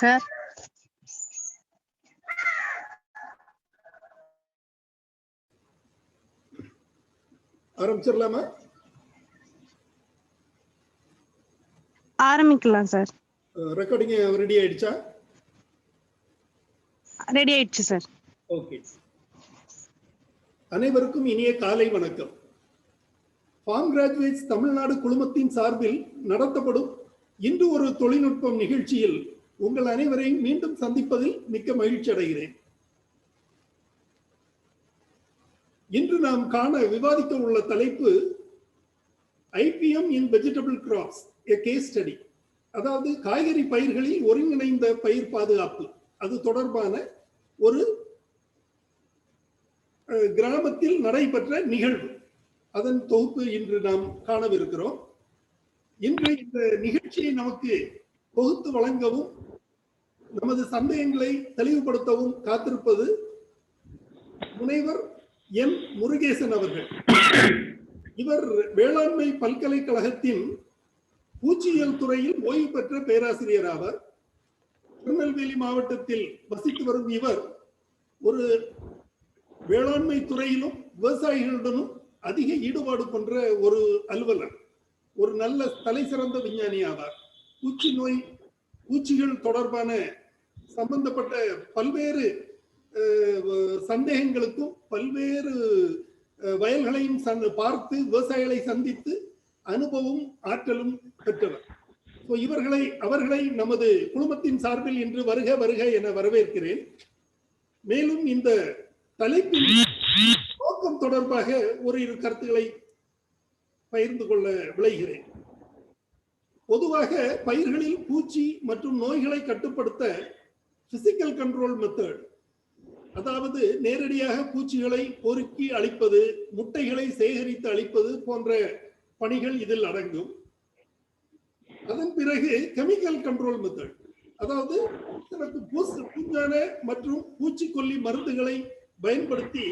Sir. ஆரம்பிச்சிடலாமா? ஆரம்பிக்கலாம் sir. Recording ready ஆயிடுச்சா? Ready ஆயிடுச்சு சார். ஓகே. அனைவருக்கும் இனிய காலை வணக்கம். ஃபார்ம் கிராஜுவேட்ஸ் தமிழ்நாடு குழுமத்தின் சார்பில் நடத்தப்படும் இன்று ஒரு தொழில்நுட்பம் நிகழ்ச்சியில் உங்கள் அனைவரையும் மீண்டும் சந்திப்பதில் மிக்க மகிழ்ச்சி அடைகிறேன். இன்று நாம் காண விவாதிக்க உள்ள தலைப்பு IPM in vegetable crops, a case study. அதாவது காய்கறி பயிர்களில் ஒருங்கிணைந்த பயிர் பாதுகாப்பு, அது தொடர்பான ஒரு கிராமத்தில் நடைபெற்ற நிகழ்வு, அதன் தொகுப்பு இன்று நாம் காணவிருக்கிறோம். இன்று இந்த நிகழ்ச்சியை நமக்கு தொகுத்து வழங்கவும் நமது சந்தேகங்களை தெளிவுபடுத்தவும் காத்திருப்பது முனைவர் எம் முருகேசன் அவர்கள். இவர் வேளாண்மை பல்கலைக்கழகத்தின் பூச்சியியல் துறையில் ஓய்வு பெற்ற பேராசிரியர் ஆவார். திருநெல்வேலி மாவட்டத்தில் வசித்து வரும் இவர் ஒரு வேளாண்மை துறையிலும் விவசாயிகளுடனும் அதிக ஈடுபாடு கொண்ட ஒரு அலுவலர், ஒரு நல்ல தலை சிறந்த விஞ்ஞானி ஆவார். பூச்சிகள் தொடர்பான சம்பந்தப்பட்ட பல்வேறு சந்தேகங்களுக்கும் பல்வேறு வயல்களையும் பார்த்து விவசாயிகளை சந்தித்து அனுபவம் ஆற்றலும் பெற்றவர். அவர்களை நமது குழுமத்தின் சார்பில் இன்று வருக வருக என வரவேற்கிறேன். மேலும் இந்த தலைப்பின் நோக்கம் தொடர்பாக ஓரிரு கருத்துக்களை பகிர்ந்து கொள்ள விளைகிறேன். பொதுவாக பயிர்களில் பூச்சி மற்றும் நோய்களை கட்டுப்படுத்த பிசிக்கல் கண்ட்ரோல் மெத்தட், அதாவது நேரடியாக பூச்சிகளை பொறுக்கி அழிப்பது, முட்டைகளை சேகரித்து அழிப்பது போன்ற பணிகள் இதில் அடங்கும். அதன் பிறகு கெமிக்கல் கண்ட்ரோல் மெத்தட், அதாவது பூஞ்சான மற்றும் பூச்சிக்கொல்லி மருந்துகளை பயன்படுத்தி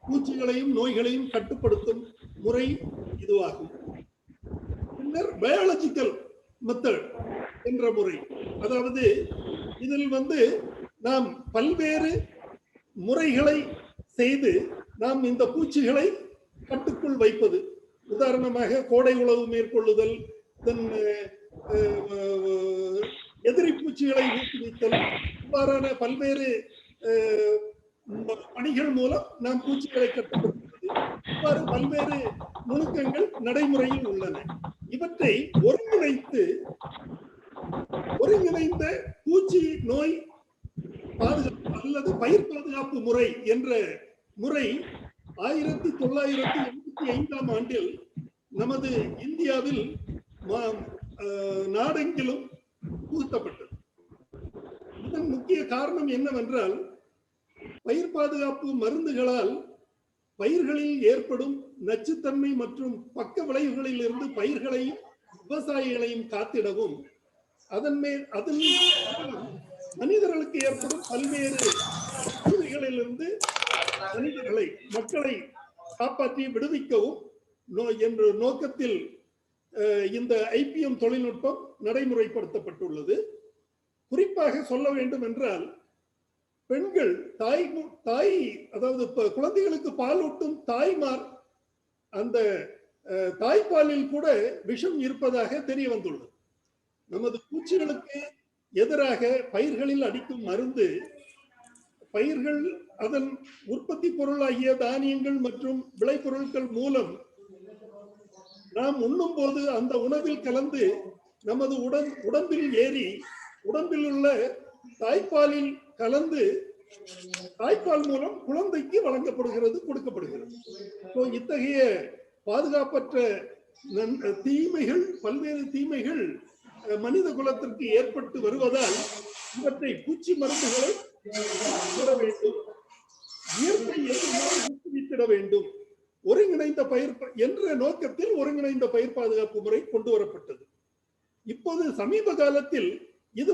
பூச்சிகளையும் நோய்களையும் கட்டுப்படுத்தும் முறை இதுவாகும். பின்னர் பயாலஜிக்கல் மெத்தட் என்ற முறை, அதாவது இதில் நாம் பல்வேறு முறைகளை செய்து நாம் இந்த பூச்சிகளை கட்டுக்குள் வைப்பது. உதாரணமாக கோடை உழவு மேற்கொள்ளுதல், எதிரி பூச்சிகளை ஊக்குவித்தல், இவ்வாறான பல்வேறு பணிகள் மூலம் நாம் பூச்சிகளை கட்டுப்படுத்துவது. இவ்வாறு பல்வேறு நுணுக்கங்கள் நடைமுறையில் உள்ளன. இவற்றை ஒருங்கிணைந்த பூச்சி நோய் பாதுகாப்பு அல்லது பயிர் பாதுகாப்பு முறை என்ற முறை 1985ஆம் ஆண்டில் நமது இந்தியாவில் நாடெங்கிலும் புகுத்தப்பட்டது. இதன் முக்கிய காரணம் என்னவென்றால், பயிர் பாதுகாப்பு மருந்துகளால் பயிர்களில் ஏற்படும் நச்சுத்தன்மை மற்றும் பக்க விளைவுகளில் இருந்து பயிர்களையும் விவசாயிகளையும் காத்திடவும், அதன் மனிதர்களுக்கு ஏற்படும் பல்வேறு தீமைகளிலிருந்து மக்களை காப்பாற்றி விடுவிக்கவும் என்ற நோக்கத்தில் இந்த IPM தொழில்நுட்பம் நடைமுறைப்படுத்தப்பட்டுள்ளது. குறிப்பாக சொல்ல வேண்டும் என்றால், பெண்கள் அதாவது குழந்தைகளுக்கு பாலூட்டும் தாய்மார் அந்த தாய்ப்பாலில் கூட விஷம் இருப்பதாக தெரிய வந்துள்ளது. நமது பூச்சிகளுக்கு எதிராக பயிர்களில் அடிக்கும் மருந்து பயிர்கள் அதன் உற்பத்தி பொருளாகிய தானியங்கள் மற்றும் விளைபொருட்கள் மூலம் நாம் உண்ணும் போது அந்த உணவில் கலந்து நமது உடம்பில் ஏறி உடம்பில் உள்ள தாய்ப்பாலில் கலந்து தாய்ப்பால் மூலம் குழந்தைக்கு கொடுக்கப்படுகிறது. இத்தகைய பாதுகாப்பற்ற தீமைகள், பல்வேறு தீமைகள் மனித குலத்திற்கு ஏற்பட்டு வருவதால் இவற்றை பூச்சி மருந்துகளை வேண்டும், இயற்கை ஊக்குவித்திட வேண்டும், ஒருங்கிணைந்த பயிர் என்ற நோக்கத்தில் ஒருங்கிணைந்த பயிர் பாதுகாப்பு முறை கொண்டு வரப்பட்டது. இப்போது சமீப காலத்தில் இது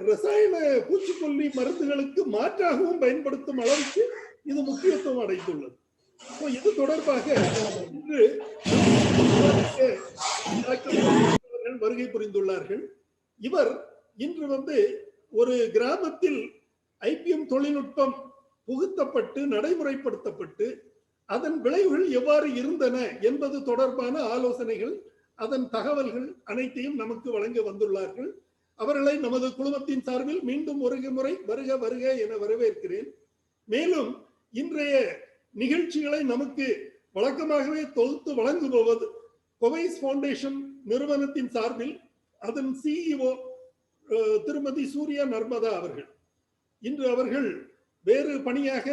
ரசாயன பூச்சிக்கொல்லி மருந்துகளுக்கு மாற்றாகவும் பயன்படுத்தும் அளவுக்கு இது முக்கியத்துவம் அடைந்துள்ளது. இது தொடர்பாக இன்று வருகை புரிந்துள்ளார்கள். இவர் இன்று ஒரு கிராமத்தில் ஐபிஎம் தொழில்நுட்பம் புகுத்தப்பட்டு நடைமுறைப்படுத்தப்பட்டு அதன் விளைவுகள் எவ்வாறு இருந்தன என்பது தொடர்பான ஆலோசனைகள், அதன் தகவல்கள் அனைத்தையும் நமக்கு வழங்க வந்துள்ளார்கள். அவர்களை நமது குழுமத்தின் சார்பில் மீண்டும் ஒரு முறை வருக வருக என வரவேற்கிறேன். மேலும் இன்றைய நிகழ்ச்சிகளை நமக்கு வழக்கமாகவே தொகுத்து வழங்குபவது கோவைஸ் ஃபவுண்டேஷன் நிறுவனத்தின் சார்பில் அதன் சிஇஓ திருமதி சூர்யா நர்மதா அவர்கள். இன்று அவர்கள் வேறு பணியாக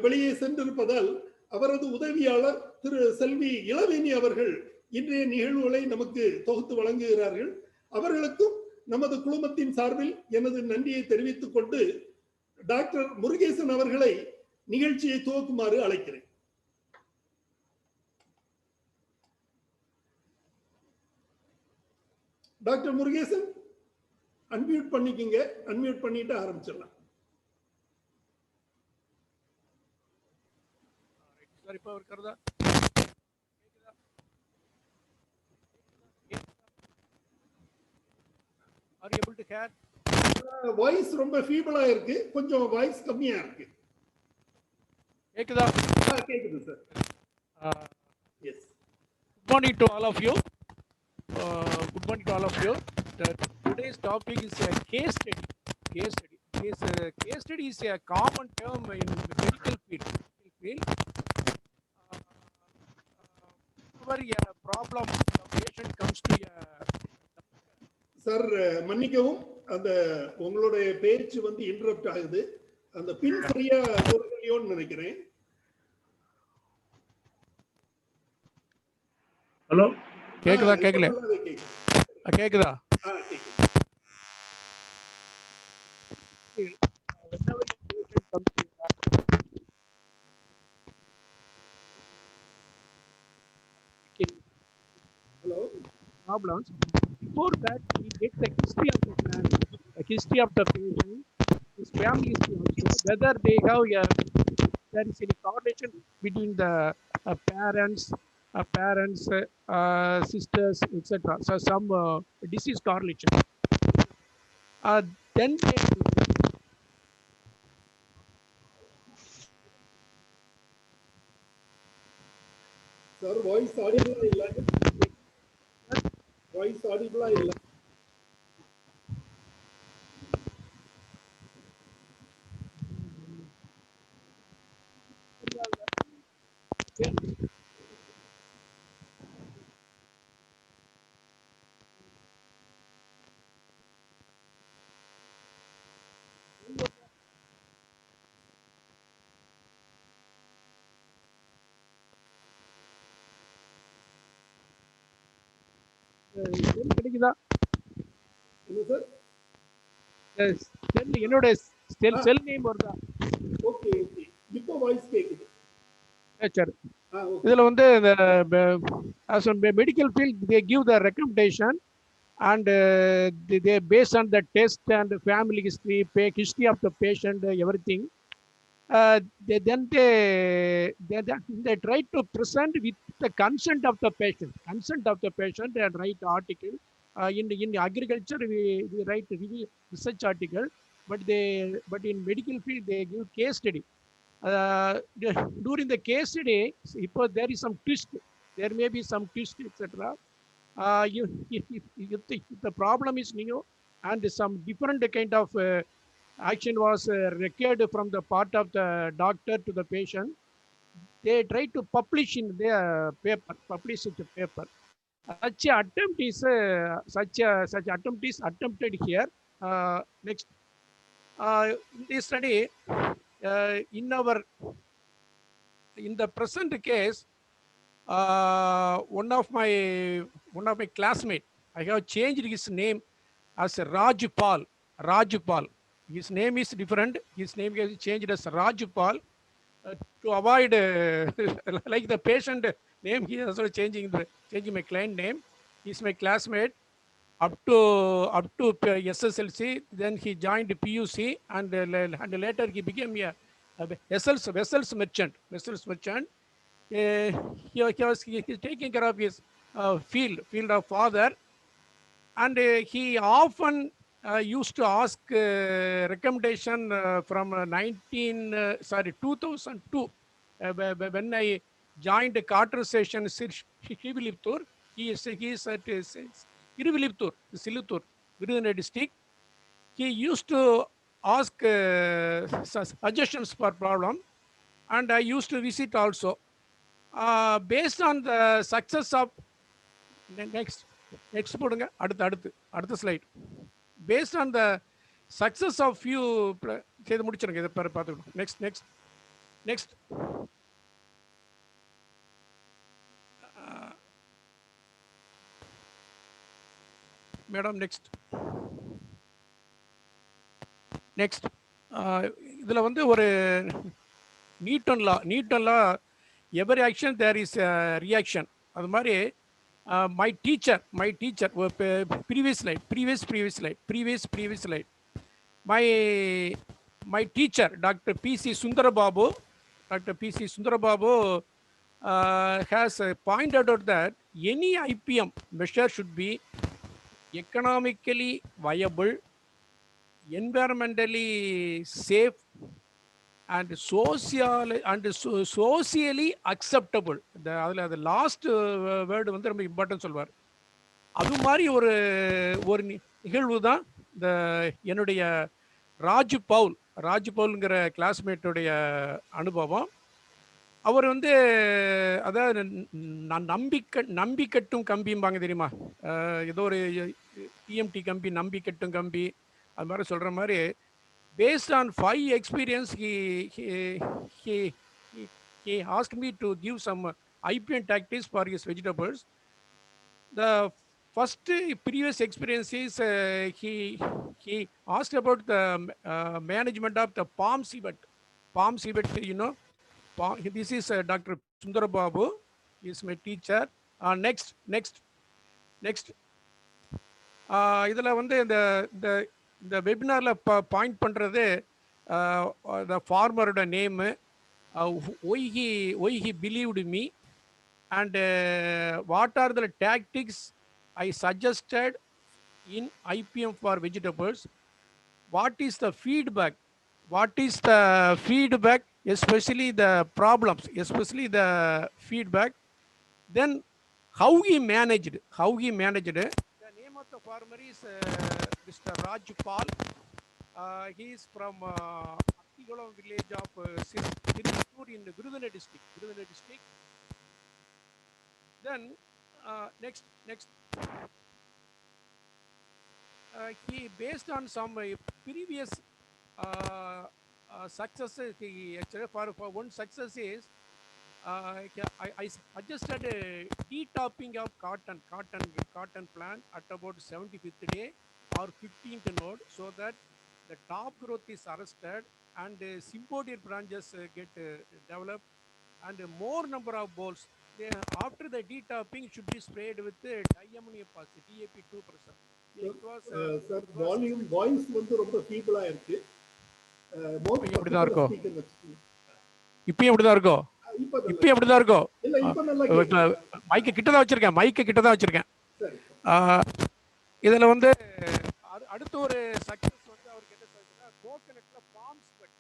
வெளியே சென்றிருப்பதால் அவரது உதவியாளர் திரு செல்வி இளவேணி அவர்கள் இன்றைய நிகழ்வுகளை நமக்கு தொகுத்து வழங்குகிறார்கள். அவர்களுக்கும் நமது குழுமத்தின் சார்பில் எனது நன்றியை தெரிவித்துக் கொண்டு டாக்டர் முருகேசன் அவர்களை நிகழ்ச்சியை துவக்குமாறு அழைக்கிறேன். டாக்டர் முருகேசன் அன்மியூட் பண்ணிக்கங்க. அன்மியூட் பண்ணிட்டு ஆரம்பிச்சிடலாம். இப்போ இருக்கிறதா? Are you able to hear? Voice ரொம்ப ஃபீபிளா இருக்கு, கொஞ்சம் வாய்ஸ் கம்மியா இருக்கு. கேக்குதா? கேக்குது sir. Yes. Good morning to all of you. Good morning to all of you. Today's topic is a case study. Case study is a common term in medical field. Whenever a problem, the patient comes to a sir மன்னிக்கவும், அந்த உங்களுடைய பேச்சு interrupt ஆகுது. அந்த பின் சரியா போறதுலையோன்னு நினைக்கிறேன். Hello, கேக்குதா? கேக்கல? கேக்குதா? Hello. Problems. Before that, we get the history of the man, the history of the patient, his family history also, whether they have there is any correlation between the parents, sisters, etc. So some disease correlation. Then sir, voice audible illa. Voice audible illa. கிடைக்குதா? என்னோட செல் name வருதா? Okay, இப்போ voice கேக்குது. சரி. இதுல as on medical field they give the recommendation and they based on the test and family history, history of the patient, everything. They try to present with the consent of the patient and write article. In agriculture we write research article, but in medical field they give case study. During the case study, if there is some twist, there may be some twist, etc. If the problem is new and some different kind of action was required from the part of the doctor to the patient, they try to publish in their paper, Such attempt is attempted here. Next, in this study, in the present case, one of my classmates, I have changed his name as Rajpal. His name is different. His name is changed as Rajpal to avoid like the patient name. He is also changing my client name. He's my classmate up to SSLC. Then he joined PUC and later he became a vessels merchant. He is taking care of his field of father, and he often used to ask recommendation from 2002, when I joined Carter station Shriviliptur. He is at Shriviliptur, Siluttur, Virudhunagar district. He used to ask suggestions for problem, and I used to visit also. Based on the success of next போடுங்க, அடுத்த slide. Based on the success of few செய்து முடிச்சிருங்க, இதை பார்த்துக்கணும். Next madam. Next இதில் வந்து ஒரு Newton law every action there is reaction. அது மாதிரி my teacher previous slide. My teacher Dr. P.C. Sundarababu has pointed out that any IPM measure should be economically viable, environmentally safe, and socially acceptable. அதில் அது last word வந்து ரொம்ப important சொல்வார். அது மாதிரி ஒரு நிகழ்வு தான் இந்த என்னுடைய ராஜு பவுல்ங்கிற கிளாஸ்மேட்டுடைய அனுபவம். அவர் வந்து அதாவது நம்பிக்கட்டும் கம்பிம்பாங்க தெரியுமா, ஏதோ ஒரு டிஎம்டி கம்பி, நம்பிக்கட்டும் கம்பி, அது மாதிரி சொல்கிற மாதிரி. Based on 5 experience, he asked me to give some IPM tactics for his vegetables. The first previous experience is he asked about the management of the palm civet. You know, this is Dr. Sundarababu. He is my teacher. Next. இதில் வந்து இந்த வெபினாரில் point பண்ணுறது the ஃபார்மரோட name, why he believed me, and what are the tactics I suggested in IPM for vegetables, what is the feedback, especially the problems, especially the feedback, then how he managed. The name of the farmer is Mr. Raj Pal. He is from Attigolam village of Siripur in Virudhunagar district. Then next he based on some previous successes. He actually for one success is I suggested de-topping of cotton plant at about 75th day or 15th node, so that the top growth is arrested and sympodial branches get developed, and more number of bolls. After the de-topping should be sprayed with diammonium phosphate, DAP 2%. Sir, volume voice வந்து ரொம்ப ஃபீபிளா இருக்கு. இப்படிதான் இருக்கோ? இப்பயும் அப்படிதான் இருக்கோ? இல்ல, இப்ப நல்லா கேக்குது. மைக்க கிட்டதான் வச்சிருக்கேன். இதுல வந்து அடுத்த ஒரு சக்சஸ் வந்து அவருக்கு என்ன சொல்றதுன்னா, கோகனட்ல பாம் ஸ்வெட்,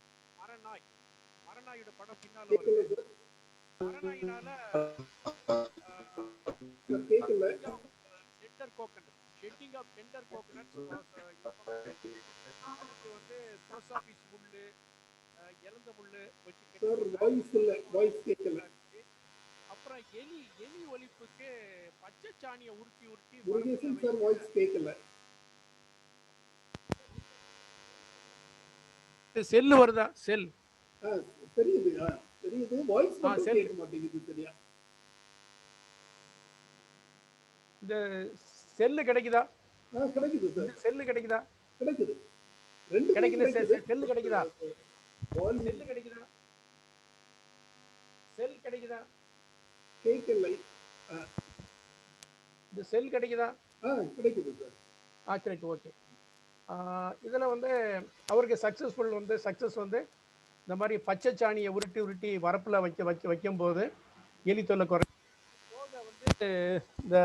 மரநாயோட படம் பின்னால வருது. மரநாயினால ஷெட்டிங் ஆஃப் டெண்டர் கோகனட்ஸ் வந்து போஸ்ட் ஆபீஸ் முள்ளு, இறந்த முள்ளு வச்சு, வாய்ஸ் கேட்கல. அப்புறம் எலி ஒலிப்புக்கு பச்சை சாணியை உருட்டி சார் வாய்ஸ் கேட்கல. செல் வருதா? செல் தெரியுது. வாய்ஸ் கேட்க மாட்டேங்குது. சரியா? இந்த செல்லு கிடைக்குதா? கிடைக்குது சார். செல்லு கிடைக்குதா? கிடைக்குது. செல்லு கிடைக்குதா? கேட்கல. இந்த செல் கிடைக்குதா? கிடைக்குது சார். சரி, ஓகே. இதில் வந்து அவருக்கு சக்ஸஸ் வந்து இந்த மாதிரி பச்சை சாணியை உருட்டி வரப்பில் வைக்கும்போது எலி தொல்லை குறை. வந்து இந்த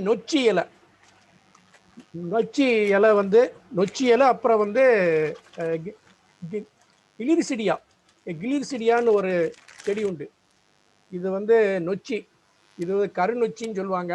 நொச்சி இலை, நொச்சி இலை வந்து நொச்சி இலை, அப்புறம் வந்து கிளிரிசிடியா, கிளிரிசிடியான்னு ஒரு செடி உண்டு. இது வந்து நொச்சி, இது கருநொச்சின்னு சொல்லுவாங்க.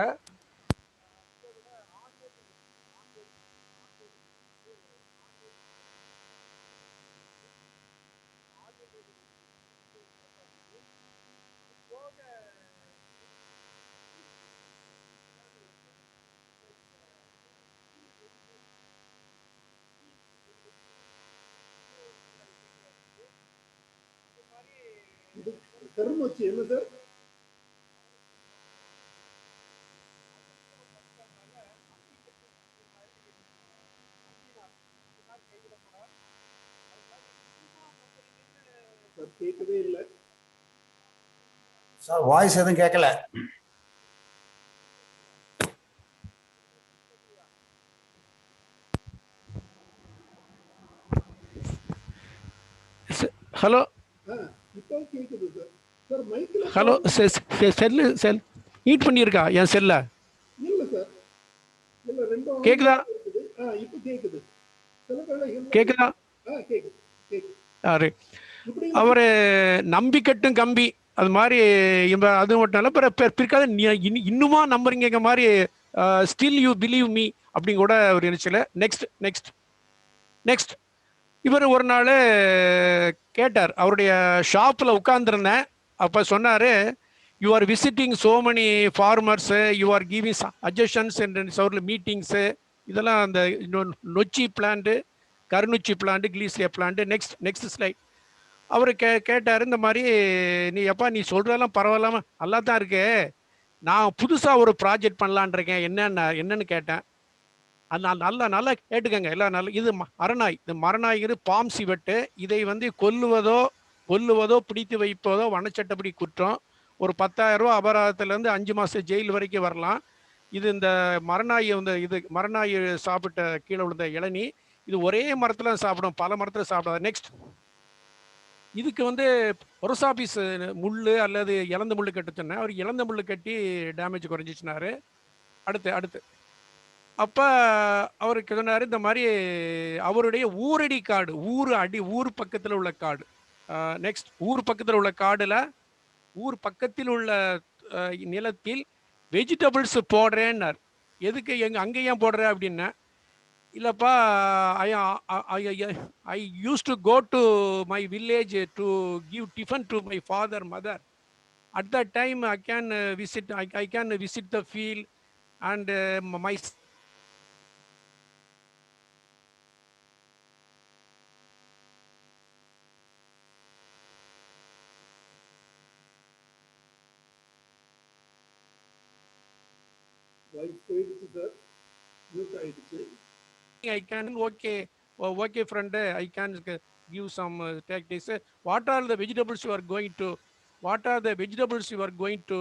கருநொச்சி என்ன சார்? கேட்கவே இல்லை சார், வாய்ஸ் எதுவும் கேட்கல. ஹலோ இப்போ கேட்குது சார். சார் மைக்கில் ஹலோ, செல் ஹீட் பண்ணியிருக்கா என் செல்ல? இல்லை சார், இல்லை ரெண்டும் கேக்குதா? இருக்குது. இப்போ கேட்குது. சில வேளைகள் கேக்குதா? கேட்குது கேட்குது. யாரு இப்படி அவரு? நம்பி கட்டும் கம்பி அது மாதிரி. அது மட்டும் இல்லை, பிற்கால இன்னுமா நம்புறீங்க மாதிரி, ஸ்டில் யூ பிலீவ் மீ அப்படின்னு கூட ஒரு நினைச்சல. நெக்ஸ்ட் நெக்ஸ்ட் நெக்ஸ்ட் இவர் ஒரு நாள் கேட்டார். அவருடைய ஷாப்பில் உட்கார்ந்துருந்தேன். அப்போ சொன்னார், you are visiting so many farmers, you are giving suggestions and meetings, இதெல்லாம் அந்த நொச்சி பிளான்ட்டு, கருநொச்சி பிளான்ட்டு, கிளீசியா பிளான்ட்டு. Next slide. அவர் கேட்டார் இந்த மாதிரி, நீ சொல்கிறதெல்லாம் பரவாயில்லாம நல்லா தான் இருக்கு, நான் புதுசாக ஒரு ப்ராஜெக்ட் பண்ணலான் இருக்கேன், என்னன்னு கேட்டேன். நல்லா கேட்டுக்கங்க எல்லாம் நல்ல. இது மரநாய். இது மரநாய்கிறது பாம் சிவட்டு. இதை வந்து கொல்லுவதோ பிடித்து வைப்பதோ வனச்சட்டப்படி குற்றம். ஒரு 10,000 ரூபா அபராதத்திலேருந்து 5 மாதம் ஜெயில் வரைக்கும் வரலாம். இது இந்த மரநாயை வந்து மரநாய் சாப்பிட்ட கீழே விழுந்த இளநீ. இது ஒரே மரத்தில் சாப்பிடும், பல மரத்தில் சாப்பிடாது. நெக்ஸ்ட். இதுக்கு வந்து ஒரசாபீஸ் முள் அல்லது இளந்த முள் கட்ட சொன்னேன். அவர் இளந்த முள் கட்டி டேமேஜ் குறைஞ்சிச்சுனாரு. அடுத்து அப்போ அவருக்கு சொன்னார் இந்த மாதிரி, அவருடைய ஊரடி காடு, ஊர் பக்கத்தில் உள்ள காடு. நெக்ஸ்ட். ஊர் பக்கத்தில் உள்ள காடில், ஊர் பக்கத்தில் உள்ள நிலத்தில் வெஜிடபிள்ஸ் போடுறேன்னார். எதுக்கு அங்கே ஏன் போடுற அப்படின்னா, இல்லைப்பா, I use to go to my village to give tiffin to my father mother. At the time I can visit the field and my voice போயிடுச்சு சார், மியூட் ஆயிடுச்சு. I can, okay friend, I can give some tactics. What are the vegetables you are going to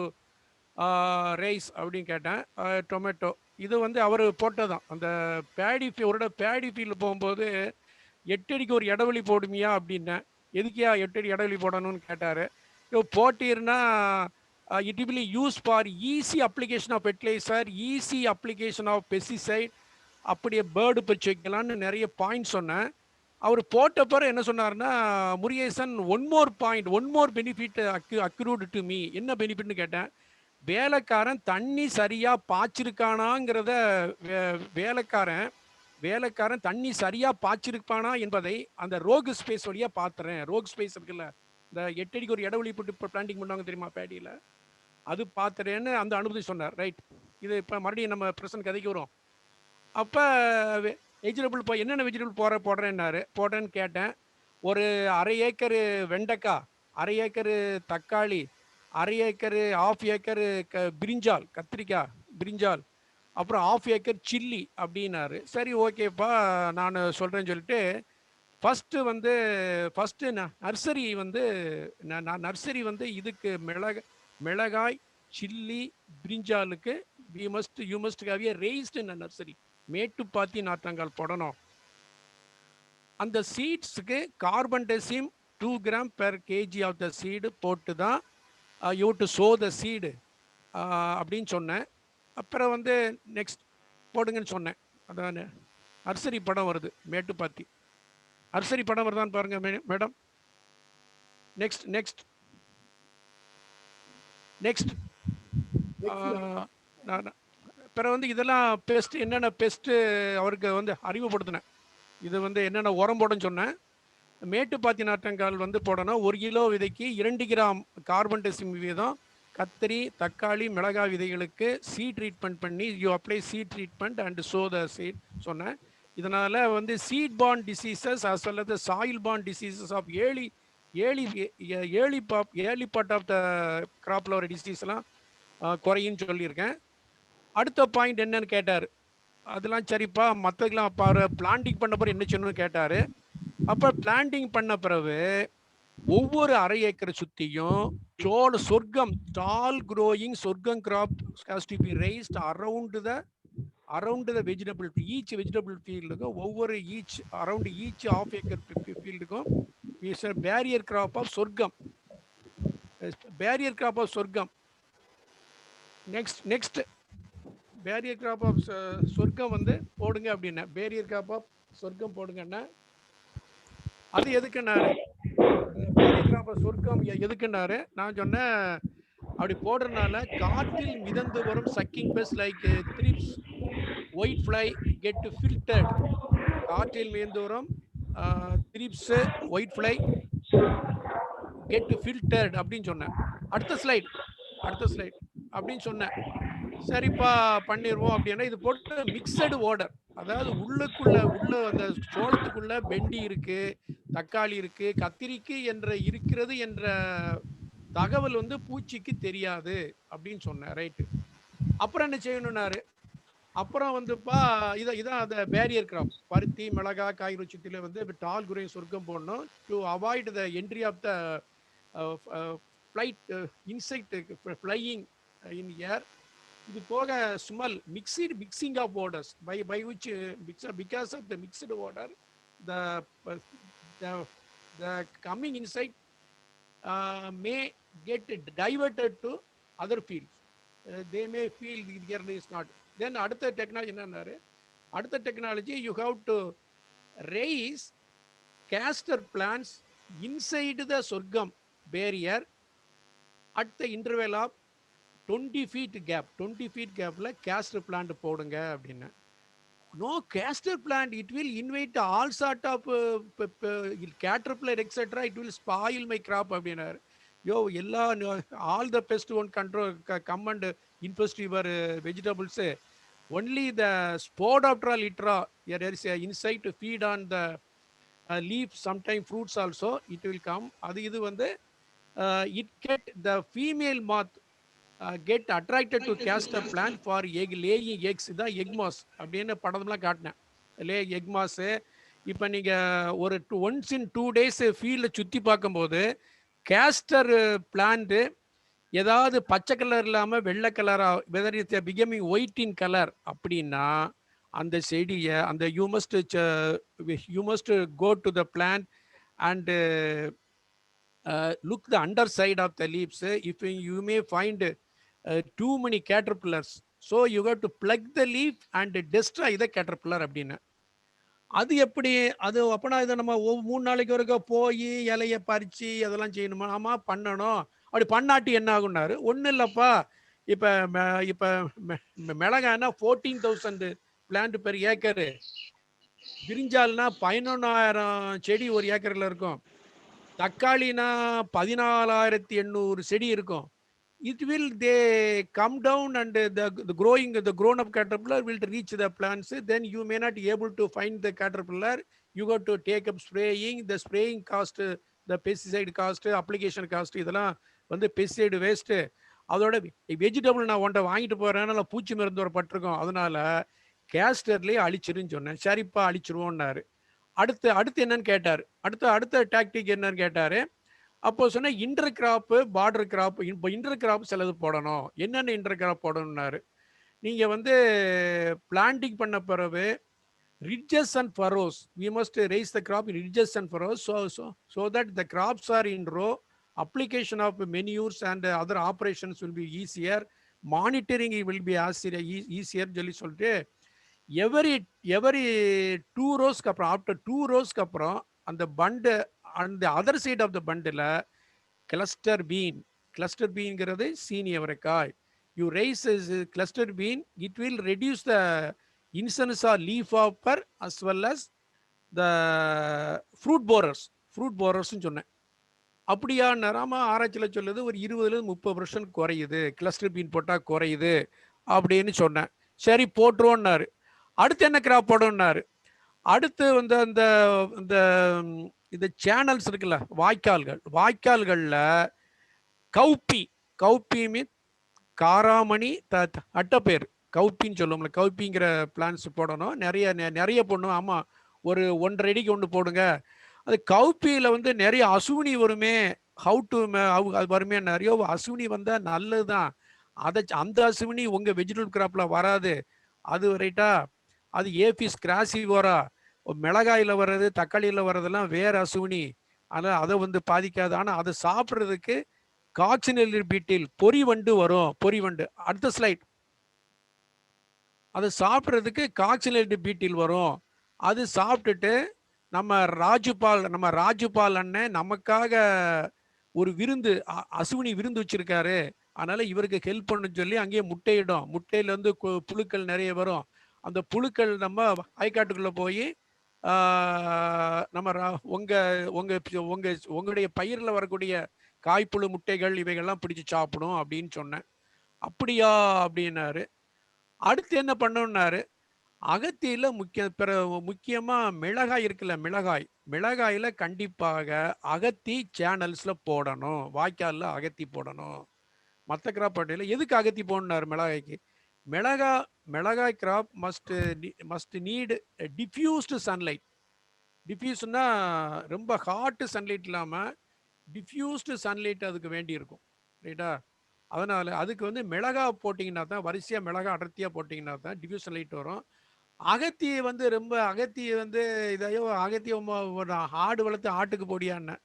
raise அப்படின்னு கேட்டேன். Tomato. இது வந்து அவர் போட்டதான். அந்த Bedi field போகும்போது 8 அடிக்கு ஒரு இடைவெளி போடுமியா அப்படின்னேன். எதுக்கியா 8 அடி இடைவெளி போடணும்னு கேட்டார். போட்டீர்னா it will use for easy application of fertilizer, easy application of pesticide, அப்படியே பேர்டு பச்சு வைக்கலான்னு நிறைய பாயிண்ட் சொன்னேன். அவர் போட்ட பிறகு என்ன சொன்னார்னா, Murugesan one more benefit accrued to me. என்ன பெனிஃபிட்னு கேட்டேன். வேலைக்காரன் தண்ணி சரியாக பாய்ச்சிருக்கானாங்கிறத, வேலைக்காரன் தண்ணி சரியாக பாய்ச்சிருப்பானா என்பதை அந்த ரோக் ஸ்பேஸ் வழியாக பார்த்துறேன். ரோக் ஸ்பேஸ் இருக்குல்ல, இந்த 8 அடிக்கு ஒரு இடைவெளி போட்டு இப்போ பிளான்டிங் பண்ணுவாங்க தெரியுமா பேடியில், அது பார்த்துறேன்னு அந்த அனுமதி சொன்னார். ரைட். இது இப்போ மறுபடியும் நம்ம பிரசன்ட் கதைக்கு வரும். அப்போ வெஜிடபிள் என்னென்ன வெஜிடபிள் போடுறேன்னு கேட்டேன். ஒரு 1/2 ஏக்கரு வெண்டைக்காய், 1/2 ஏக்கரு தக்காளி, 1/2 ஏக்கரு 1/2 ஏக்கரு கத்திரிக்காய் பிரிஞ்சால், அப்புறம் 1/2 ஏக்கர் சில்லி அப்படின்னாரு. சரி, ஓகேப்பா, நான் சொல்கிறேன்னு சொல்லிட்டு ஃபஸ்ட்டு நர்சரி வந்து இதுக்கு மிளகாய், சில்லி, பிரிஞ்சாலுக்கு you must have a raised nursery. மேட்டுப்பாத்தி நாற்றங்கால் போடணும். அந்த சீட்ஸுக்கு carbendazim 2 gram per KG of the seed போட்டு தான் you to sow the seed அப்படின்னு சொன்னேன். அப்புறம் வந்து நெக்ஸ்ட் போடுங்கன்னு சொன்னேன். அதான் அர்சரி படம் வருது, மேட்டுப்பாத்தி அர்சரி படம் வருதான்னு பாருங்க மேடம். நெக்ஸ்ட் நெக்ஸ்ட் நெக்ஸ்ட் பிற வந்து இதெல்லாம் பெஸ்ட், என்னென்ன பெஸ்ட்டு அவருக்கு வந்து அறிமுகப்படுத்தினேன். இது வந்து என்னென்ன உரம் போடன்னு சொன்னேன். மேட்டுப்பாத்தி நாற்றங்கால் வந்து போடணும். 1 கிலோ விதைக்கு 2 கிராம் கார்பன் டெசிம் வீதம். கத்திரி, தக்காளி, மிளகாய் விதைகளுக்கு சீட் ட்ரீட்மெண்ட் பண்ணி you apply seed treatment and sow the seed சொன்னேன். இதனால் வந்து seed borne diseases as well as soil borne diseases of early part of the கிராப்பில் வர டிசீஸ்லாம் குறையுன்னு சொல்லியிருக்கேன். அடுத்த பாயிண்ட் என்னன்னு கேட்டார். அதெல்லாம் சரிப்பா, மற்றதுக்கெல்லாம் அப்போ பிளான்டிங் பண்ண பிறகு என்ன செய்யணும்னு கேட்டார். அப்போ பிளான்டிங் பண்ண பிறகு ஒவ்வொரு அரை ஏக்கர் சுற்றியும் sorghum tall growing sorghum crop has to be raised around the vegetable each vegetable ஃபீல்டுக்கும் ஒவ்வொரு அரவுண்ட் ஈச் ஆஃப் ஏக்கர் ஃபீல்டுக்கும் is a barrier crop of sorghum. Next barrier crop of sorghum வந்து போடுங்க அப்படின்னா, பேரியர் கிராப் ஆஃப் சொர்க்கம் போடுங்கன்னா அது எதுக்குன்னாரு. Barrier crop of சொர்க்கம் எதுக்குன்னாரு. நான் சொன்னேன், அப்படி போடுறதுனால காற்றில் மிதந்து வரும் sucking best like thrips, white fly get filtered. காற்றில் மிதந்து வரும் thrips, white fly get filtered அப்படின்னு சொன்னேன். அடுத்த ஸ்லைட் அப்படின்னு சொன்னேன். சரிப்பா பண்ணிடுவோம் அப்படின்னா, இது போட்டு மிக்சடு ஓடர், அதாவது உள்ள அந்த சோளத்துக்குள்ள வெண்டி இருக்கு, தக்காளி இருக்கு, கத்திரிக்கு இருக்கிறது என்ற தகவல் வந்து பூச்சிக்கு தெரியாது அப்படின்னு சொன்னேன். ரைட்டு. அப்புறம் என்ன செய்யணும்னாரு. அப்புறம் வந்துப்பா இதான் அந்த பேரியர் கிராப், பருத்தி, மிளகாய், காய்கறி சுத்தில வந்து டால் குறை சொர்க்கம் போடணும் to avoid the entry of the flight insect flying in air. இது போக smell mixing of odours by which because of the mixed odour the coming insect may get diverted to other fields. They may feel here is not. Then அடுத்த technology என்னன்னாரு, அடுத்த technology you have to raise castor plants inside the sorghum barrier at the interval of 20 feet கேப்ல castor plant போடுங்க அப்படின்னு. No castor plant, it will invite all sort of caterpillar etc. It will spoil my crop அப்படின்னாரு. யோ எல்லா all the pest won't control come and infest your vegetables. Only the Spodoptera litera, there is an insect to feed on the leaf, sometimes fruits also it will come. அது இது வந்து it get the female moth get attracted to castor plant for laying eggs. இதான் எக்மாஸ் அப்படின்னு படம்லாம் காட்டினேன். எக்மாஸு இப்போ நீங்கள் ஒரு ஒன்ஸ் இன் 2 days ஃபீல்டில் சுற்றி பார்க்கும்போது கேஸ்டர் பிளான்ட்டு ஏதாவது பச்சை கலர் இல்லாமல் வெள்ளை கலராக whether it's becoming white in colour அப்படின்னா அந்த செடியை அந்த you must go to the plant and look the underside of the leaves. If you may find too many caterpillars, so you have to plug the leaf and destroy the caterpillar அப்படின்னா. அது எப்படி அது அப்பனா இதை நம்ம 3 நாளைக்கு வரைக்கும் போய் இலையை பறித்து அதெல்லாம் செய்யணுமா? ஆமாம் பண்ணணும். அப்படி பண்ணாட்டி என்ன ஆகுனாரு. ஒன்றும் இல்லைப்பா, இப்போ மிளகாய்னா 14,000 பிளான்ட் பெர் ஏக்கரு, பிரிஞ்சால்னா 11,000 செடி ஒரு ஏக்கரில் இருக்கும், தக்காளினா 14,800 செடி இருக்கும். It will they come down and the grown up caterpillar will reach the plants. Then you may not be able to find the caterpillar. You got to take up spraying. The spraying cost, the pesticide cost, application cost, இதெல்லாம் வந்து pesticide waste. அதோட vegetable நான் ஒன்றை வாங்கிட்டு போறேன், பூச்சி மருந்து வர பட்டிருக்கோம், அதனால கேஸ்டர்லேயே அழிச்சிருன்னு சொன்னேன். சரிப்பா அழிச்சிருவோன்னாரு. அடுத்து என்னன்னு கேட்டார். அடுத்த டாக்டிக் என்னன்னு கேட்டாரு. அப்போ சொன்ன இன்டர் கிராப்பு, பார்டர் கிராப். இப்போ இன்டர் கிராப் சிலது போடணும். என்னென்ன இன்டர் கிராப் போடணும்னாரு. நீங்கள் வந்து பிளான்டிங் பண்ண பிறகு ridges and furrows, we must raise the crop in ridges and furrows so that the crops are in row. Application of manures and other operations will be easier. Monitoring will be easier சொல்லி சொல்லிட்டு every every 2 ரோஸ்க்கு அப்புறம் after 2 ரோஸ்க்கு அப்புறம் அந்த bund அந்த other side of the பண்டில் cluster bean, cluster பீன்ங்கிறது சீனி அவரைக்காய். You raise cluster bean, it will reduce the incidence or leafhopper as well as the fruit borers, fruit போரர்ஸ்ன்னு சொன்னேன். அப்படியா நேரமா ஆராய்ச்சியில் சொல்லுது ஒரு 20-30% குறையுது, கிளஸ்டர் பீன் போட்டால் குறையுது அப்படின்னு சொன்னேன். சரி போட்டுருவோன்னாரு. அடுத்து என்ன கிராப் போடணும்னாரு. அடுத்து வந்து அந்த இந்த இந்த சேனல்ஸ் இருக்குல்ல, வாய்க்கால்கள், வாய்க்கால்களில் கௌப்பி, கௌப்பி மீன் காராமணி அட்டைப்பேர், கௌப்பின்னு சொல்லுவோம்ல, கௌப்பிங்கிற பிளான்ஸ் போடணும். நிறைய போடணும். ஆமாம், ஒரு 1.5 அடிக்கு ஒன்று போடுங்க. அது கௌப்பியில் வந்து நிறைய அசுவினி வருமே, ஹவு டு அது வருமே, நிறைய அசுவினி வந்தால் நல்லது தான். அந்த அசுவினி உங்கள் வெஜிடபிள் கிராப்பில் வராது. அது ரைட்டா, அது ஏபிஸ் கிராசிவோரா, மிளகாயில் வர்றது தக்காளியில் வர்றதெல்லாம் வேற அசுவினி. ஆனால் அதை வந்து பாதிக்காது. ஆனால் அதை சாப்பிட்றதுக்கு காக்சினெல்லி பீட்டில் பொறி வண்டு வரும், பொறி வண்டு. அடுத்த ஸ்லைட். அதை சாப்பிட்றதுக்கு காக்சினெல்லி பீட்டில் வரும். அது சாப்பிட்டுட்டு நம்ம ராஜுபால் அண்ணன் நமக்காக ஒரு விருந்து, அசுவினி விருந்து வச்சிருக்காரு. அதனால இவருக்கு ஹெல்ப் பண்ணுன்னு சொல்லி அங்கேயே முட்டையிடும். முட்டையிலேருந்து புழுக்கள் நிறைய வரும். அந்த புழுக்கள் நம்ம வயக்காட்டுக்குள்ளே போய் நம்ம உங்களுடைய பயிரில் வரக்கூடிய காய்ப்புழு முட்டைகள் இவைகள்லாம் பிடிச்சி சாப்பிடும் அப்படின்னு சொன்னேன். அப்படியா அப்படின்னாரு. அடுத்து என்ன பண்ணணும்னாரு, அகத்தியில முக்கியமா மிளகாய் இருக்குல்ல, மிளகாயில கண்டிப்பாக அகத்தி சேனல்ஸ்ல போடணும், வாய்க்காலில் அகத்தி போடணும். மற்ற கிராப் பட்டியல எதுக்கு அகத்தி போடணும்னாரு மிளகாய்க்கு. மிளகாய் crop must need diffused sunlight. டிஃப்யூஸ்னா ரொம்ப ஹாட் சன்லைட் இல்லாமல் டிஃப்யூஸ்டு சன்லைட் அதுக்கு வேண்டி இருக்கும், ரைட்டா. அதனால் அதுக்கு வந்து மிளகா போட்டிங்கன்னா தான், வரிசையாக மிளகா அடர்த்தியாக போட்டிங்கன்னா தான் டிஃப்யூஸ் சன்லைட் வரும். அகத்தியை வந்து இதையோ அகத்திய ஆடு வளர்த்து ஆட்டுக்கு போடியான்னு,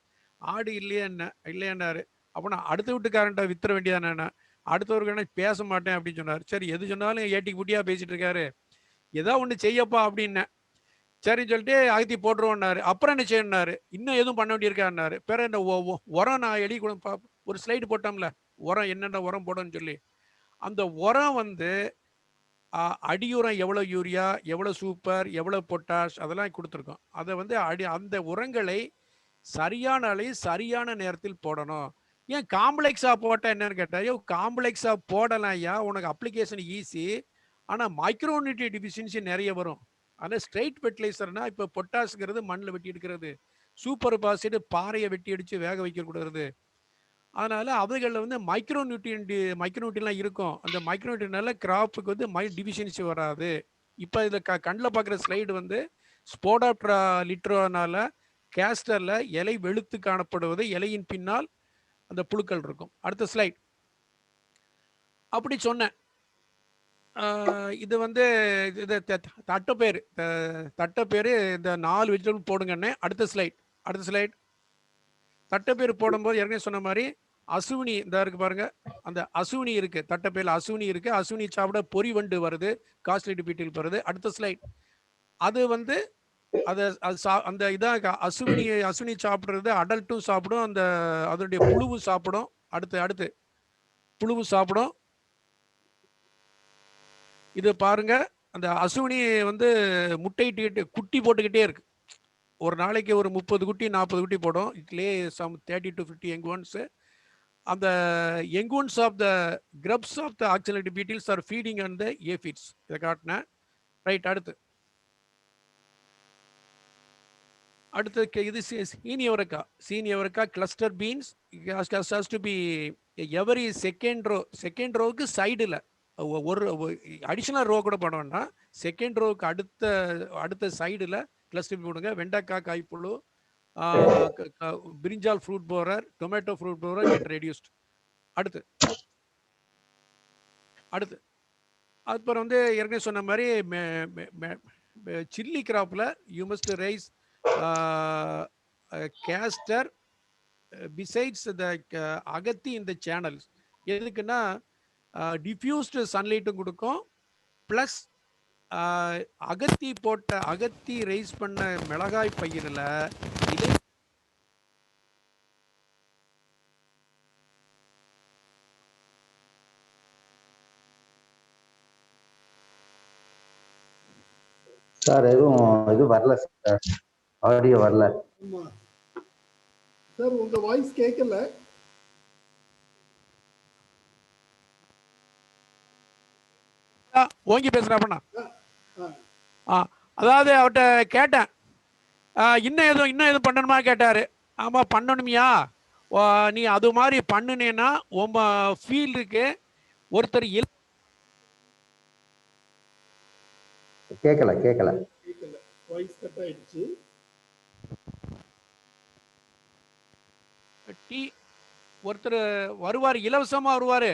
ஆடு இல்லையான்னாரு. அப்போ நான் அடுத்த வீட்டுக்காரன்ட்ட வித்துற வேண்டியதானே, அடுத்தவருக்கு பேச மாட்டேன் அப்படின்னு சொன்னார். சரி, எது சொன்னாலும் ஏட்டிக்கு குட்டியாக பேசிட்டு இருக்காரு, ஏதோ ஒன்று செய்யப்பா அப்படின்னேன். சரின்னு சொல்லிட்டு அகத்தி போட்டுருவோன்னாரு. அப்புறம் என்ன செய்யணும்னாரு, இன்னும் எதுவும் பண்ண வேண்டியிருக்காருனாரு. பிற இந்த உரம் நான் எழுதி கூட ஒரு ஸ்லைடு போட்டோம்ல, உரம் என்னென்ன உரம் போடணும்னு சொல்லி. அந்த உரம் வந்து அடியுரம் எவ்வளோ யூரியா, எவ்வளோ சூப்பர், எவ்வளோ பொட்டாஷ் அதெல்லாம் கொடுத்துருக்கோம். அதை வந்து அந்த உரங்களை சரியான அளவு சரியான நேரத்தில் போடணும். ஏன் காம்ப்ளெக்ஸாக போட்டால் என்னன்னு கேட்டால், காம்ப்ளெக்ஸாக போடலாம் ஐயா, உனக்கு அப்ளிகேஷன் ஈஸி. ஆனால் மைக்ரோநியூட்ரி டிஃபிஷியன்சி நிறைய வரும். ஆனால் ஸ்ட்ரெயிட் ஃபெர்டிலைசர்னா இப்போ பொட்டாஸுங்கிறது மண்ணில் வெட்டி எடுக்கிறது, சூப்பர் பாசிட் பாறையை வெட்டி அடித்து வேக வைக்கக்கூடாது. அதனால் அவைகளில் வந்து மைக்ரோநியூட்ரியன்லாம் இருக்கும். அந்த மைக்ரோநியூட்ரியனால கிராப்புக்கு வந்து டிஃபிஷியன்சி வராது. இப்போ இதில் கண்ணில் பார்க்குற ஸ்லைடு வந்து ஸ்போடாப்ட்ரா லிட்ரோனால கேஸ்டரில் இலை வெளுத்து காணப்படுவது, இலையின் பின்னால் அந்த புழுக்கள் இருக்கும். அடுத்த ஸ்லைட். அப்படி சொன்னேன். இது வந்து இது தட்டைப்பேர் இந்த 4 வெஜிடபிள் போடுங்கன்னே. அடுத்த ஸ்லைட். தட்டைப்பேர் போடும்போது ஏற்கனவே சொன்ன மாதிரி அசுவினி இந்த இருக்கு பாருங்க, அந்த அசுவினி இருக்கு, தட்டைப்பேரில் அசுவினி இருக்கு. அசுவினி சாப்பிட பொறி வண்டு வருது, காஸ்ட்லிட்டி பீட்டில் வருது. அடுத்த ஸ்லைட். அது வந்து அந்த இதான் அசுவினி சாப்பிட்றது அடல்ட்டும் சாப்பிடும், அந்த அதனுடைய புழுவு சாப்பிடும். அடுத்து புழுவு சாப்பிடும். இது பாருங்க, அந்த அசுவினி வந்து முட்டையிட்டு குட்டி போட்டுக்கிட்டே இருக்கு. ஒரு நாளைக்கு ஒரு 30 குட்டி 40 குட்டி போடும். It lay some 30 to 50 young ones. அந்த young ones of the grubs of the axillary beetles are feeding on the aphids. இதை காட்டினேன். ரைட். அடுத்து இது சீனி அவரைக்காய் cluster beans has to be every second ரோவுக்கு சைடில் ஒரு அடிஷனல் ரோ கூட பண்ண வேண்டாம். செகண்ட் ரோவுக்கு அடுத்த சைடில் கிளஸ்டர் போடுங்க. வெண்டைக்காய் காய்ப்புழு, பிரிஞ்சால் fruit borer, tomato fruit borer get reduced. அடுத்து அப்புறம் வந்து ஏற்கனவே சொன்ன மாதிரி சில்லி கிராப்பில் you must raise castor besides the அகத்தி இந்த சேனல்ஸ். எதுக்குன்னா டிஃப்யூஸ்டு சன்லைட்டும் கொடுக்கும், ப்ளஸ் அகத்தி ரைஸ் பண்ண மிளகாய் பயிரில் இதை சார் எதுவும் இது வரல சார், ஆடியோ வரல. ஆமா சார், உங்க வாய்ஸ் கேட்கல. ஓங்கி பேசுறாப்பண்ணா. அதாவது அவர்கிட்ட கேட்டேன், இன்னும் எதுவும் பண்ணணுமா கேட்டார். ஆமாம் பண்ணணுமியா, நீ அது மாதிரி பண்ணுனேன்னா உங்க ஃபீல்டுக்கு ஒருத்தர் கேட்கல வாய்ஸ் கட் ஆயிடுச்சு. ஒருத்தர் வருவார், இலவசமா வருவாரு.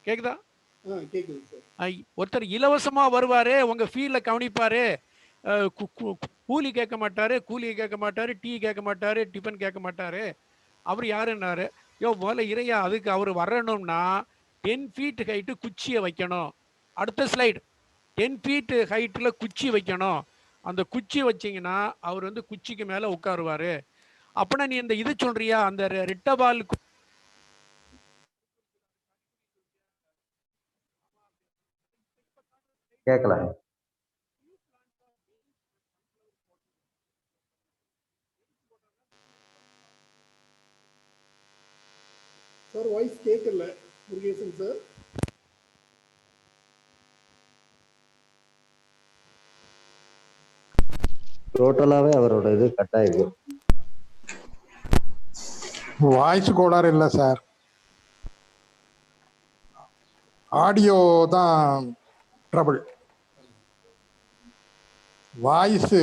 கேக்குதா? கேக்குது சார். ஒருத்தர் இலவசமா வருவாரு, உங்க ஃபீல்ட்ல கவனிப்பாரு, கூலி கேட்க மாட்டாரு, டீ கேட்க மாட்டாரு, டிஃபன் கேட்க மாட்டாரு. அவர் யாருன்னாரு, முதல்ல இறையா அதுக்கு அவர் வரணும்னா 10 feet ஹைட்டு குச்சியை வைக்கணும். அடுத்த ஸ்லைடு, 10 feet ஹைட்டில் குச்சி வைக்கணும். அந்த குச்சி வச்சிங்கன்னா அவர் வந்து குச்சிக்கு மேலே உட்காருவார். அப்படின்னா நீ இந்த இது சொல்றியா, அந்த ரிட்டபால் கேட்கல சார், வாய்ஸ் கேட்கல முருகேசன் சார். டோட்டலாவே அவரோட இது கட் ஆயிடுது. வாய்ஸ் கோளாறு இல்லை சார், ஆடியோ தான் ட்ரபிள். வாய்ஸ்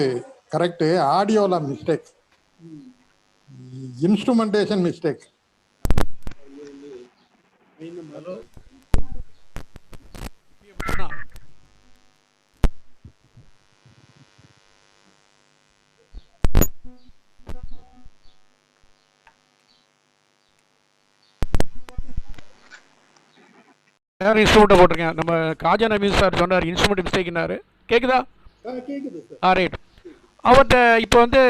கரெக்டு, ஆடியோல மிஸ்டேக், இன்ஸ்ட்ருமெண்டேஷன் மிஸ்டேக். இன்ஸ்ட்ருமெண்ட் போட்டிருக்கேன். நம்ம காஜா நபீஸ் சார் சொன்னார் இன்ஸ்ட்ருமெண்ட் மிஸ்டேக்னாரு. கேட்குதா? ரைட். அவர்கிட்ட இப்போ வந்து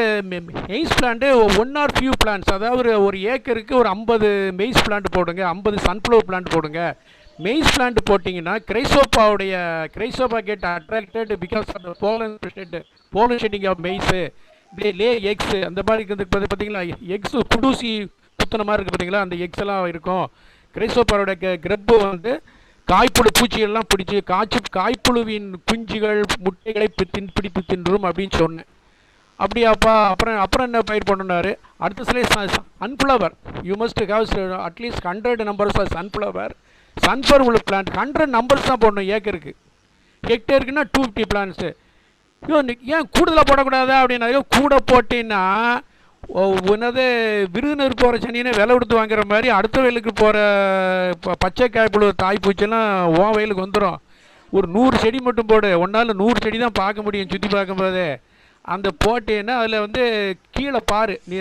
maize plant 1 or few plants, அதாவது ஒரு ஏக்கருக்கு ஒரு 50 மெய்ஸ் பிளான்ட் போடுங்க, 50 சன்ஃப்ளவர் பிளான்ட் போடுங்க. மெய்ஸ் பிளான்ட் போட்டிங்கன்னா chrysopa get attracted because of pollen shedding of maize, lay eggs அந்த மாதிரி இருக்கிறது பார்த்தீங்களா, எக்ஸு குடூசி குத்துன மாதிரி இருக்குது பார்த்தீங்களா, அந்த எக்ஸ் எல்லாம் இருக்கும். கிரைசோபாரோட கிரப்பு வந்து காய்ப்புழு பூச்சிகள்லாம் பிடிச்சி காய்ப்புழுவின் குஞ்சுகள் முட்டைகளை பிடித்து தின்றும் அப்படின்னு சொன்னேன். அப்படியாப்பா, அப்புறம் என்ன பயிர் பண்ணுனாரு. அடுத்த சில sunflower, you must have at least 100 numbers of sunflower உள்ள பிளான்ட். 100 numbers தான் போடணும் ஏக்கருக்கு. ஹெக்டேருக்குன்னா 250 பிளான்ட்ஸு. ஏன் கூடுதலாக போடக்கூடாதா அப்படின்னா, கூட போட்டின்னா என்னது விருதுநர் போகிற சனின்னு விலை கொடுத்து வாங்குற மாதிரி அடுத்த வயலுக்கு போகிற பச்சை காய்ப்புழு தாய்ப்பூச்செல்லாம் வயலுக்கு வந்துடும். ஒரு 100 செடி மட்டும் போடு, ஒன்றால் 100 செடி தான் பார்க்க முடியும் சுற்றி பார்க்கும்போது. அந்த போட்டேன்னா அதில் வந்து கீழே பாரு, நீ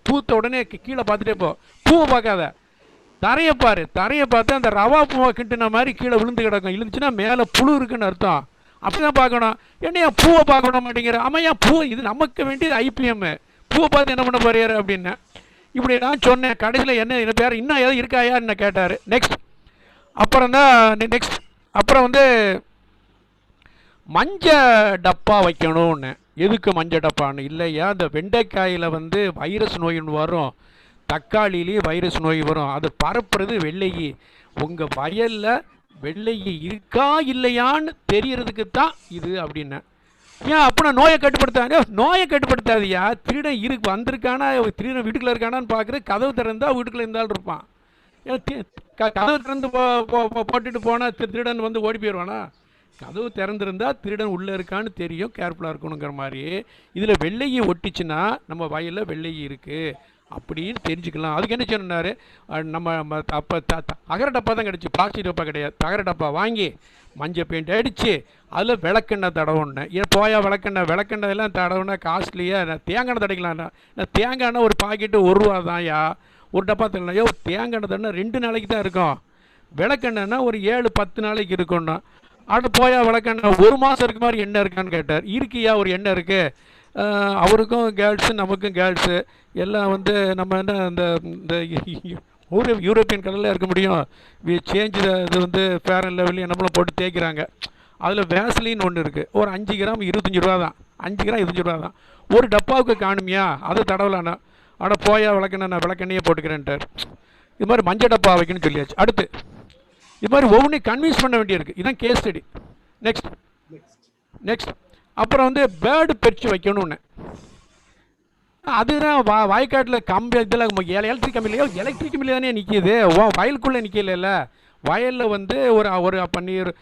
பூத்த உடனே கீழே பார்த்துட்டே போ, பூவை பார்க்காத, தரையை பாரு. தரையை பார்த்து அந்த ரவா பூவை கிட்டுன மாதிரி கீழே விழுந்து கிடக்கும். இருந்துச்சுன்னா மேலே புழு இருக்குன்னு அர்த்தம். அப்படி தான் பார்க்கணும். என்னையா பூவை பார்க்கணும் மாட்டேங்கிற? ஆமாம், ஏன் பூ, இது நமக்கு வேண்டியது ஐபிஎம், பூவை பார்த்து என்ன பண்ண போறியாரு அப்படின்னு இப்படி நான் சொன்னேன். கடைசியில் என்ன பேர் இன்னும் எதாவது இருக்காயா என்ன கேட்டார். அப்புறம் வந்து மஞ்சள் டப்பா வைக்கணும்னு. எதுக்கு மஞ்சள் டப்பான்னு? இல்லையா, அந்த வெண்டைக்காயில் வந்து வைரஸ் நோயின்னு வரும், தக்காளிலேயும் வைரஸ் நோய் வரும், அது பரப்புறது வெள்ளையி. உங்கள் வயலில் வெள்ளையி இருக்கா இல்லையான்னு தெரியறதுக்கு தான் இது அப்படின்னு. ஏன் அப்படின்னா நோயை கட்டுப்படுத்தாதியா. திருடன் வந்திருக்கானா, திருடன் வீட்டுக்குள்ளே இருக்கானான்னு பார்க்குறது. கதவு திறந்தா வீட்டுக்குள்ளே இருந்தாலும் இருப்பான். கதவு திறந்து போட்டுட்டு போனால் திருடன் வந்து ஓடி போயிடுவானா? கதவு திறந்துருந்தா திருடன் உள்ளே இருக்கான்னு தெரியும், கேர்ஃபுல்லாக இருக்கணுங்கிற மாதிரி. இதில் வெள்ளையை ஒட்டிச்சுன்னா நம்ம வயலில் வெள்ளையை இருக்குது அப்படின்னு தெரிஞ்சுக்கலாம். அதுக்கு என்ன சொன்னார், நம்ம அப்போ தகர டப்பா தான் கிடச்சி, பிளாஸ்டிக் டப்பா கிடையாது. தகர டப்பா வாங்கி மஞ்சள் பெயிண்ட் அடித்து அதில் விளக்கெண்ணெய் தடவுன்னேன். ஏன் போயா விளக்கெண்ணெய் எல்லாம் தடவுனா காஸ்ட்லியாக, நான் தேங்காய் எண்ணெய் தடைக்கலாம்ண்ணா. நான் தேங்காய் எண்ணெய் ஒரு பாக்கெட்டு ₹1 தான்யா, ஒரு டப்பா தரலாம். தேங்காய் எண்ணெய் தடனா 2 நாளைக்கு தான் இருக்கும். விளக்கெண்ணெய்னா ஒரு 7-10 நாளைக்கு இருக்கும்ண்ணா. அட போயா விளக்கண்ணா 1 மாதம் இருக்கு மாதிரி எண்ணெய் இருக்கான்னு கேட்டார். இருக்கியா ஒரு எண்ணெய் இருக்குது, அவருக்கும் கேர்ள்ஸு நமக்கும் கேர்ள்ஸு எல்லாம் வந்து நம்ம என்ன இந்த யூரோப்பியன் கலரில் இருக்க முடியும். சேஞ்ச் இது வந்து ஃபேர் அண்ட் லெவலி நம்மளும் போட்டு தேய்க்கிறாங்க. அதில் வேஸ்லின்னு ஒன்று இருக்குது, ஒரு 5 கிராம் 25 ரூபா தான், 5 கிராம் 25 ரூபா தான். ஒரு டப்பாவுக்கு காணுமியா, அதை தடவலாண்ணா. அட போயா விளக்கண்ணா நான் விளக்கண்ணையே போட்டுக்கிறேன்ட்டார். இது மாதிரி மஞ்சள் டப்பா வைக்கணும்னு சொல்லியாச்சு. அடுத்து இது மாதிரி ஒவ்வொன்றையும் கன்வின்ஸ் பண்ண வேண்டியிருக்கு. இதுதான் கேஸ் ஸ்டடி. நெக்ஸ்ட் அப்புறம் வந்து பேர்டு பெருச்சு வைக்கணும்னு, அதுதான் வாய்க்காட்டில் கம்பி இதில் எலக்ட்ரிக் கம்பிலையோ எலக்ட்ரிக் கம்பியில் தானே நிற்கிது, வயலுக்குள்ளே நிற்கல. வயலில் வந்து ஒரு பன்னீர்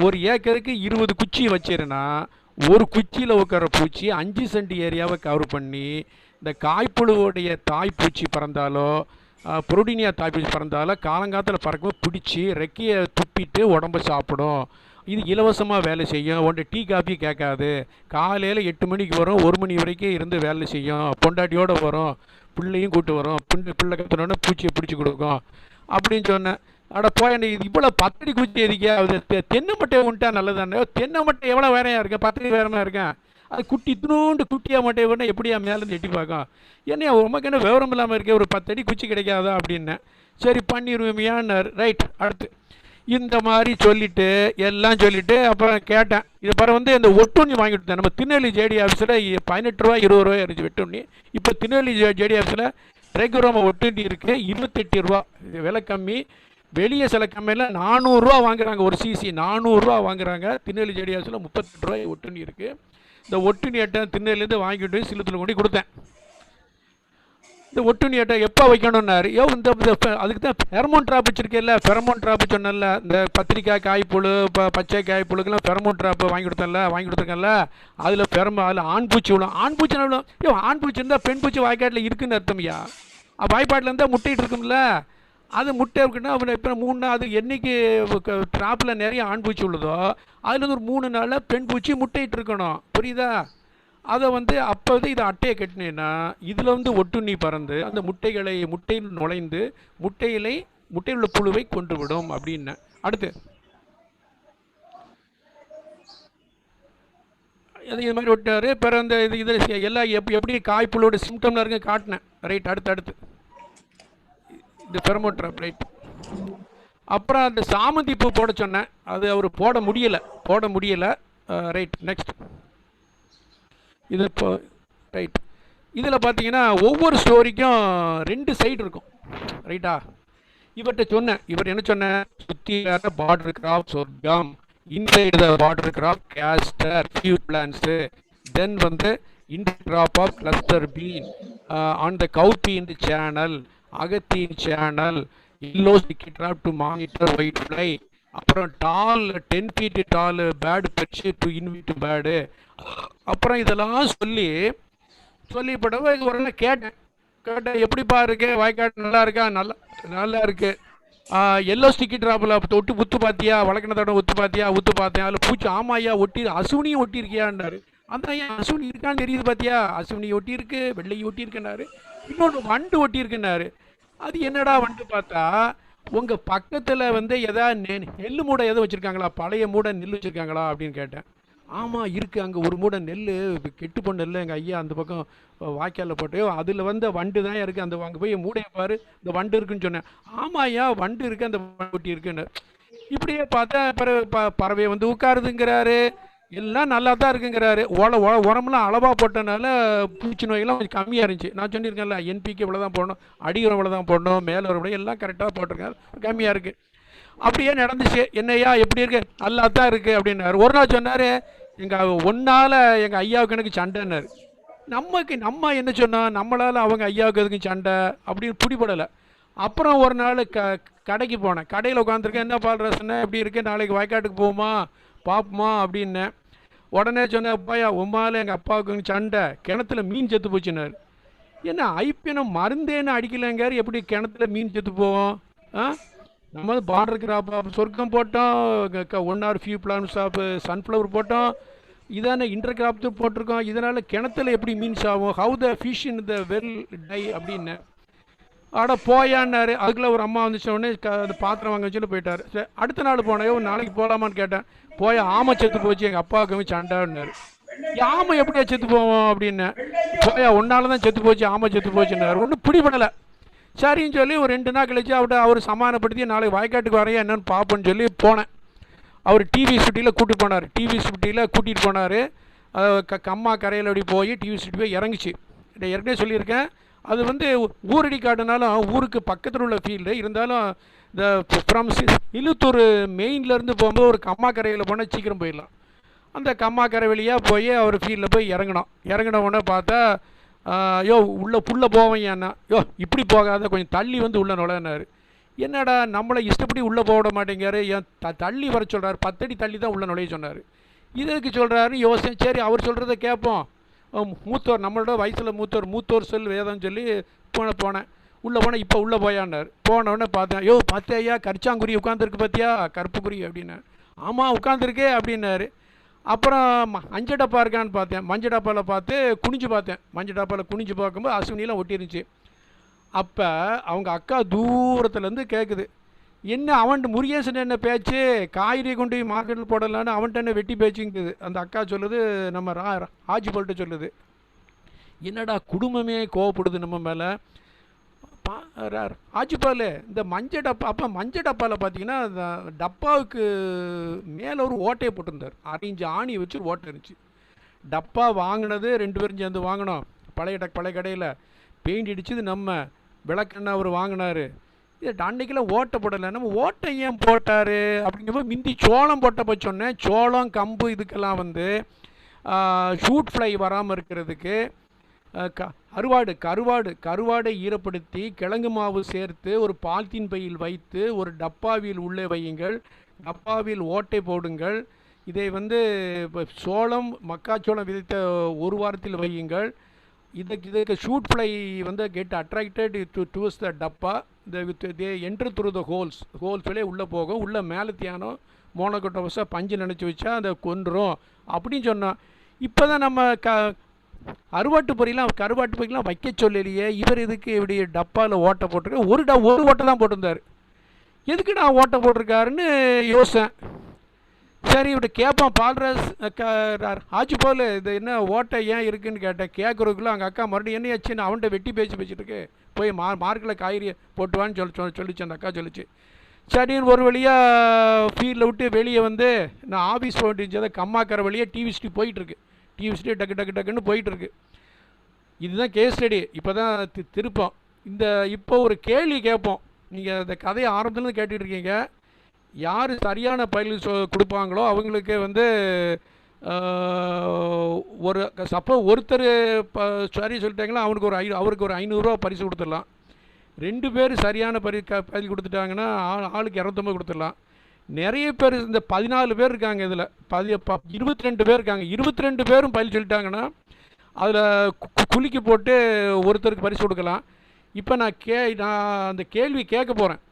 ஒரு ஏக்கருக்கு 20 குச்சி வச்சிருன்னா ஒரு குச்சியில் உட்கார பூச்சி 5 சென்ட் ஏரியாவை கவர் பண்ணி இந்த காய்ப்புழுவோடைய தாய்ப்பூச்சி பறந்தாலோ புரோட்டீனியா தாய்ப்பூச்சி பறந்தாலோ காலங்காலத்தில் பறக்கும்போது பிடிச்சி ரெக்கையை துப்பிட்டு உடம்ப சாப்பிடும். இது இலவசமாக வேலை செய்யும். ஒன்று டீ காஃபி கேட்காது. காலையில் 8 மணிக்கு வரும், 1 மணி வரைக்கும் இருந்து வேலை செய்யும். பொண்டாட்டியோடு வரும், பிள்ளையும் கூட்டு வரும். பிள்ளை கற்றுனோடனே பூச்சியை பிடிச்சி கொடுக்கும் அப்படின்னு சொன்னேன். அட போய் இது இவ்வளோ 10 அடி குச்சி எதிக்கா, அது தென்னை மட்டை உண்டா நல்லதானே. தென்னை மட்டை எவ்வளோ வேறையாக இருக்கேன், 10 அடி வேறமாக இருக்கேன். அது குட்டி இத்தினோண்டு குட்டியாக மட்டை வேணும், எப்படியா மேலேருந்து எட்டி பார்க்கும். என்ன உமக்கு என்ன விவரம் இல்லாமல் இருக்கே, ஒரு 10 அடி குச்சி கிடைக்காதா அப்படின்னேன். சரி பண்ணிடுவேமியான்னாரு. ரைட். அடுத்து இந்த மாதிரி சொல்லிவிட்டு எல்லாம் சொல்லிவிட்டு அப்புறம் கேட்டேன். இது பிறகு வந்து இந்த ஒட்டுண்ணி வாங்கி கொடுத்தேன். நம்ம திருநெல்வேலி ஜேடி ஆஃபீஸில் 18 ரூபா 20 ரூபா இருந்துச்சு வெட்டுண்ணி. இப்போ திருநெல்வேலி ஜேடி ஆஃபீஸில் ரெகுலராக ஒட்டுண்ணி இருக்குது 28 ரூபா, விலை கம்மி. வெளியே சில கம்மியில் 400 ரூபா வாங்குறாங்க, ஒரு சிசி 400 ரூபா வாங்குறாங்க. திருநெல்வேலி ஜேடி ஆஃபீஸில் 38 ரூபாய் ஒட்டுண்ணி இருக்குது. இந்த ஒட்டுண்ணி அட்டை திருநெல்வேலியிலேருந்து வாங்கிட்டு போய் சிலுத்தில் கொண்டு கொடுத்தேன். இந்த ஒட்டுண்ணி அட்டை எப்போ வைக்கணும்னாரு. இந்த அதுக்கு தான் ஃபெரமோன் ட்ராப் வச்சுருக்கேன்ல, ஃபெரமோன் ட்ராப்பு சொன்னேன்ல, இந்த கத்திரிக்காய் காய்ப்புழு பச்சை காய்ப்புழுக்கெல்லாம் ஃபெரமோன் ட்ராப்பு வாங்கி கொடுத்துருக்கேன்ல. அதில் ஆண் பூச்சி விடும். ஆண் பூச்சி விடும். ஆண் பூச்சி இருந்தால் பெண் பூச்சி வாய்க்காட்டில் இருக்குன்னு அர்த்தம்யா. வாய்ப்பாட்டில் இருந்தால் முட்டையிட்டு இருக்கும்ல, அது முட்டை இருக்குன்னா அவனை இப்போ 3 நாள் அது என்றைக்கு ட்ராப்பில் நிறைய ஆண் பூச்சி உள்ளதோ அதில் ஒரு 3 நாளில் பெண் பூச்சி முட்டையிட்டு இருக்கணும். புரியுதா? அதை வந்து அப்போ வந்து இதை அட்டையை கட்டினேன்னா இதில் வந்து ஒட்டுண்ணி பறந்து அந்த முட்டையில் நுழைந்து முட்டையில் உள்ள புழுவை கொண்டு விடும் அப்படின்னு. அடுத்து இது மாதிரி விட்டார். பிறகு அந்த இதில் எல்லாம் எப்படி காய்ப்புழோட சிம்டம்லாம் இருக்க காட்டினேன். ரைட். அடுத்து இந்த ஃபெரமோன் ட்ராப். ரைட். அப்புறம் அந்த சாமந்தி பூ போட சொன்னேன், அது அவர் போட முடியலை. ரைட். நெக்ஸ்ட் இது இப்போ ரைட். இதில் பார்த்தீங்கன்னா ஒவ்வொரு ஸ்டோரிக்கும் 2 சைடு இருக்கும். ரைட்டா? இவர்கிட்ட சொன்னேன். இவர் என்ன சொன்னேன், சுற்றி border crop sorghum, inside the border crop castor few plants, then வந்து inter crop of cluster bean on the cowpea channel, அகத்தீன் channel, yellow sticky trap to monitor white fly, அப்புறம் 10 feet tall bird perches to invite bird. அப்புறம் இதெல்லாம் சொல்லிப்படவே ஒரு நாள் கேட்டேன் எப்படிப்பா இருக்கு வாய்க்காடு, நல்லா இருக்கா? நல்லா இருக்கு. எல்லோ ஸ்டிக்கி ட்ராப்பில் தொட்டு உத்து பார்த்தியா, வழக்கின தடவை உத்து பார்த்தேன். அதில் பூச்சி ஆமாய்யா அசுவனியும் ஒட்டியிருக்கியான்னாரு. அந்த ஐயா அசுவனி இருக்கான்னு தெரியுது பார்த்தியா, அசுவனி ஒட்டியிருக்கு, வெள்ளையும் ஒட்டியிருக்குன்னாரு. இன்னொன்று வண்டு ஒட்டியிருக்குன்னாரு. அது என்னடா வண்டு பார்த்தா, உங்கள் பக்கத்தில் வந்து எதாவது நெல் மூடை எதுவும் வச்சுருக்காங்களா, பழைய மூடை நெல் வச்சுருக்காங்களா அப்படின்னு கேட்டேன். ஆமாம் இருக்குது, அங்கே ஒரு மூடை நெல் கெட்டு போன நெல் எங்கள் ஐயா அந்த பக்கம் வாய்க்காலில் போட்டு அதில் வந்து வண்டு தான் இருக்குது, அந்த அங்கே போய் மூடையை பாரு இந்த வண்டு இருக்குன்னு சொன்னேன். ஆமாம் ஐயா வண்டு இருக்குது, அந்த ஒட்டி இருக்குன்னு. இப்படியே பார்த்தா பறவை வந்து உட்காருதுங்கிறாரு, எல்லாம் நல்லா தான் இருக்குங்கிறாரு. உரம்லாம் அளவாக போட்டனால பூச்சி நோயெல்லாம் கொஞ்சம் கம்மியாக இருந்துச்சு. நான் சொல்லியிருக்கேன்ல என்பிக்கு இவ்வளோ தான் போடணும், அடி உரம் இவ்வளோ தான் போடணும், மேலே உரம் எல்லாம் கரெக்டாக போட்டிருக்காரு, கம்மியாக இருக்குது. அப்படியே நடந்துச்சு. என்னையா எப்படி இருக்குது? நல்லா தான் இருக்குது அப்படின்னாரு. ஒரு நாள் சொன்னார், ஒன்றால் எங்கள் ஐயாவுக்கு எனக்கு சண்டைன்னாரு. நம்ம என்ன சொன்னோம், நம்மளால் அவங்க ஐயாவுக்கு எதுக்கும் சண்டை அப்படின்னு பிடிபடலை. அப்புறம் ஒரு நாள் கடைக்கு போனேன். கடையில் உட்காந்துருக்கேன். என்ன பால்ராசன்னா எப்படி இருக்கு, நாளைக்கு வாய்க்காட்டுக்கு போகுமா பார்ப்போமா அப்படின்னேன். உடனே சொன்னேன், அப்பாயா உம்மால் எங்கள் அப்பாவுக்கு சண்டை, கிணத்துல மீன் செத்து போச்சுன்னாரு. என்ன ஐப்பினம் மருந்தேன்னு அடிக்கலைங்காரு, எப்படி கிணத்துல மீன் செத்து போவோம்? நம்ம வந்து பார்டர் கிராப் சொர்க்கம் போட்டோம், 1 or few plants of sunflower போட்டோம், இதான இன்டர் கிராப் போட்டிருக்கோம். இதனால் கிணத்துல எப்படி மீன்ஸ் ஆகும், how the fish in the well die அப்படின்னு. அட போயான்னாரு. அதுக்குள்ளே ஒரு அம்மா வந்துச்சோடனே அந்த பாத்திரம் வாங்க வச்சுட்டு போயிட்டார். சரி அடுத்த நாள் போனேன், ஒரு நாளைக்கு போகலாமான்னு கேட்டேன். போய் ஆமை செத்து போச்சு, எங்கள் அப்பாவுக்கு சண்டைன்னாரு. ஆமை எப்படியா செத்து போவோம் அப்படின்னு. போயா ஒன்னால தான் செத்து போச்சு, ஆமை செத்து போச்சுன்னாரு. ஒன்றும் பிடிபடலை. சரின்னு சொல்லி ஒரு 2 நாள் கழிச்சு அவர் சமாதானப்படுத்தி நாளைக்கு வயக்காட்டுக்கு வரையா என்னன்னு பார்ப்போன்னு சொல்லி போனேன். அவர் டிவி சுட்டியில் கூட்டிட்டு போனார். டிவி சுட்டியில் கூட்டிகிட்டு போனார். கம்மா கரையில் அப்படி போய் டிவி சுட்டி போய் இறங்குச்சு. ஏற்கனவே சொல்லியிருக்கேன், அது வந்து ஊரடி காடுனாலும் ஊருக்கு பக்கத்தில் உள்ள ஃபீல்டு இருந்தாலும் இந்த ஃப்ரம் இழுத்தூர் மெயின்லேருந்து போகும்போது ஒரு கம்மா கரையில் போனால் சீக்கிரம் போயிடலாம். அந்த கம்மா கரை வழியாக போய் அவர் ஃபீல்டில் போய் இறங்கினோம். இறங்கின உடனே பார்த்தா, யோ உள்ளே போவேன் ஏன்னா, யோ இப்படி போகாத, கொஞ்சம் தள்ளி வந்து உள்ளே நுழையினார். என்னடா நம்மளை இஷ்டப்படி உள்ளே போட மாட்டேங்காரு, ஏன் தள்ளி வர சொல்கிறார், 10 அடி தள்ளி தான் உள்ளே நுழைய சொன்னார். இதுக்கு சொல்கிறாருன்னு யோசனை. சரி அவர் சொல்கிறத கேட்போம். மூத்தோர், நம்மளோட வயசில் மூத்தோர் சொல் வேதம்னு சொல்லி போனேன். உள்ளே போனேன். இப்போ உள்ளே போயான்னார். போனவுடனே பார்த்தேன், யோ பார்த்தியா கரிச்சாங்குருவி உட்காந்துருக்கு பார்த்தியா, கருப்புக்குருவி அப்படின்னு. ஆமாம் உட்காந்துருக்கே அப்படின்னாரு. அப்புறம் மஞ்சள் டப்பா இருக்கான்னு பார்த்தேன். மஞ்சள் டப்பாவில் பார்த்து குனிஞ்சு பார்த்தேன். மஞ்சள் டப்பாவில் குனிஞ்சு பார்க்கும்போது அஸ்வினிலாம் ஒட்டிருந்துச்சு. அப்போ அவங்க அக்கா தூரத்துலேருந்து கேட்குது, என்ன அவன்ட்டு முருகேசன் என்ன பேச்சு, காய்கறி கொண்டு போய் மார்க்கெட்டில் போடலான்னு அவன்கிட்ட என்ன வெட்டி பேச்சுங்குது. அந்த அக்கா சொல்லுது, நம்ம ஆஜிபால்கிட்ட சொல்லுது, என்னடா குடும்பமே கோவப்படுது நம்ம மேலே. ஆஜிபால் இந்த மஞ்சள் டப்பா, அப்போ மஞ்சள் டப்பாவில் பார்த்தீங்கன்னா டப்பாவுக்கு மேலே ஒரு ஓட்டையை போட்டிருந்தார். 1 இன்ச் ஆணி வச்சு ஒரு ஓட்டை இருந்துச்சு. டப்பா வாங்கினது 2 பேரும் சேர்ந்து வாங்கினோம். பழைய கடையில் பெயிண்ட் அடிச்சது நம்ம. விளக்கெண்ணெய் அவர் வாங்கினார். இது அன்னைக்கெல்லாம் ஓட்டை போடலை. நம்ம ஓட்டை ஏன் போட்டார் அப்படிங்கும்போது, முந்தி சோளம் போட்டப்போ சொன்னேன், சோளம் கம்பு இதுக்கெல்லாம் வந்து ஷூட் ஃப்ளை வராமல் இருக்கிறதுக்கு கருவாடை ஈரப்படுத்தி கிழங்கு மாவு சேர்த்து ஒரு பால்தீன் பையில் வைத்து ஒரு டப்பாவில் உள்ளே வையுங்கள். டப்பாவில் ஓட்டை போடுங்கள். இதை வந்து சோளம் மக்காச்சோளம் விதைத்த 1 வாரத்தில் வையுங்கள். இதுக்கு ஷூட் ஃப்ளை வந்து கெட் அட்ராக்டட் டுவர்ஸ் த டப்பா. தே என்ட்ரு த்ரூ த ஹோல்ஸ்லேயே உள்ளே போகும். உள்ளே மேலே தியானம் மோனோகோட்டோவஸாக பஞ்சு நினச்சி வச்சா அதை கொன்றும் அப்படின்னு சொன்னோம். இப்போ தான் நம்ம கருவாட்டு பொறியெல்லாம் வைக்க சொல்லலையே, இவர் இதுக்கு இப்படி டப்பாவில் ஓட்டை போட்டிருக்க. ஒரு ஓட்டை தான் போட்டிருந்தார். எதுக்கு நான் ஓட்டை போட்டிருக்காருன்னு யோசனை. சரி இவர்கிட்ட கேட்பான், பால்ராஜ் ஆச்சு போல் இது என்ன ஓட்டை ஏன் இருக்குதுன்னு கேட்டேன். கேட்குறதுக்குள்ள அங்கே அக்கா மறுபடியும் என்ன ஆச்சுன்னு அவன்கிட்ட வெட்டி பேசிட்டு இருக்கு. போய் மார்க்கில் காய்கறி போட்டுவான்னு சொல்லிச்சு அந்த அக்கா சொல்லிச்சு. சரின்னு ஒரு வழியாக ஃபீல்டில் விட்டு வெளியே வந்து நான் ஆஃபீஸ் போயிட்டு கம்மாக்கரை வழியாக டிவி ஸ்டி போயிட்டுருக்கு. டிவி ஸ்டி டக்குன்னு போயிட்டுருக்கு. இதுதான் கேஸ் ஸ்டடி. இப்போ தான் திருப்போம். இப்போ ஒரு கேள்வி கேட்போம். நீங்கள் இந்த கதையை ஆரம்பத்துலேருந்து கேட்டுட்டு இருக்கீங்க. யார் சரியான பயிர் கொடுப்பாங்களோ அவங்களுக்கு வந்து ஒரு ஒருத்தர் சரி சொல்லிட்டாங்கன்னா அவருக்கு ஒரு 500 ரூபா பரிசு கொடுத்துடலாம். 2 பேர் சரியான பயிர் கொடுத்துட்டாங்கன்னா ஆளுக்கு 250 கொடுத்துடலாம். நிறைய பேர் இந்த 14 பேர் இருக்காங்க. இதில் 22 பேர் இருக்காங்க. 22 பேரும் பயிர் சொல்லிட்டாங்கன்னா அதில் குலுக்கி போட்டு ஒருத்தருக்கு பரிசு கொடுக்கலாம். இப்போ நான் அந்த கேள்வி கேட்க போகிறேன்.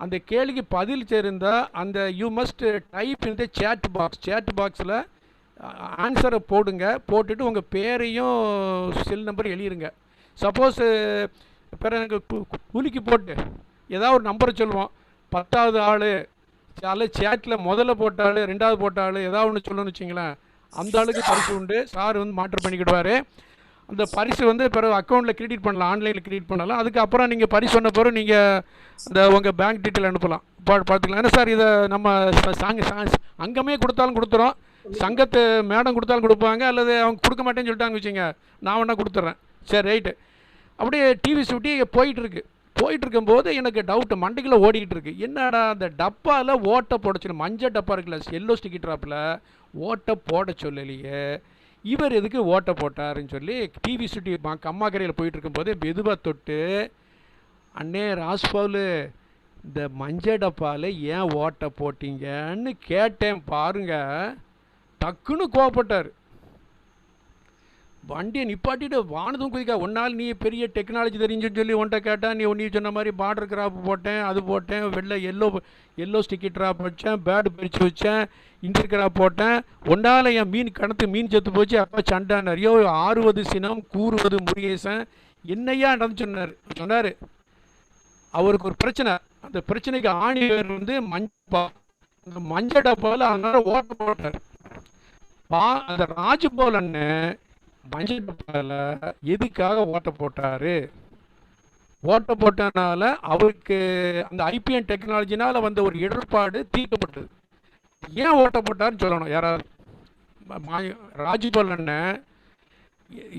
அந்த கேள்விக்கு பதில் தெரிந்தால் அந்த you must type in the chat பாக்ஸில் ஆன்சரை போட்டுட்டு உங்கள் பேரையும் செல் நம்பர் எழுதிருங்க. சப்போஸ் எனக்கு குலுக்கி போட்டு ஏதாவது ஒரு நம்பரை சொல்லுவோம், 10வது ஆள் அல்ல சேட்டில் முதல்ல போட்ட ஆள் 2வது போட்ட ஆள் ஏதாவது ஒன்று சொல்லணும்னு வச்சிங்களேன், அந்த ஆளுக்கு பரிசு உண்டு. சார் வந்து மாற்றம் பண்ணிக்கிடுவார். அந்த பரிசு வந்து பிறகு அக்கௌண்ட்டில் கிரெடிட் பண்ணலாம், ஆன்லைனில் கிரெடிட் பண்ணலாம். அதுக்கப்புறம் நீங்கள் பரிசு சொன்ன பிறகு நீங்கள் இந்த உங்கள் பேங்க் டீட்டெயில் அனுப்பலாம், பார்த்துக்கலாம். ஏன்னா சார் இதை நம்ம அங்கமே கொடுத்தாலும் கொடுத்துறோம், சங்கத்து மேடம் கொடுத்தாலும் கொடுப்பாங்க, அல்லது அவங்க கொடுக்க மாட்டேன்னு சொல்லிட்டாங்க வச்சுங்க, நான் வேணா கொடுத்துட்றேன். சரி ரைட்டு. அப்படியே டிவி சுட்டி போயிட்டு இருக்கும்போது எனக்கு டவுட்டு மண்டைக்குள்ளே ஓடிக்கிட்டு இருக்கு. என்னடா அந்த டப்பாவில் ஓட்டை போட சொல்லி, மஞ்சள் டப்பா இருக்குல்ல எல்லோ ஸ்டிக்கி ட்ராப்பில் ஓட்டை போட சொல்லலையே, இவர் எதுக்கு ஓட்டை போட்டாருன்னு சொல்லி டிவி சுட்டி கம்மாக்கரையில் போயிட்டு இருக்கும்போது மெதுவாக தொட்டு, அண்ணே ராஜ்பால் இந்த மஞ்சள் டப்பாவில் ஏன் ஓட்டை போட்டீங்கன்னு கேட்டேன் பாருங்க. டக்குன்னு கோவப்பட்டார். வண்டியை நிப்பாட்டிட்டு வானதும் குதிக்கா, ஒன்றால் நீ பெரிய டெக்னாலஜி தெரிஞ்சுன்னு சொல்லி உன்ட்ட கேட்டால் நீ சொன்ன மாதிரி பார்டர் கிராப் போட்டேன், அது போட்டேன், வெள்ளை எல்லோ ஸ்டிக்கி ட்ராப் வச்சேன், பேடு பிரித்து வச்சேன், இன்டர் கிராப் போட்டேன், ஒன்றால் என் மீன் செத்து போச்சு. அப்போ சண்டை நிறைய 60 சினம் கூறுவது முருகேசன் என்னையா நடந்து சொன்னார். அவருக்கு ஒரு பிரச்சனை. அந்த பிரச்சனைக்கு ஆணி பேர் வந்து மஞ்சப்பா. அந்த மஞ்சள் டப்பாவில் அதனால ஓட்ட போட்டார். அந்த ராஜ்பால் அண்ணன் மஞ்சள் டப்பாவில் எதுக்காக ஓட்ட போட்டாரு? ஓட்ட போட்டனால அவருக்கு அந்த ஐபிஎம் டெக்னாலஜினால் வந்த ஒரு இடர்பாடு தீர்க்கப்பட்டது. ஏன் ஓட்ட போட்டார்னு சொல்லணும் யாராவது. ராஜ்பால் அண்ணன்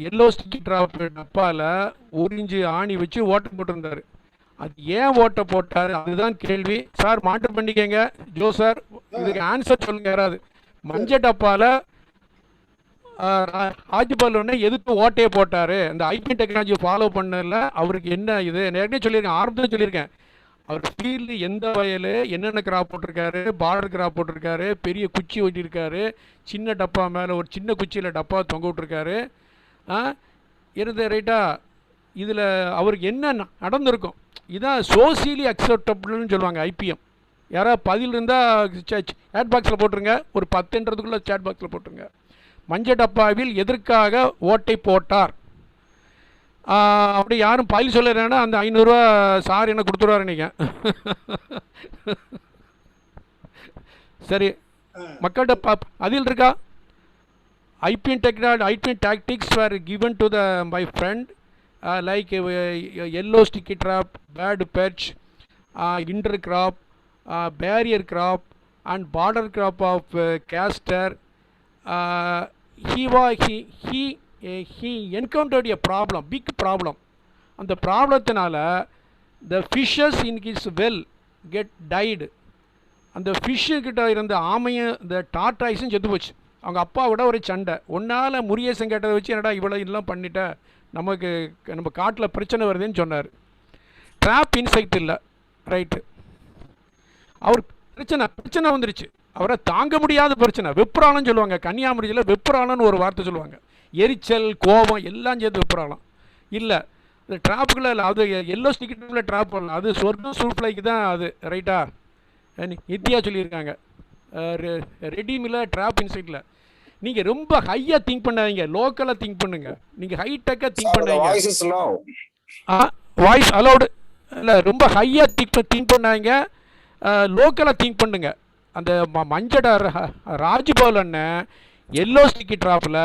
எல்லோ ஸ்டிக்கி ட்ராப் டப்பாவில் 1 இன்ச்சு ஆணி வச்சு ஓட்ட போட்டிருந்தார். அது ஏன் ஓட்ட போட்டார்? அதுதான் கேள்வி. சார் மாற்றம் பண்ணிக்கங்க. ஜோ சார் இதுக்கு ஆன்சர் சொல்லுங்க யாராவது. மஞ்சள் டப்பாவில் ராஜ்பால் அண்ணன் எதுக்கு ஓட்டையை போட்டார்? அந்த ஐபிஎம் டெக்னாலஜி ஃபாலோ பண்ணல அவருக்கு என்ன இது நேரடியாக சொல்லியிருக்கேன், ஆரம்பத்தில் சொல்லியிருக்கேன். அவர் ஃபீல்டு எந்த வயல் என்னென்ன கிராப் போட்டிருக்காரு, பார்டர் கிராப் போட்டிருக்காரு, பெரிய குச்சி ஓட்டியிருக்காரு, சின்ன டப்பா மேலே ஒரு சின்ன குச்சியில் டப்பா தொங்க விட்டுருக்காரு இருந்த ரைட்டா. இதில் அவருக்கு என்ன நடந்திருக்கும்? இதான் சோசியலி அக்செப்டபிள்னு சொல்லுவாங்க ஐபிஎம். யாராவது பதில் இருந்தால் சேட் பாக்ஸில் போட்டுருங்க. ஒரு 10ன்றதுக்குள்ளே சேட் பாக்ஸில் போட்டுருங்க. மஞ்சள் டப்பாவில் எதற்காக ஓட்டை போட்டார்? அப்படி யாரும் பதில் சொல்லுறேன்னா அந்த 500 ரூபா சார் என்ன கொடுத்துருவாரு நீங்கள். சரி, மக்கள்கிட்ட அதில் இருக்கா? IBM tactics were given to my friend like yellow sticky trap, bad perch, intercrop, barrier crop and border crop of castor. He encountered a problem, big problem. அந்த ப்ராப்ளத்தினால the fishes in his well get died. அந்த ஃபிஷ்ஷுக்கிட்ட இருந்த ஆமையும் இந்த டார்டாய்ஸும் செத்து போச்சு. அவங்க அப்பா விட ஒரு சண்டை. ஒன்றால் முருகேசன் கேட்டதை வச்சு என்னடா இவ்வளோ இதெல்லாம் பண்ணிட்ட, நம்ம காட்டில் பிரச்சனை வருதுன்னு சொன்னார். ட்ராப் இன்செக்ட் இல்லை, ரைட்டு. அவர் பிரச்சனை வந்துருச்சு. அவரை தாங்க முடியாத பிரச்சனை. வெப்புராளம்னு சொல்லுவாங்க. கன்னியாகுமரியில் வெப்புராளம்னு ஒரு வார்த்தை சொல்லுவாங்க. எரிச்சல், கோபம் எல்லாம் சேர்த்து வெப்புராளம் இல்லை. அது ட்ராப்புக்குள்ளே இல்லை. அது எல்லோ ஸ்டிக்கில் ட்ராப் பண்ணலாம். அது சொர்க்கம் சூப்லைக்கு தான் அது, ரைட்டா? நித்யா சொல்லியிருக்காங்க. ரெடிமில் ட்ராப் இன்சைட்டில். நீங்கள் ரொம்ப ஹையாக திங்க் பண்ணாதீங்க, லோக்கலாக திங்க் பண்ணுங்கள். நீங்கள் ஹைடெக்காக திங்க் பண்ணாதீங்க. வாய்ஸ் அலௌடு இல்லை. ரொம்ப ஹையாக திங்க் பண்ணாதீங்க, லோக்கலாக திங்க் பண்ணுங்க. அந்த மஞ்சட ராஜ்பால் அண்ணன் எல்லோ ஸ்டிக்கி ட்ராப்பில்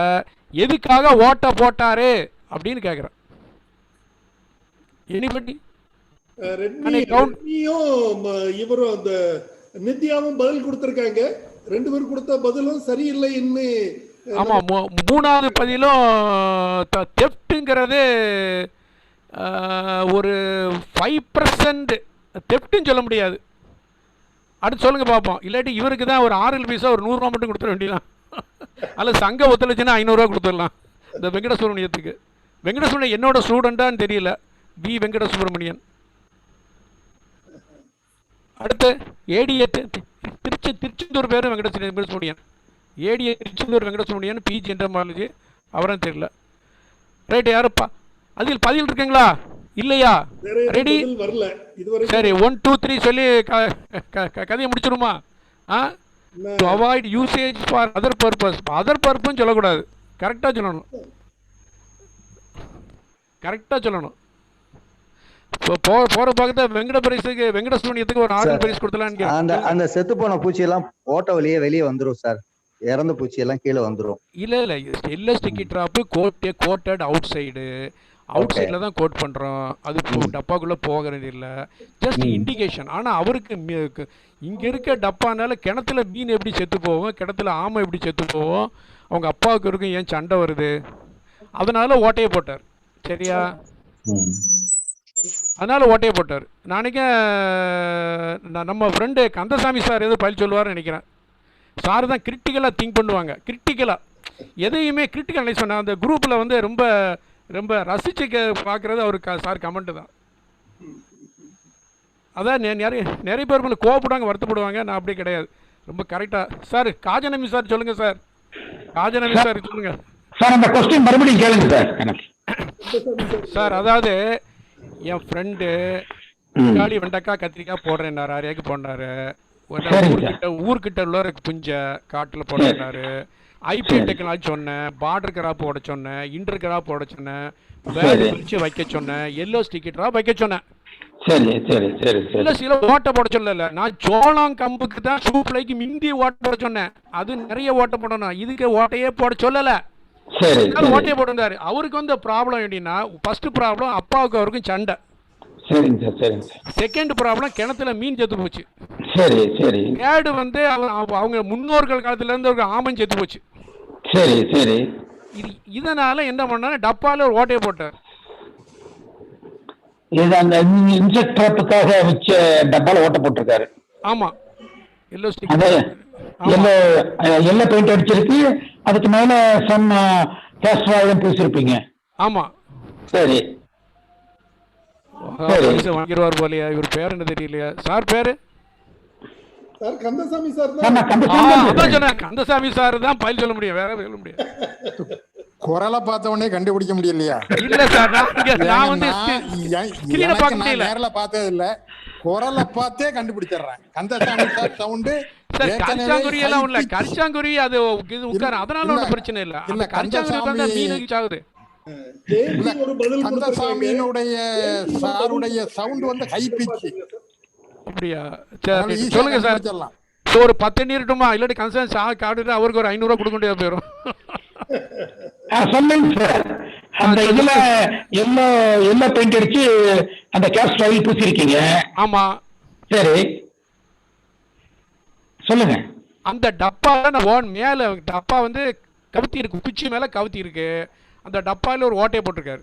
எதுக்காக ஓட்ட போட்டாரு அப்படின்னு கேட்குறேன். எனிபடி? இவரும் அந்த நித்யாவும் பதில் கொடுத்திருக்காங்க. 2 பேர் கொடுத்த பதிலும் சரியில்லைன்னு. ஆமா, 3வது பதிலும் தெஃப்ட்டுங்கிறது ஒரு 5% தெஃப்ட்டுன்னு சொல்ல முடியாது. அடுத்து சொல்லுங்க பார்ப்போம். இல்லாட்டி இவருக்கு தான் ஒரு 6 பைசா ஒரு 100 ரூபா மட்டும் கொடுத்துட வேண்டியதான். அதில் சங்கம் ஒத்துழைச்சுன்னா 500 ரூபா கொடுத்துடலாம் இந்த வெங்கட சுப்பிரமணியத்துக்கு. வெங்கட சுப்பிரமணியன் என்னோட ஸ்டூடெண்டான்னு தெரியல. பி வெங்கட சுப்பிரமணியன். அடுத்து ஏடிஏ திருச்செந்தூர் பேரும் Venkata Subramanian. ADA Tiruchendur Venkata Subramanian, PG entomology, அவரும் தெரியல. ரைட்டு, யாருப்பா அதில் பதில் இருக்குங்களா இல்லையா? ரெடி? சரி, 1 2 3 சொல்லி கதையை முடிச்சிருமா? To avoid usage for other purpose. Other பர்பஸ்ன்னு சொல்லக்கூடாது, கரெக்டாக சொல்லணும். போற பக்கத்துல வெங்கட பரிசுக்கு வெங்கட சுப்பிரமணியத்துக்கு ஒரு 6 பரிசு கொடுத்தலான்னு. அந்த செத்து போன பூச்சி எல்லாம் ஓட்ட வழியே வெளியே வந்துரும் சார். இறந்த பூச்சி எல்லாம் கீழே வந்துரும். இல்ல எல்லோ ஸ்டிக்கி ட்ராப் கோட்டட் அவுட் சைடில் தான் கோட் பண்ணுறோம். அது டப்பாக்குள்ளே போகிறது இல்லை, ஜஸ்ட் இண்டிகேஷன். ஆனால் அவருக்கு இங்கே இருக்க டப்பானால கிணத்துல மீன் எப்படி செத்து போவோம், கிணத்துல ஆமை எப்படி செத்து போவோம், அவங்க அப்பாவுக்கு இருக்கும் ஏன் சண்டை வருது, அதனால ஓட்டையை போட்டார். சரியா? அதனால ஓட்டையை போட்டார். நாளைக்கு நம்ம ஃப்ரெண்டு கந்தசாமி சார் எதுவும் பதில் சொல்லுவார்னு நினைக்கிறேன். சார் தான் கிரிட்டிக்கலாக திங்க் பண்ணுவாங்க. கிரிட்டிக்கலாக எதையுமே கிரிட்டிக்கல் அனலைஸ் பண்ண அந்த குரூப்பில் வந்து ரொம்ப ரொம்ப ரசிச்சு பார்க்குறது அவருக்கு சார் கமெண்ட்டு தான். அதான் நிறைய பேர் மேலே கோவப்படுவாங்க, வருத்தப்படுவாங்க. நான் அப்படி கிடையாது, ரொம்ப கரெக்டாக. சார் காஜநமி சார் சொல்லுங்கள். சார் காஜநமி சார் சொல்லுங்கள். சார் அந்த கொஸ்டின் மறுபடியும் கேளுங்க சார். சார் அதாவது என் ஃப்ரெண்டு தக்காளி வெண்டைக்காய் கத்திரிக்காய் போடுறேன்னாரு, 6 ஏக்கர் போனாரு. ஊர்கிட்ட உள்ளவருக்கு புஞ்ச காட்டில் போடுறாரு. ஐபிஎம் டெக்னாலஜி சொன்னேன், பார்டர் கிராப் போட சொன்னேன், இன்டர் கிராப் போட சொன்னேன், வேலை பிரிச்சு வைக்க சொன்னேன், எல்லோ ஸ்டிக்கி ட்ராப் வைக்க சொன்னேன். சரி சரி சரி சரி இல்லை சில ஓட்டை போட சொல்லலை. நான் சோளம் கம்புக்கு தான் சூப்லைக்கு மிந்தி ஓட்ட போட சொன்னேன். அது நிறைய ஓட்டை போடணும், இதுக்கு ஓட்டையே போட சொல்லலை. சரி ஓட்டையை போட்டிருந்தாரு. அவருக்கு வந்து ப்ராப்ளம் எப்படின்னா, ஃபர்ஸ்ட் ப்ராப்ளம் அப்பாவுக்கு அவருக்கும் சண்டை. சரிங்க சார் சரிங்க சார். செகண்ட் ப்ராப்ளம் கிணத்துல மீன் செத்து போச்சு. சரி சரி தேர்டு வந்து அவங்க முன்னோர்கள் காலத்துல இருந்து ஒரு ஆமன் செத்து போச்சு. சரி சரி. இதனால என்ன பண்ணாரு, டப்பால ஒரு ஓட்டையை போட்டார். இது அந்த இன்செக்ட் ட்ராப்புக்காக வச்ச டப்பால ஓட்ட போட்டிருக்காரு. ஆமா, எல்லோ ஸ்டிக், எல்லோ பெயிண்ட் அடிச்சிருக்கு. அதுக்கு மேல சம் கேஸ்டர் ஆயிலும் பூசிருப்பீங்க. ஆமா சரி வாங்கிடுவார் போலையா? இவர் பேர் என்ன தெரியலையா சார்? பேரு சார் கந்தசாமி சார் அதான் சொன்னேன். கந்தசாமி சார் தான் பயில் சொல்ல முடியும், வேற சொல்ல முடியாது. குரலை பார்த்த உடனே கண்டுபிடிக்க முடியலையா? இல்ல சார், நான் வந்து நேர்ல பார்த்தது இல்ல, குரலை பார்த்தே கண்டுபிடிச்சிடுறேன். கந்தசாமி சார் சவுண்டு கரிச்சாங்குருவி எல்லாம் இல்ல. கரிச்சாங்குருவி அது உட்கார, அதனால ஒன்றும் பிரச்சனை இல்ல. இல்ல கரிச்சாங்குருவி மீனுக்கு சாகுது. கந்தசாமியினுடைய சாருடைய சவுண்ட் வந்து ஹை பிட்ச். அப்படியா? சரி சொல்லுங்க சார். ஒரு 10 நீரட்டுமா? இல்லாட்டி கன்சர்ன் காடுட்டு அவருக்கு ஒரு 500 ரூபா கொடுக்க முடியாது போயிடும். சொல்லுங்க சார். அந்த இதுல எல்லோ பெயிண்ட் அடிச்சு அந்த கேஸ் ஸ்டைல் பூசிருக்கீங்க. ஆமா சரி சொல்லுங்க. அந்த டப்பா மேல டப்பா வந்து கவுத்தி இருக்கு, குச்சி மேல கவுத்தி இருக்கு. அந்த டப்பால ஒரு ஓட்டையை போட்டிருக்காரு.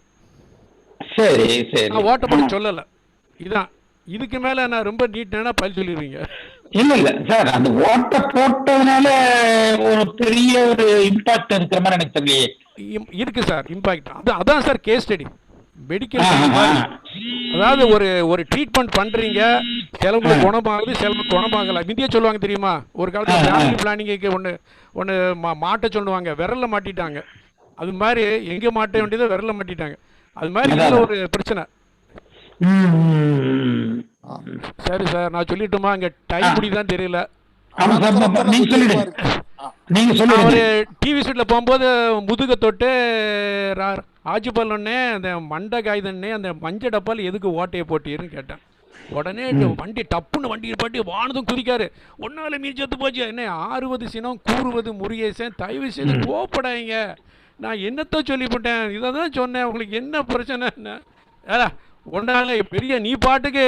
சரி சரி. நான் ஓட்டை போட சொல்லல. இதான், இதுக்கு மேல நான் ரொம்ப நீட்டான பயில் சொல்லிடுவீங்க. இல்ல இல்ல சார், அந்த ஓட்டை போட்டதுனால ஒரு பெரிய ஒரு இம்பாக்ட் இருக்கிற மாதிரி எனக்கு தெரியலையே. இருக்கு சார் இம்பாக்ட். அதான் சார் கேஸ் ஸ்டடி மெடிக்கல். அதாவது ஒரு ட்ரீட்மெண்ட் பண்றீங்க, சிலம்பு குணமாகுது, சிலம்பு குணமாகல. இந்தியா சொல்லுவாங்க தெரியுமா, ஒரு காலத்துல ஃபேமிலி பிளானிங்க்கு ஒன்று மாட்ட சொல்லுவாங்க, விரல்ல மாட்டிட்டாங்க. அது மாதிரி எங்க மாட்ட வேண்டியதை விரல்ல மாட்டிட்டாங்க. அது மாதிரி இதுல ஒரு பிரச்சனை. சரி சார், நான் சொல்லிட்டுமா? இங்க டைம் முடிதான் தெரியல. அவரு டிவி செட்ல போகும்போது முதுக தொட்டு ராஜுபாலன்னே அந்த மண்டை காய்தன்னே அந்த மஞ்சள் டப்பால் எதுக்கு ஓட்டையை போட்டீருன்னு கேட்டேன். உடனே வண்டி டப்புன்னு வண்டி பாட்டி வானதும் குதிக்காரு. ஒன்னால மீன் செத்து போச்சு. என்ன 60 சினம் கூறுவது முருகேசன், தயவு செய்து கோப்படாங்க. நான் என்னத்த சொல்லிவிட்டேன், இதை தான் சொன்னேன். உங்களுக்கு என்ன பிரச்சனை? என்ன ஒன்றால பெரிய நீ பாட்டுக்கு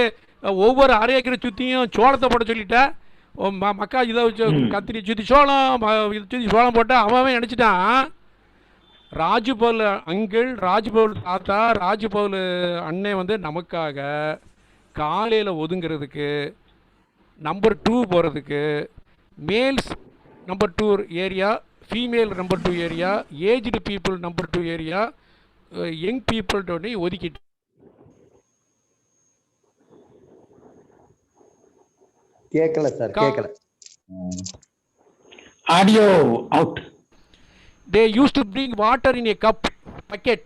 ஒவ்வொரு அரை ஏக்கரை சுற்றியும் சோளத்தை போட சொல்லிட்ட. மக்கா இதை வச்சு கத்திரி சுற்றி சோளம், இதை சுற்றி சோளம் போட்டால் அவன் நினச்சிட்டான் ராஜுபவுல் அங்கிள், ராஜுபவுல் தாத்தா, ராஜுபவுல் அண்ணன் வந்து நமக்காக காலையில் ஒதுங்கிறதுக்கு, நம்பர் 2 போகிறதுக்கு, males number 2 area, female number 2 area, aged people number 2 area, young பீப்புள்கிட்ட ஒதுக்கிட்டு கேட்கல சார், கேட்கல. Audio out. They used to bring water in a cup bucket.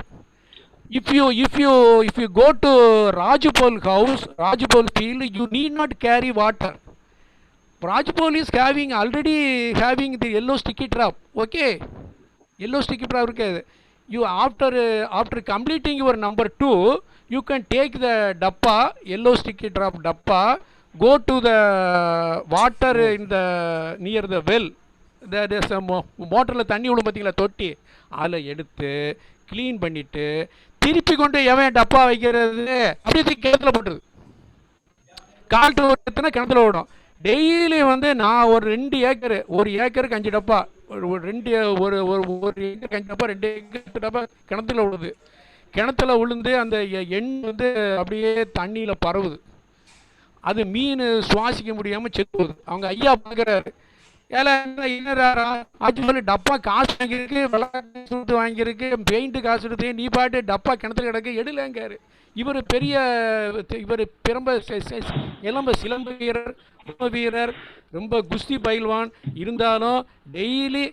If you go to Rajupal house, Rajupal field, you need not carry water. Rajupal is already having the yellow sticky trap. Okay, yellow sticky trap irukku. You after completing your number 2, you can take the dappa, yellow sticky trap dappa, go to the water in the near the well. மோட்டரில் தண்ணி விடும் பார்த்தீங்களா, தொட்டி, அதில் எடுத்து clean பண்ணிவிட்டு திருப்பி கொண்டு எவன் டப்பா வைக்கிறது அப்படி கிணத்துல போட்டுருது. கால்ட்டு ஓட்டுனா கிணத்துல ஓடும். டெய்லி வந்து நான் ஒரு 2 ஏக்கர், 1 ஏக்கருக்கு 5 டப்பா, ஒரு ஏக்கருக்கு 5 டப்பா, 2 ஏக்கருக்கு டப்பா கிணத்துல விழுது. கிணத்துல விழுந்து அந்த எண் வந்து அப்படியே தண்ணியில் பரவுது. அது மீன் சுவாசிக்க முடியாமல் செத்துவது. அவங்க ஐயா பார்க்குறாரு, ஏல ஆச்சு டப்பா காசு வாங்கியிருக்கு, விளக்கு வாங்கியிருக்கு, பெயிண்ட்டு காசு எடுத்து, நீ பாட்டு டப்பா கிணத்துல கிடக்கு எடுலங்காரு. இவர் இளம்ப சிலம்பு வீரர், ரொம்ப குஸ்தி பயில்வான். இருந்தாலும் டெய்லி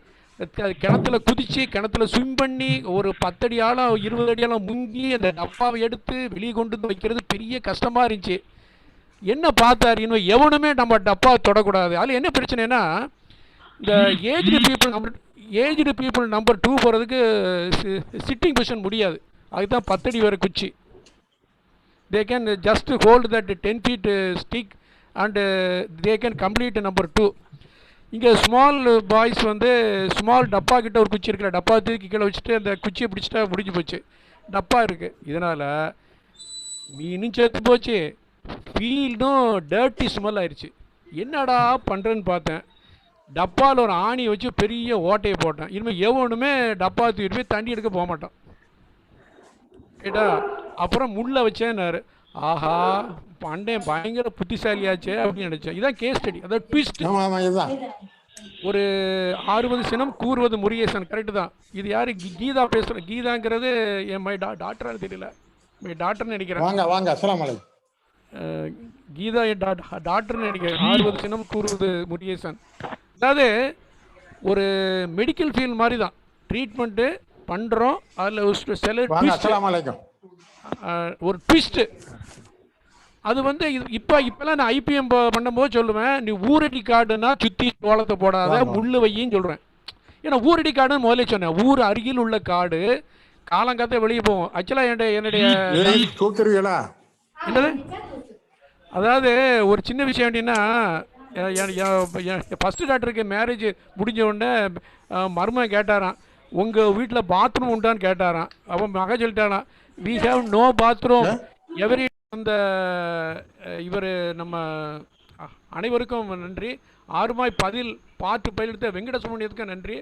கிணத்துல குதிச்சு, கிணத்துல ஸ்விம் பண்ணி, ஒரு 10 அடி ஆழம் 20 அடி ஆழம் முங்கி அந்த டப்பாவை எடுத்து வெளியே கொண்டு வந்து வைக்கிறது பெரிய கஷ்டமாக இருந்துச்சு. என்ன பார்த்தாரு, இன்னும் எவனுமே நம்ம டப்பா தொடக்கூடாது. அதில் என்ன பிரச்சனைனா, இந்த ஏஜ்டு பீப்புள் நம்பர் 2 போகிறதுக்கு சிட்டிங் பொசிஷன் முடியாது. அதுக்கு தான் 10 அடி வரை குச்சி. they can just hold that 10 feet stick and they can complete number 2. இங்கே ஸ்மால் பாய்ஸ் வந்து ஸ்மால் டப்பா கிட்ட ஒரு குச்சி இருக்குல்ல, டப்பா தூக்கி கீழே வச்சுட்டு அந்த குச்சியை பிடிச்சிட்டா முடிஞ்சு போச்சு. டப்பா இருக்குது. இதனால் மீனும் சேர்த்து போச்சு, ஃபீல்டும் டர்ட்டி ஸ்மெல் ஆயிடுச்சு. என்னடா பண்ணுறேன்னு பார்த்தேன், டப்பாவில் ஒரு ஆணி வச்சு பெரிய ஓட்டையை போட்டேன். இனிமேல் எவனுமே டப்பா தூக்கிட்டு போய் தண்ணி எடுக்க போக மாட்டான் கேட்டா. அப்புறம் முள்ளை வச்சேன்னாரு. ஆஹா, பண்டையன் பயங்கர புத்திசாலியாச்சே அப்படின்னு நினச்சேன். இதான் கேஸ் ஸ்டடி, அதாவது ட்விஸ்ட். ஒரு 60 சினம் கூறுவது முருகேசன், கரெக்டு தான். இது யார்? கீதா பேசுகிறேன். கீதாங்கிறது என் மை டாக்டரானு தெரியல, மை டாக்டர்னு நினைக்கிறேன். கீதா என் டாக்டர்னு நினைக்கிறேன். 60 சினம் கூறுவது முருகேசன். அதாவது ஒரு மெடிக்கல் ஃபீல்ட் மாதிரி தான், ட்ரீட்மெண்ட்டு பண்ணுறோம், அதில் சில ஒரு ட்விஸ்ட்டு. அது வந்து இப்போல்லாம் நான் ஐபிஎம் பண்ணும்போது சொல்லுவேன், நீ ஊரடி காடுன்னா சுற்றி சோளத்தை போடாத, முள்ளு வையின்னு சொல்கிறேன். ஏன்னா ஊரடி காடுன்னு முதல்ல சொன்னேன். ஊர் அருகில் உள்ள காடு காலங்காத்த வெளியே போவோம். ஆக்சுவலாக என்னுடைய என்னது, அதாவது ஒரு சின்ன விஷயம் எப்படின்னா, ஃபஸ்ட்டு டாக்டருக்கு மேரேஜ் முடிஞ்ச உடனே மருமகன் கேட்டாரான், உங்கள் வீட்டில் பாத்ரூம் உண்டான்னு கேட்டாரான். அவன் மக சொல்லிட்டாரான், we have no bathroom every. அந்த இவர் நம்ம அனைவருக்கும் நன்றி. 6 மாய் பதில் பாட்டு பயிலெடுத்த வெங்கடசுப்ரமணியத்துக்கு நன்றி.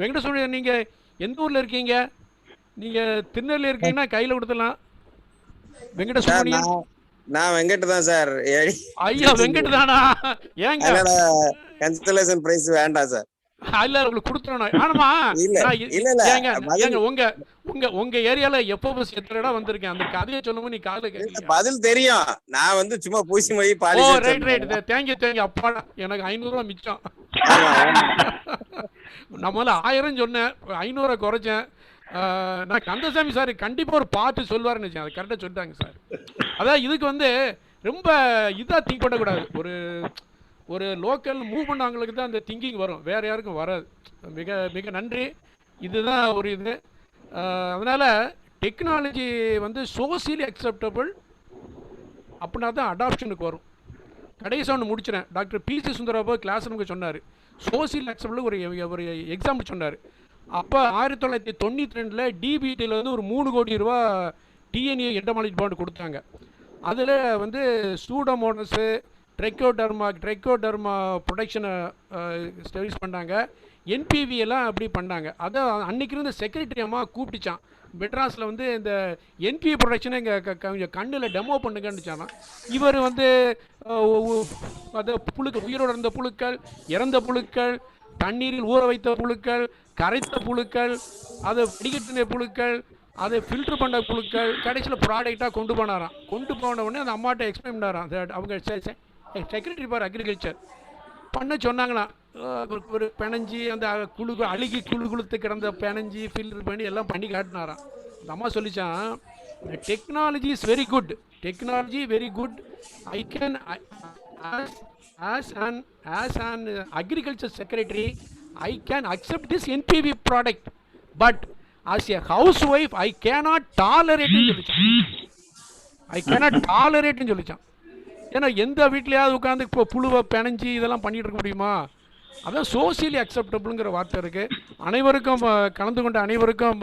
வெங்கடசுப்ரமணியன், நீங்கள் எந்த ஊரில் இருக்கீங்க? நீங்கள் திருநெல்வேலி இருக்கீங்கன்னா கையில் கொடுத்துடலாம். வெங்கடசுப்ரமணியன், நான் வெங்கட் தான் சார். ஐயா வெங்கட் தானா? ஏங்க கன்சலேஷன் பிரைஸ் வேண்டாம் சார். இல்ல உங்களுக்கு கொடுத்துறோம். ஆனாமா உங்க ஏரியால எப்போ எத்தனை இடம் வந்திருக்கேன், அந்த கதையை சொல்லுங்க. நீ காலையில கேட்க பதில் தெரியும். நான் வந்து சும்மா பூசி மொழி பாடி. ரைட் தேங்க்யூ அப்பாடா, எனக்கு 500 ரூபா மிச்சம். நம்மளால 1000 சொன்னேன், 500 குறைச்சேன். நான் கந்தசாமி சார் கண்டிப்பா ஒரு பாட்டு சொல்லுவாருன்னு நினைச்சேன், அதை கரெக்டாக சொல்லிட்டாங்க சார். அதான் இதுக்கு வந்து ரொம்ப இதாக திங்க் பண்ணக்கூடாது. ஒரு லோக்கல் மூவ் பண்ணவங்களுக்கு தான் அந்த திங்கிங் வரும், வேறு யாருக்கும் வராது. மிக மிக நன்றி. இதுதான் ஒரு இது. அதனால் டெக்னாலஜி வந்து சோசியலி அக்செப்டபிள் அப்படின்னா தான் அடாப்ஷனுக்கு வரும். கடைசி ஒன்று முடிச்சிடறேன். டாக்டர் பிசி சுந்தரபாபு கிளாஸ் நமக்கு சொன்னார், சோசியல் அக்செப்டபிள் ஒரு எக்ஸாம்பிள் சொன்னார். அப்போ 1992 டிபிடியில் வந்து ஒரு 3 கோடி ரூபா டிஎன்ஏ என்டமாலஜி பாண்டு கொடுத்தாங்க. அதில் வந்து சூடோமோனஸு ட்ரைக்கோடர்மா ப்ரொடக்ஷனை ஸ்டடிஸ் பண்ணாங்க. என்பிவி எல்லாம் அப்படி பண்ணாங்க. அதை அன்றைக்கி இருந்த செக்ரட்டரி அம்மா கூப்பிட்டுச்சான், மெட்ராஸில் வந்து இந்த என்பிவி ப்ரொடக்ஷனை கொஞ்சம் கண்ணில் டெமோ பண்ணுங்கன்னுச்சானா. இவர் வந்து அது புழுக்கள், உயிரோடு இருந்த புழுக்கள், இறந்த புழுக்கள், தண்ணீரில் ஊற வைத்த புழுக்கள், கரைத்த புழுக்கள், அதை வடிகட்டின புழுக்கள், அதை ஃபில்ட்ரு பண்ண புழுக்கள், கடைசியில் ப்ராடக்டாக கொண்டு போனாராம். கொண்டு போன உடனே அந்த அம்மாட்ட எக்ஸ்பிளைன் பண்ணாராம். அவங்க செக்ரட்டரி ஃபார் அக்ரிகல்ச்சர் பண்ண சொன்னாங்களாம். ஒரு பிணைஞ்சி அந்த அழுகி குளுத்து கிடந்த பிணைஞ்சி ஃபில்டர் பண்ணி எல்லாம் பண்ணி காட்டினாராம். அந்த அம்மா சொல்லிச்சான், technology is very good, technology very good. I can as an agriculture secretary I can accept this NPV product, but as a housewife I cannot tolerate ன்னு சொல்லிச்சான். I cannot tolerate ன்னு சொல்லிச்சான். ஏன்னா எந்த வீட்லையாவது உட்காந்து இப்போ புழுவை பிணைஞ்சி இதெல்லாம் பண்ணிகிட்டு இருக்க முடியுமா? அதான் சோசியலி அக்செப்டபிள்ங்கிற வார்த்தை இருக்குது. அனைவருக்கும் கலந்து கொண்ட அனைவருக்கும்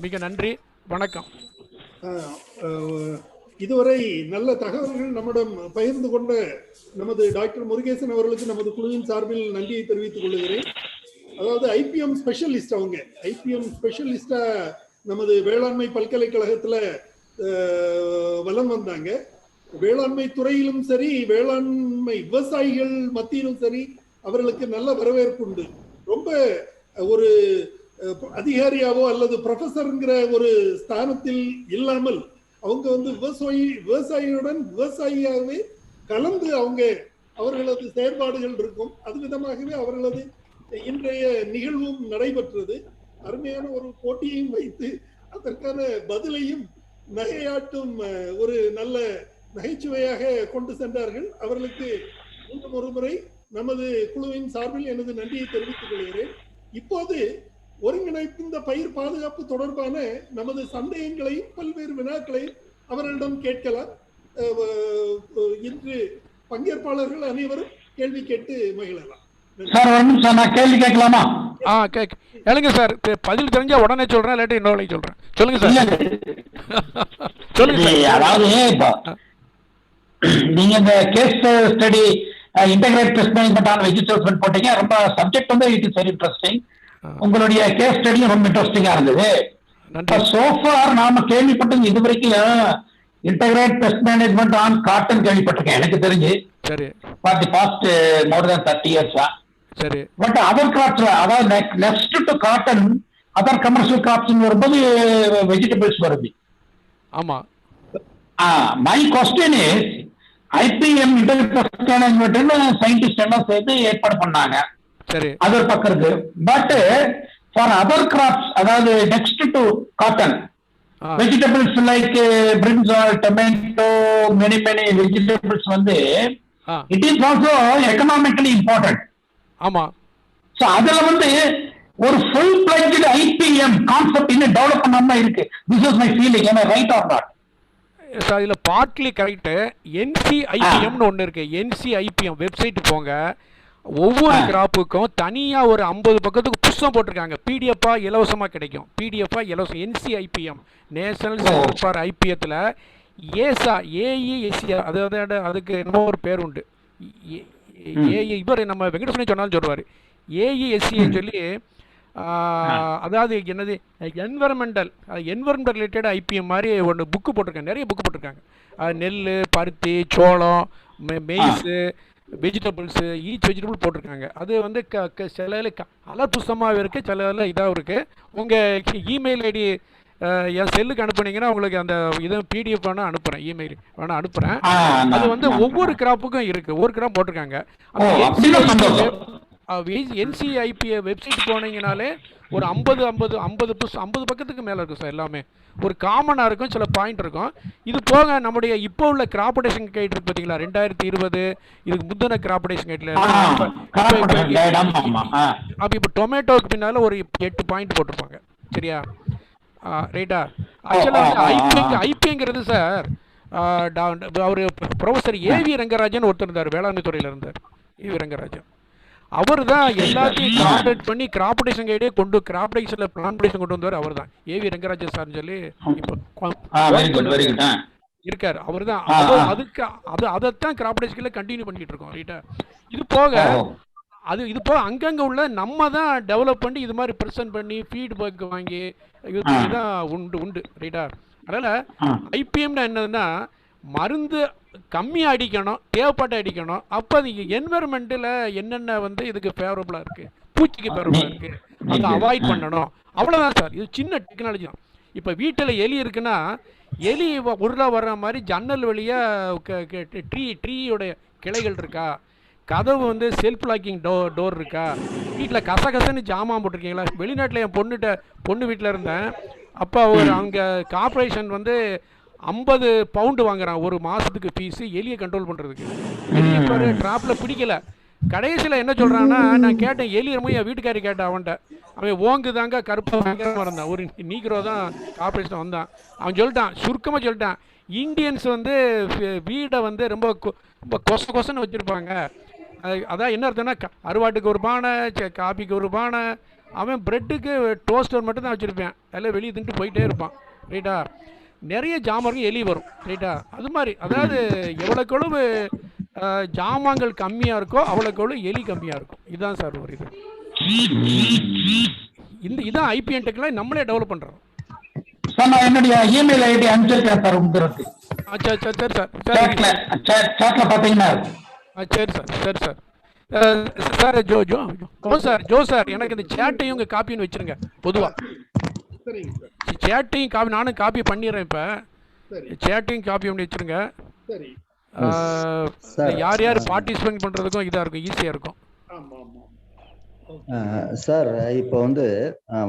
மிக நன்றி, வணக்கம். இதுவரை நல்ல தகவல்கள் நம்மிடம் பகிர்ந்து கொண்ட நமது டாக்டர் முருகேசன் அவர்களுக்கு நமது குழுவின் சார்பில் நன்றியை தெரிவித்துக் கொள்கிறேன். அதாவது ஐபிஎம் ஸ்பெஷலிஸ்ட், அவங்க ஐபிஎம் ஸ்பெஷலிஸ்டா நமது வேளாண்மை பல்கலைக்கழகத்துல வலம் வந்தாங்க. வேளாண்மை துறையிலும் சரி, வேளாண்மை விவசாயிகள் மத்தியிலும் சரி, அவர்களுக்கு நல்ல வரவேற்பு உண்டு. ரொம்ப ஒரு அதிகாரியாவோ அல்லது ப்ரொஃபஸர்ங்கிற ஒரு ஸ்தானத்தில் இல்லாமல் அவங்க வந்து விவசாயியுடன் விவசாயியாகவே கலந்து அவர்களது செயற்பாடுகள் இருக்கும். அது விதமாகவே அவர்களது இன்றைய நிகழ்வும் நடைபெற்றது. அருமையான ஒரு போட்டியையும் வைத்து அதற்கான பதிலையும் நகையாட்டும் ஒரு நல்ல நகைச்சுவையாக கொண்டு சென்றார்கள். அவர்களுக்கு மீண்டும் ஒரு முறை நமது குழுவின் சார்பில் எனது நன்றியை தெரிவித்துக் கொள்கிறேன். இப்போது ஒருங்கிணைந்த பயிர் பாதுகாப்பு தொடர்பான நமது சந்தேகங்களையும் பல்வேறு வினாக்களையும் அவர்களிடம் கேட்கலாம். இன்று பங்கேற்பாளர்கள் அனைவரும் கேள்வி கேட்டு மகிழலாம். சார் ஒரு நிமிஷம் நான் கேள்வி கேட்கலாமா? கேளுங்க சார். பதில் தெரிஞ்சா உடனே சொல்றேன், இல்லாட்டி இன்னொரு சொல்றேன். சொல்லுங்க சார். சொல்லுங்க சார். அதாவது நீங்க இந்த case study integrate pest management on vegetables போட்டீங்க. ரொம்ப சப்ஜெக்ட் வந்து இட் இஸ் வெரி இன்ட்ரெஸ்டிங். உங்களுடைய கேஸ் ஸ்டடியும் ரொம்ப இன்ட்ரெஸ்டிங்கா இருந்தது. சோஃபார் நாம கேள்விப்பட்டது இது வரைக்கும் integrate pest management on cotton கேள்விப்பட்டிருக்கேன் எனக்கு தெரிஞ்சு. சரி. For the past more than 30 years. சரி. பட் அதர் கிராப்ஸ், அதாவது next to cotton other commercial crops வரும்போது வெஜிடபிள்ஸ் வருது. ஆமா. My question is IPM integrate management scientist எல்லாம் சேர்த்து ஏற்பாடு பண்ணாங்க. சரி. அது ஒரு பக்கம் இருக்கு. பட் ஃபார் அதர் கிராப்ஸ், அதாவது next to cotton vegetables like brinjal, tomato, many vegetables வந்து it is also economically important. ஆமா. சோ அதுல வந்து ஒரு ஃபுல் பிளட்ஜ்ட் ஐபிஎம் கான்செப்ட் இன்னும் டெவலப் பண்ணாம இருக்கு. This is my feeling. ஏன்னா ரைட் ஆர் நாட்? சார் இதுல பார்ட்லி கரெக்ட். என்சிஐபிஎம்னு ஒன்று இருக்கு. என்சிஐபிஎம் வெப்சைட் போங்க. ஒவ்வொரு கிராப்புக்கும் தனியா ஒரு 50 பக்கத்துக்கு புஸ்தகம் போட்டிருக்காங்க. பிடிஎஃபா இலவசமா கிடைக்கும். பிடிஎஃபா இலவசம். என்சிஐபிஎம் நேஷனல் சென்டர் ஃபார் ஐபிஎத்துல ஏசா ஏஇஎஸ்சி அதாவது அதுக்கு இன்னும் ஒரு பேர் உண்டு. இவர் நம்ம வெங்கடேசன் சொன்னாலும் சொல்லுவார். ஏஇஎஸ்சின்னு சொல்லி அதாவது என்னது என்வரன்மெண்டல் ரிலேட்டட் ஐபிஎம் மாதிரி ஒன்று புக்கு போட்டிருக்காங்க. நிறைய புக்கு போட்டிருக்காங்க. நெல், பருத்தி, சோளம், மெய்ஸு, வெஜிடபிள்ஸு, ஈச் வெஜிடபிள் போட்டிருக்காங்க. அது வந்து சில கலர் புஸ்தகமாகவும் இருக்குது, சில இதாகவும் இருக்குது. உங்கள் இமெயில் ஐடி என் செல்லுக்கு அனுப்புனீங்கன்னா உங்களுக்கு அந்த இதை பிடிஎஃப் வேணால் அனுப்புகிறேன். இமெயில் வேணால் அனுப்புகிறேன். அது வந்து ஒவ்வொரு கிராப்புக்கும் இருக்குது. ஒவ்வொரு கிராப் போட்டிருக்காங்க. என்சிஐபிஏ வெப்சைட் போனீங்கனாலே ஒரு 50 பக்கத்துக்கு மேலே இருக்கும் சார். எல்லாமே ஒரு காமனாக இருக்கும், சில பாயிண்ட் இருக்கும். இது போக நம்முடைய இப்போ உள்ள கிராப்படேஷன் கைட் இருக்கு பார்த்தீங்களா, 2020 இதுக்கு முந்தின கிராப்படேஷன் கைட்ல அப்போ இப்போ டொமேட்டோவுக்கு பின்னால் ஒரு 8 பாயிண்ட் போட்டிருப்பாங்க. சரியா? ரைட்டா? ஆக்சுவலாக ஐபிங்கிறது சார் அவர் ப்ரொஃபஸர் ஏவி ரங்கராஜன் ஒருத்தர் இருந்தார், வேளாண்மை துறையில் இருந்தார். ஏவி ரங்கராஜன் அவர் தான் எல்லாத்தையும் கான்டாக்ட் பண்ணி கிராப்படேஷன் கைடே கிராப்படேஷனில் பிளான்டேஷன் கொண்டு வந்தார். அவர் தான் ஏவி ரங்கராஜன் சார்னு சொல்லி இப்போ இருக்கார். அவர் தான் அதுக்கு அதைத்தான் கிராப்படேஷனில் கண்டினியூ பண்ணிட்டு இருக்கோம். ரைட்டா? இது போக அங்கங்கே உள்ள நம்ம தான் டெவலப் பண்ணி இது மாதிரி ப்ரெசென்ட் பண்ணி ஃபீட்பேக் வாங்கி இது பண்ணி தான் உண்டு. ரைட்டா? அதனால் ஐபிஎம்னா என்னதுன்னா மருந்து கம்மியாக அடிக்கணும், தேவைப்பட்ட அடிக்கணும். அப்போ அது என்விரான்மெண்ட்டில் என்னென்ன வந்து இதுக்கு ஃபேவரபுளாக இருக்குது, பூச்சிக்கு ஃபேவரபுளாக இருக்குது, அதை அவாய்ட் பண்ணணும். அவ்வளோதான் சார். இது சின்ன டெக்னாலஜி தான். இப்போ வீட்டில் எலி இருக்குன்னா எலி உருளா வர்ற மாதிரி ஜன்னல் வழியாக ட்ரீயோடைய கிளைகள் இருக்கா, கதவு வந்து செல்ஃப் லாக்கிங் டோர் இருக்கா, வீட்டில் கசகசன்னு ஜாமான் போட்டிருக்கீங்களா. வெளிநாட்டில் என் பொண்ணு வீட்டில் இருந்தேன். அப்போ அவங்க கார்பரேஷன் வந்து 50 பவுண்டு வாங்குறான் ஒரு மாதத்துக்கு ஃபீஸு எலியை கண்ட்ரோல் பண்ணுறதுக்கு. எலியை பாரு ட்ராப்பில் பிடிக்கல. கடைசியில் என்ன சொல்கிறான்னா, நான் கேட்டேன் எலி ரொம்ப என் வீட்டுக்காரி கேட்டேன் அவன்கிட்ட. அவன் ஓங்கு தாங்க கருப்பாக பயங்கரமாக இருந்தான். ஒரு நீக்ரோ தான் கார்பரேஷன் வந்தான். அவன் சொல்லிட்டான், சுருக்கமாக சொல்லிட்டான், இந்தியன்ஸ் வந்து வீடை வந்து ரொம்ப கொசன்னு வச்சுருப்பாங்க. அதான் என்ன அர்த்தம்னா அறுவாட்டுக்கு ஒரு பானை, காபிக்கு ஒரு பானை, அவன் ப்ரெட்டுக்கு டோஸ்டர் மட்டும் தான் வச்சுருப்பேன். எல்லாம் வெளியே தின்ட்டு போயிட்டே இருப்பான். ரைட்டா? நிறைய ஜாமான்கள் எலி வரும். ரைட்டா? அது மாதிரி அதாவது எவ்வளோக்கெவ்வளவு ஜாமான்கள் கம்மியாக இருக்கோ அவ்வளோக்கெவ்வளோ எலி கம்மியாக இருக்கும். இதுதான் சார் ஒரு இது. இதான் ஐபிஎன் டெக்னாலஜி நம்மளே டெவலப் பண்ணுறோம். என்னுடைய இமெயில் ஐடி அனுப்பிச்சிருக்கேன் சார் உங்களுக்கு. சரி சார். சாட்ல பார்த்தீங்கன்னா சரி சார். சார் ஜோ சார் எனக்கு இந்த சேட்டையும் உங்கள் காப்பின்னு வச்சுருங்க. பொதுவாக சேட்டையும் காப்பி நானும் காப்பி பண்ணிடுறேன். இப்போ சேட்டையும் காப்பி பண்ணி வச்சுருங்க. யார் யார் பார்ட்டிசிபேட் பண்ணுறதுக்கும் இதாக இருக்கும், ஈஸியாக இருக்கும். சார் இப்போ வந்து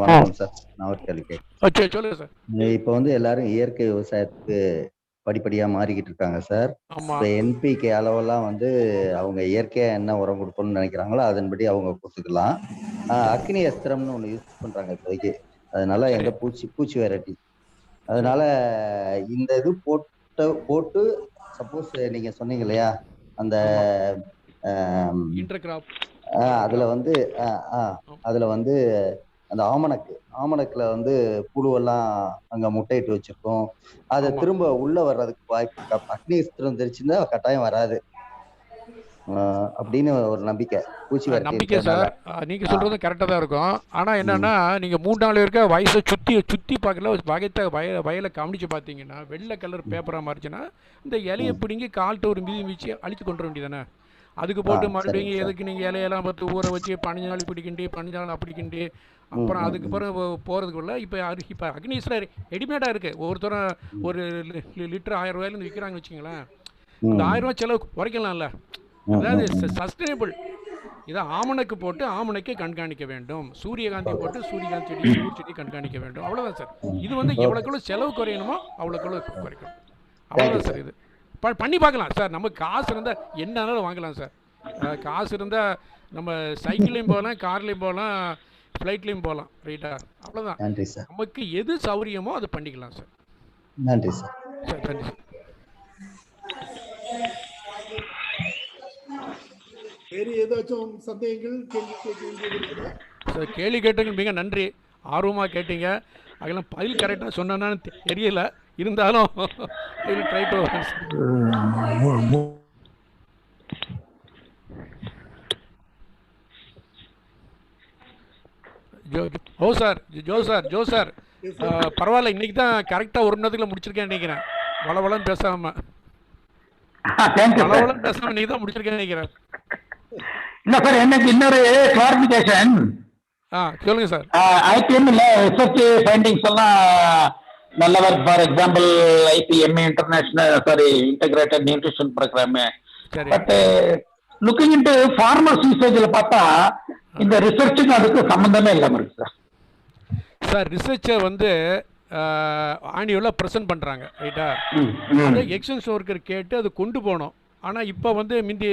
வணக்கம் சார். நான் ஒரு கேள்வி கேட்குறேன். சொல்லுங்க சார். இப்போ வந்து எல்லாரும் இயற்கை விவசாயத்துக்கு படிப்படியா மாறிக்கிட்டு இருக்காங்க சார். இப்போ என்பிகே அளவெல்லாம் வந்து அவங்க இயற்கையா என்ன உரம் கொடுக்கணும்னு நினைக்கிறாங்களோ அதன்படி அவங்க கொடுத்துக்கலாம். அக்னி அஸ்திரம்னு ஒன்று யூஸ் பண்றாங்க இப்போதைக்கு. அதனால எங்க பூச்சி வெரைட்டி, அதனால இந்த இது போட்டு சப்போஸ் நீங்க சொன்னீங்க இல்லையா அந்த இன்டர்கிராப் அதுல வந்து அதுல வந்து அந்த ஆமணக்குல வந்து புழுவெல்லாம் அங்க முட்டையிட்டு வச்சிருக்கோம். அதை திரும்ப உள்ள வர்றதுக்கு வாய்ப்பு இருக்கா? அக்னி சித்திரம் தெரிச்சுன்னா கட்டாயம் வராது அப்படின்னு ஒரு நம்பிக்கை. நம்பிக்கை சார், நீங்க சொல்றது கரெக்டா தான் இருக்கும். ஆனா என்னன்னா நீங்க 3-4 இருக்க வயசை சுத்தி பார்க்கல வயலை கவனிச்சு பார்த்தீங்கன்னா வெள்ளை கலர் பேப்பரா மாறிச்சுன்னா இந்த இலையை பிடிங்கி கால்கிட்ட ஒரு மீதி வச்சு அழிச்சு கொண்டு வேண்டியதானே. அதுக்கு போட்டு மறுபடியும் எதுக்கு நீங்கள் இலையெல்லாம் பார்த்து ஊற வச்சு 15 நாள் பிடிக்கிண்டு 15 நாள் அப்படிக்கிண்டு அப்புறம் அதுக்கு பிறகு போகிறதுக்குள்ள இப்போ அக்னீஸில் ரெடிமேடாக இருக்குது. ஒவ்வொருத்தரும் ஒரு லிட்டர் 1000 ரூபாயிலேருந்து விற்கிறாங்கன்னு வச்சுங்களேன். இந்த 1000 ரூபா செலவு குறைக்கலாம்ல. அதாவது சஸ்டைனபிள். இதை ஆமணக்கு போட்டு ஆமணக்கு கண்காணிக்க வேண்டும், சூரியகாந்தி போட்டு சூரியகாந்தி செடி செடி கண்காணிக்க வேண்டும். அவ்வளோதான் சார். இது வந்து எவ்வளோக்குள்ள செலவு குறையணுமோ அவ்வளோக்குள்ள குறைக்கணும். அவ்வளோதான் சார். இது பண்ணி பார்க்கலாம் சார். நமக்கு காசு இருந்தால் என்னன்னாலும் வாங்கலாம் சார். காசு இருந்தால் நம்ம சைக்கிள்லையும் போகலாம், கார்லேயும் போகலாம், ஃப்ளைட்லேயும் போகலாம். ரைட்டா? அவ்வளோதான். நன்றி சார். நமக்கு எது சௌரியமோ அது பண்ணிக்கலாம் சார். நன்றி சார். சார் நன்றி சார். வேறு ஏதாச்சும் சந்தேகங்கள் கேள்வி கேட்க வேண்டியது இருக்குதா? சார் கேள்வி கேட்டீங்க, மிக நன்றி. ஆர்வமாக கேட்டீங்க. அதெல்லாம் பதில் கரெக்டாக சொன்னான்னு தெரியல, இருந்தாலும் ட்ரை பண்ணுவேன். ஜோ சார் பரவாயில்ல, இன்னைக்கு தான் கரெக்டாக 1 நிமிஷத்துல முடிச்சிருக்கேன் நினைக்கிறேன். வளவளன்னு பேசாம இன்னைக்கு தான் முடிச்சிருக்கேன் நினைக்கிறேன். இல்ல சார், எனக்கு இன்னொரு கிளாரிபிகேஷன். சொல்லுங்க சார். ஐபிஎம்ல ரிசர்ச் ஃபைண்டிங்ஸ் எல்லாம் நல்லவர். For example IPM integrated nutrition program. But looking into farmers யூசேஜில் பார்த்தா இந்த ரிசர்ச்சுக்கு அதுக்கு சம்பந்தமே இல்லாமல் இருக்கு சார். சார் ரிசர்ச்சை வந்து ஆனுவலாக ப்ரெசென்ட் பண்ணுறாங்க. ரைட்டா? அதை எக்ஸ்டென்ஷன் ஒர்க்கர் கேட்டு அது கொண்டு போனோம். ஆனால் இப்போ வந்து முந்தி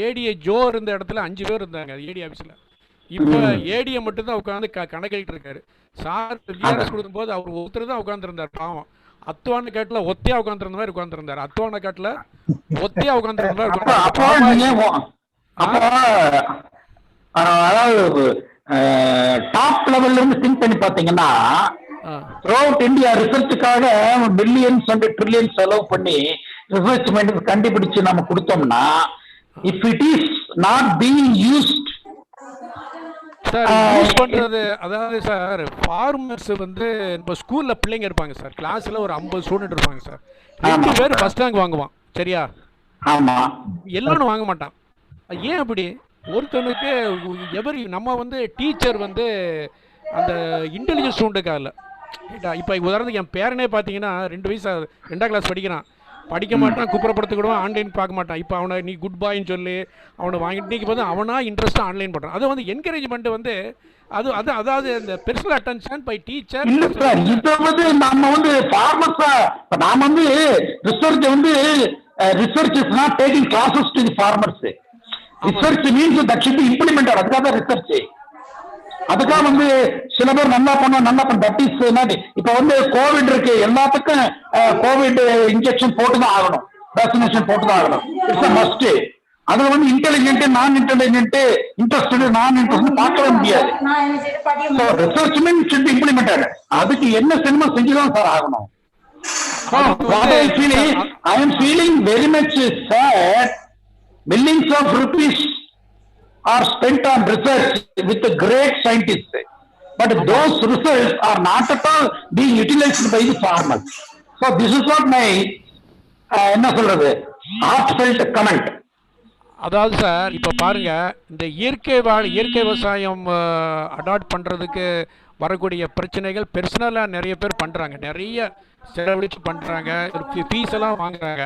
ஏடிஏ ஜோ இருந்த இடத்துல 5 பேர் இருந்தாங்க ஏடி ஆஃபீஸில். இப்போ ஏடிஏ மட்டும்தான் உட்காந்து கணக்கிட்டு இருக்காரு. சார் விஆர்எஸ் கொடுக்கும்போது அவர் ஒருத்தர் தான் உட்காந்துருந்தார். பாவம். அத்துவான காட்டில் ஒத்தையா உட்காந்துருந்த மாதிரி உட்காந்துருந்தார். அத்துவான காட்டில் ஒத்தையா உட்காந்துருந்த மாதிரி. அதாவது டாப் லெவல்ல இருந்து திங்க் பண்ணி பாத்தீங்கன்னா த்ரூஅவுட் இந்தியா ரிசர்ச்சுக்காக பில்லியன்ஸ் அண்ட் ட்ரில்லியன்ஸ் செலவு பண்ணி ரிசர்ச் மைண்ட் கண்டுபிடிச்சு நம்ம கொடுத்தோம்னா if it is not being used sir use பண்றது, அதாவது சார் ஃபார்மர்ஸ் வந்து இப்போ ஸ்கூல்ல பிள்ளைங்க இருப்பாங்க சார். கிளாஸ்ல ஒரு 50 ஸ்டூடெண்ட் இருப்பாங்க சார். 2 பேர் ஃபர்ஸ்ட் ரேங்க் வாங்குவான். சரியா? ஆமா. எல்லாரும் வாங்க மாட்டான். ஏன் அப்படி? ஒருத்தனுக்கு நம்ம வந்து டீச்சர் வந்து அந்த இன்டெலிஜென்ஸ் ஸ்டூடெண்ட்டுக்காக இல்லை. இப்போ உதாரணத்துக்கு என் பேரனே பார்த்தீங்கன்னா 2 வயசு 2ஆம் கிளாஸ் படிக்கிறான். படிக்க மாட்டான், குப்புறப்படுத்துக்கிடுவான், ஆன்லைன் பார்க்க மாட்டான். இப்போ அவனை நீ குட் பாய்ன்னு சொல்லி அவனை வாங்கிட்டு இன்னைக்கு பார்த்து அவனா இன்ட்ரெஸ்ட்டாக ஆன்லைன் பண்ணுறான். அது வந்து என்கரேஜ்மெண்ட் வந்து அதாவது இந்த பெர்சனல் அட்டென்ஷன் பை டீச்சர். இல்ல சார், இப்போ வந்து நம்ம வந்து ஃபார்மர்ஸா நாம வந்து ரிசர்ச் வந்து research is not taking classes to the farmers. Research means that should be implemented. அதுக்காக தான் ரிசர்ச். அதுக்காக வந்து சில பேர் நல்லா பண்ண தட் இஸ் நாட். இப்ப வந்து கோவிட் இருக்கு, எல்லாத்துக்கும் கோவிட் இன்ஜெக்ஷன் போட்டுதான் ஆகணும், வேக்சினேஷன் போட்டுதான் ஆகணும். It's a must. அதுல வந்து இன்டெலிஜென்ட் நான் இன்டெலிஜென்ட் இன்ட்ரெஸ்டட் நான் இன்ட்ரெஸ்ட் பார்க்கவே முடியாது. Research means should be implemented. அதுக்கு என்ன சினிமா செஞ்சுதான் சார் ஆகணும். I am feeling very much sad. Millions of rupees are spent on research with the great scientists, but those results are not at all being utilized by the farmers. So this is what my heartfelt comment. அதாவது sir இப்போ பாருங்க, இந்த இயற்கை விவசாயம் adapt பண்ணுறதுக்கு வரக்கூடிய பிரச்சனைகள் பெர்சனலாக நிறைய பேர் பண்ணுறாங்க, நிறைய செலவழிச்சு பண்ணுறாங்க, ஃபீஸ் எல்லாம் வாங்குறாங்க.